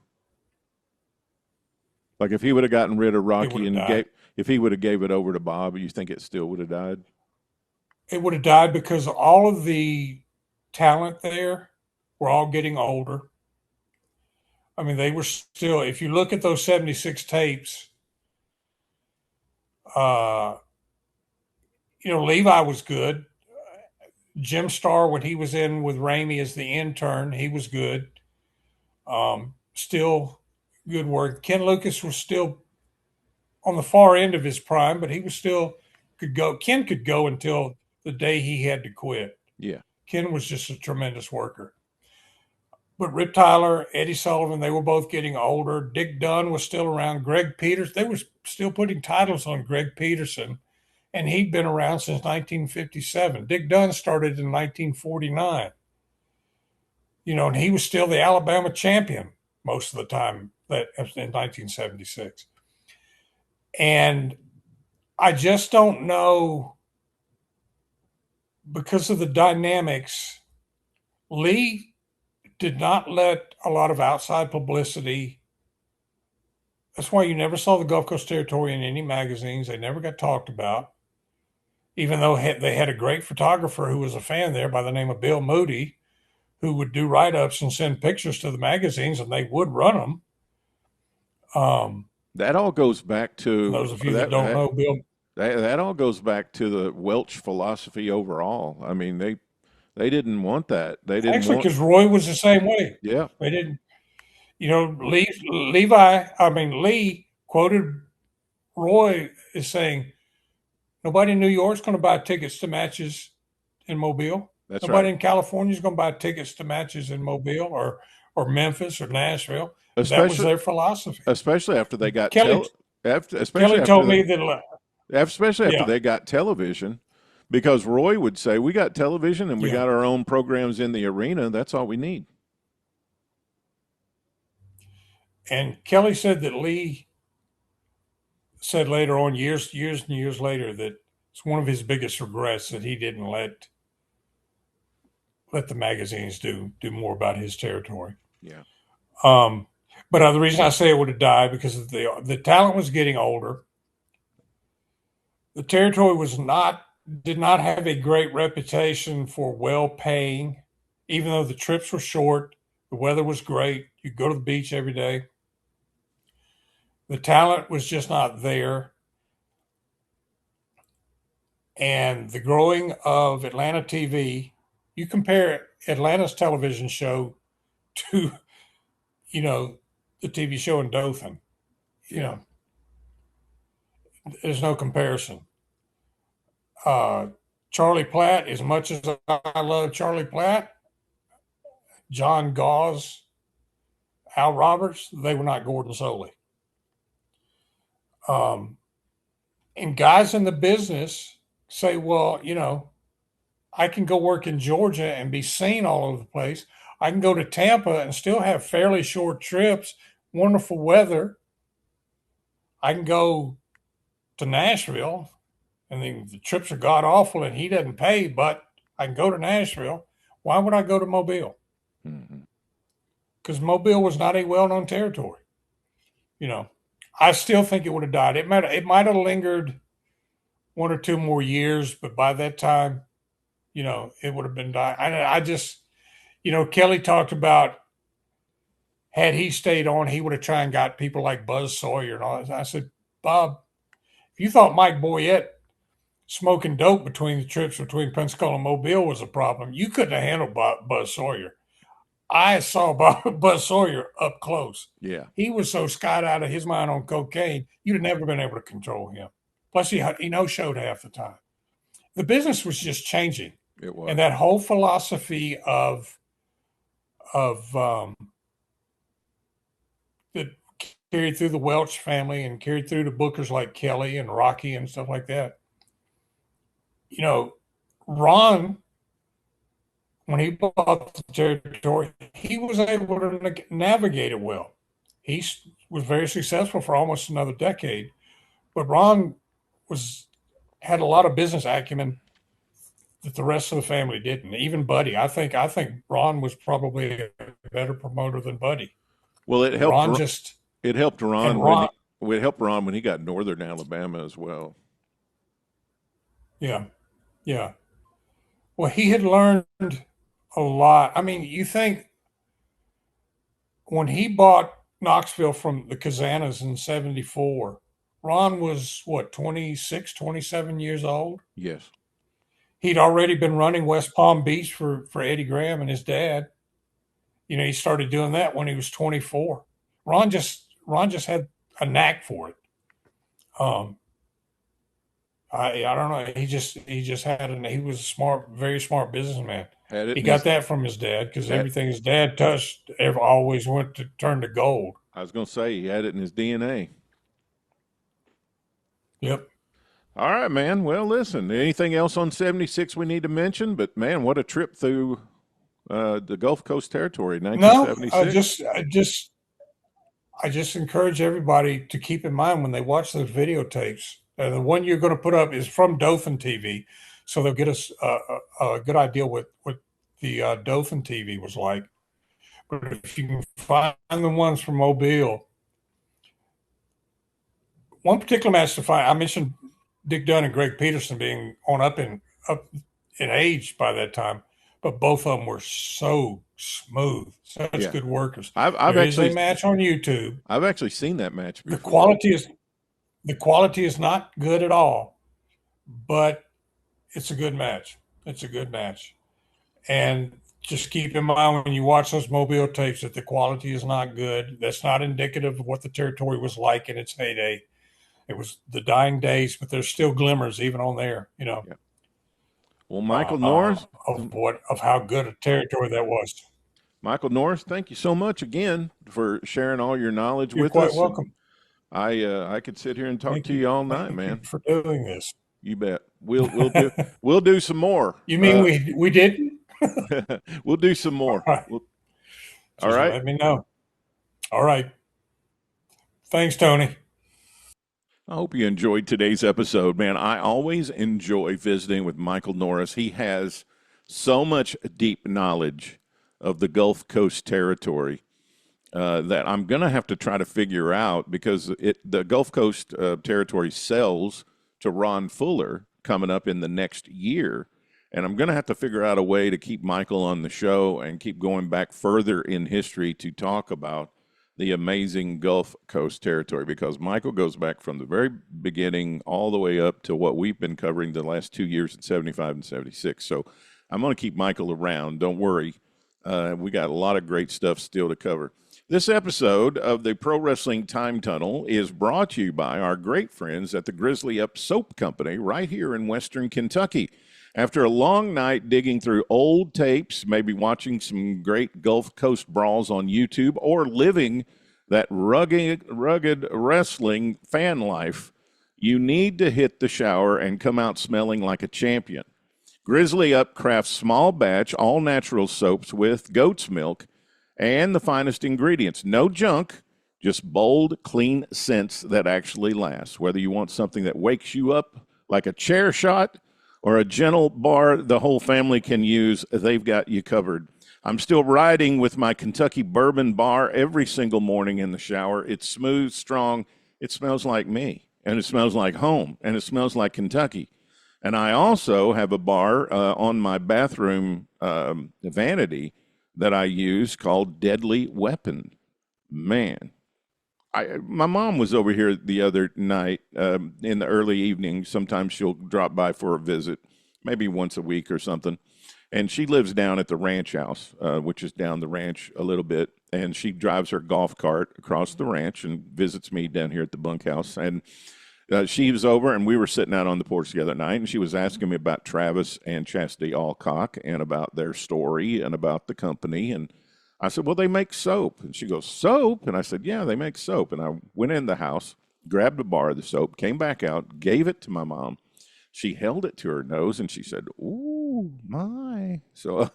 Like if he would have gotten rid of Rocky if he would have gave it over to Bob, you think it still would have died? It would have died because all of the talent there were all getting older. I mean, they were still, if you look at those 76 tapes, Levi was good. Jim Starr, when he was in with Ramey as the intern, he was good. Still good work. Ken Lucas was still on the far end of his prime, but he was still could go. Ken could go until the day he had to quit. Yeah. Ken was just a tremendous worker. But Rip Tyler, Eddie Sullivan, they were both getting older. Dick Dunn was still around. Greg Peters, they were still putting titles on Greg Peterson, and he'd been around since 1957. Dick Dunn started in 1949. and he was still the Alabama champion most of the time that in 1976. And I just don't know, because of the dynamics, Lee did not let a lot of outside publicity. That's why you never saw the Gulf Coast Territory in any magazines. They never got talked about, even though they had a great photographer who was a fan there by the name of Bill Moody, who would do write-ups and send pictures to the magazines, and they would run them. That all goes back to those of you that don't know Bill. That all goes back to the Welch philosophy overall. I mean, they didn't want that. They didn't actually, because Roy was the same way. Yeah, they didn't. Lee quoted Roy as saying, "Nobody in New York's going to buy tickets to matches in Mobile. That's Nobody right. in California is going to buy tickets to matches in Mobile or Memphis or Nashville." That was their philosophy. Especially after they got Kelly told me that. Especially after they got television, because Roy would say, "We got television and we got our own programs in the arena. That's all we need." And Kelly said that Lee said later on, years and years later, that it's one of his biggest regrets that he didn't let the magazines do more about his territory. Yeah. But the reason I say it would have died, because the talent was getting older. The territory did not have a great reputation for well paying, even though the trips were short. The weather was great. You go to the beach every day. The talent was just not there. And the growing of Atlanta TV, you compare Atlanta's television show to, the TV show in Dothan, there's no comparison. Charlie Platt, as much as I love Charlie Platt, John Gauze, Al Roberts, they were not Gordon Soley. And guys in the business say, well, I can go work in Georgia and be seen all over the place. I can go to Tampa and still have fairly short trips, wonderful weather. I can go to Nashville, and then the trips are god awful and he doesn't pay, but I can go to Nashville. Why would I go to Mobile? Because Mobile was not a well-known territory. I still think it would have died. It might have lingered 1 or 2 more years, but by that time, it would have been died. I just, Kelly talked about, had he stayed on, he would have tried and got people like Buzz Sawyer and all that. I said, Bob, if you thought Mike Boyette smoking dope between the trips between Pensacola and Mobile was a problem, you couldn't have handled Buzz Sawyer. I saw Buzz Sawyer up close. Yeah. He was so skied out of his mind on cocaine, you'd have never been able to control him. Plus, he no-showed half the time. The business was just changing. It was. And that whole philosophy that carried through the Welch family and carried through to bookers like Kelly and Rocky and stuff like that. Ron, when he bought the territory, he was able to navigate it well. He was very successful for almost another decade, but Ron had a lot of business acumen that the rest of the family didn't. Even Buddy, I think Ron was probably a better promoter than Buddy. Well, it helped Ron it helped Ron it helped Ron when he got Northern Alabama as well. Yeah. Yeah. Well, he had learned a lot. I mean, you think when he bought Knoxville from the Kazanas in 1974, Ron was, 26, 27 years old? Yes. He'd already been running West Palm Beach for Eddie Graham and his dad. He started doing that when he was 24. Ron just had a knack for it. I don't know. He just had he was a smart, very smart businessman. He got that from his dad, because everything his dad touched always went to turn to gold. I was going to say he had it in his DNA. Yep. All right, man. Well, listen, anything else on 76 we need to mention? But, man, what a trip through the Gulf Coast Territory, No, 1976. I just encourage everybody to keep in mind when they watch those videotapes. The one you're going to put up is from Dauphin TV, so they'll get a good idea what the Dauphin TV was like. But if you can find the ones from Mobile, one particular match to find, I mentioned Dick Dunn and Greg Peterson being up in age by that time, but both of them were so smooth, such good workers. I've there actually is a match on YouTube. I've actually seen that match before. The quality is not good at all, but it's a good match. It's a good match. And just keep in mind when you watch those Mobile tapes that the quality is not good. That's not indicative of what the territory was like in its heyday. It was the dying days, but there's still glimmers even on there, Yeah. Well, Michael Norris, of how good a territory that was. Michael Norris, thank you so much again for sharing all your knowledge You're with quite us. welcome. I could sit here and talk to you all night, man. For doing this. You bet. We'll do some more. You mean we didn't? We'll do some more. All right. All right. Let me know. All right. Thanks, Tony. I hope you enjoyed today's episode, man. I always enjoy visiting with Michael Norris. He has so much deep knowledge of the Gulf Coast Territory that I'm going to have to try to figure out, because the Gulf Coast Territory sells to Ron Fuller coming up in the next year. And I'm going to have to figure out a way to keep Michael on the show and keep going back further in history to talk about the amazing Gulf Coast Territory, because Michael goes back from the very beginning all the way up to what we've been covering the last 2 years in 75 and 76. So I'm going to keep Michael around. Don't worry. We got a lot of great stuff still to cover. This episode of the Pro Wrestling Time Tunnel is brought to you by our great friends at the Grizzly Up Soap Company right here in Western Kentucky. After a long night digging through old tapes, maybe watching some great Gulf Coast brawls on YouTube, or living that rugged wrestling fan life, you need to hit the shower and come out smelling like a champion. Grizzly Up crafts small batch, all natural soaps with goat's milk and the finest ingredients. No junk, just bold, clean scents that actually last. Whether you want something that wakes you up like a chair shot or a gentle bar the whole family can use, they've got you covered. I'm still riding with my Kentucky bourbon bar every single morning in the shower. It's smooth, strong. It smells like me, and it smells like home, and it smells like Kentucky. And I also have a bar on my bathroom vanity that I use called Deadly Weapon. Man, my mom was over here the other night in the early evening. Sometimes she'll drop by for a visit, maybe once a week or something. And she lives down at the ranch house, which is down the ranch a little bit. And she drives her golf cart across the ranch and visits me down here at the bunkhouse. And she was over, and we were sitting out on the porch the other night, and she was asking me about Travis and Chastity Alcock and about their story and about the company. And I said, well, they make soap. And she goes, soap? And I said, yeah, they make soap. And I went in the house, grabbed a bar of the soap, came back out, gave it to my mom. She held it to her nose, and she said, ooh, my. So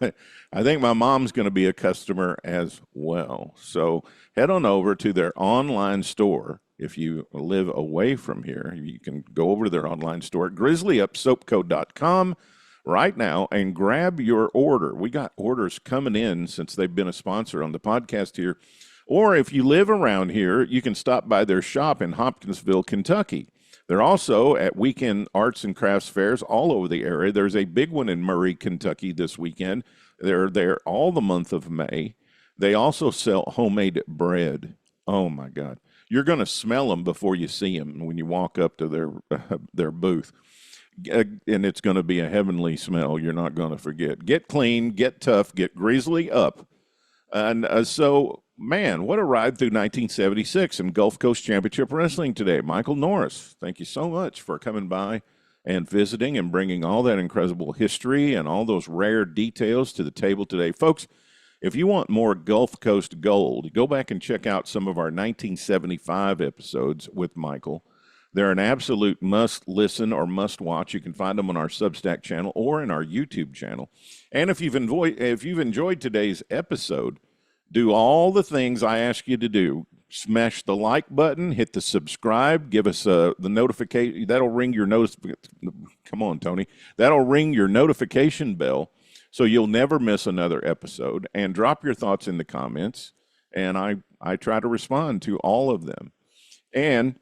I think my mom's going to be a customer as well. So head on over to their online store. If you live away from here, you can go over to their online store at grizzlyupsoapco.com right now and grab your order. We got orders coming in since they've been a sponsor on the podcast here. Or if you live around here, you can stop by their shop in Hopkinsville, Kentucky. They're also at weekend arts and crafts fairs all over the area. There's a big one in Murray, Kentucky this weekend. They're there all the month of May. They also sell homemade bread. Oh, my God. You're going to smell them before you see them when you walk up to their booth. And it's going to be a heavenly smell you're not going to forget. Get clean, get tough, get Grizzly Up. And so, man, what a ride through 1976 in Gulf Coast Championship Wrestling today. Michael Norris, thank you so much for coming by and visiting and bringing all that incredible history and all those rare details to the table today. Folks, if you want more Gulf Coast gold, go back and check out some of our 1975 episodes with Michael. They're an absolute must listen or must watch. You can find them on our Substack channel or in our YouTube channel. And if you've enjoyed today's episode, do all the things I ask you to do. Smash the like button, hit the subscribe, give us the notification. That'll ring your Come on, Tony. That'll ring your notification bell so you'll never miss another episode. And drop your thoughts in the comments. And I try to respond to all of them. And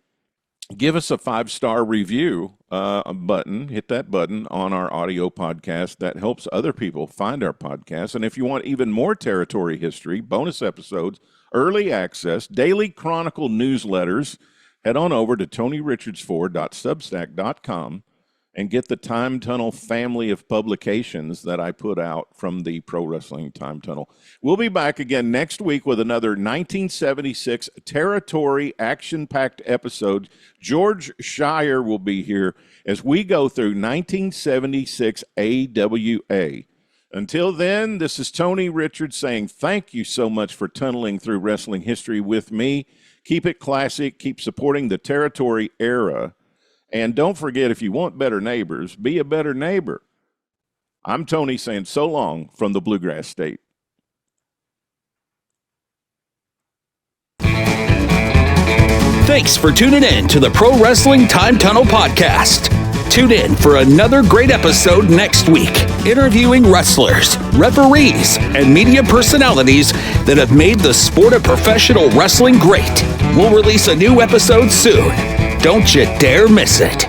give us a 5-star review button. Hit that button on our audio podcast. That helps other people find our podcast. And if you want even more territory history, bonus episodes, early access, daily chronicle newsletters, head on over to tonyrichards4.substack.com and get the Time Tunnel family of publications that I put out from the Pro Wrestling Time Tunnel. We'll be back again next week with another 1976 territory action-packed episode. George Shire will be here as we go through 1976 AWA. Until then, this is Tony Richards saying thank you so much for tunneling through wrestling history with me. Keep it classic. Keep supporting the territory era. And don't forget, if you want better neighbors, be a better neighbor. I'm Tony saying so long from the Bluegrass State. Thanks for tuning in to the Pro Wrestling Time Tunnel podcast. Tune in for another great episode next week, interviewing wrestlers, referees, and media personalities that have made the sport of professional wrestling great. We'll release a new episode soon. Don't you dare miss it.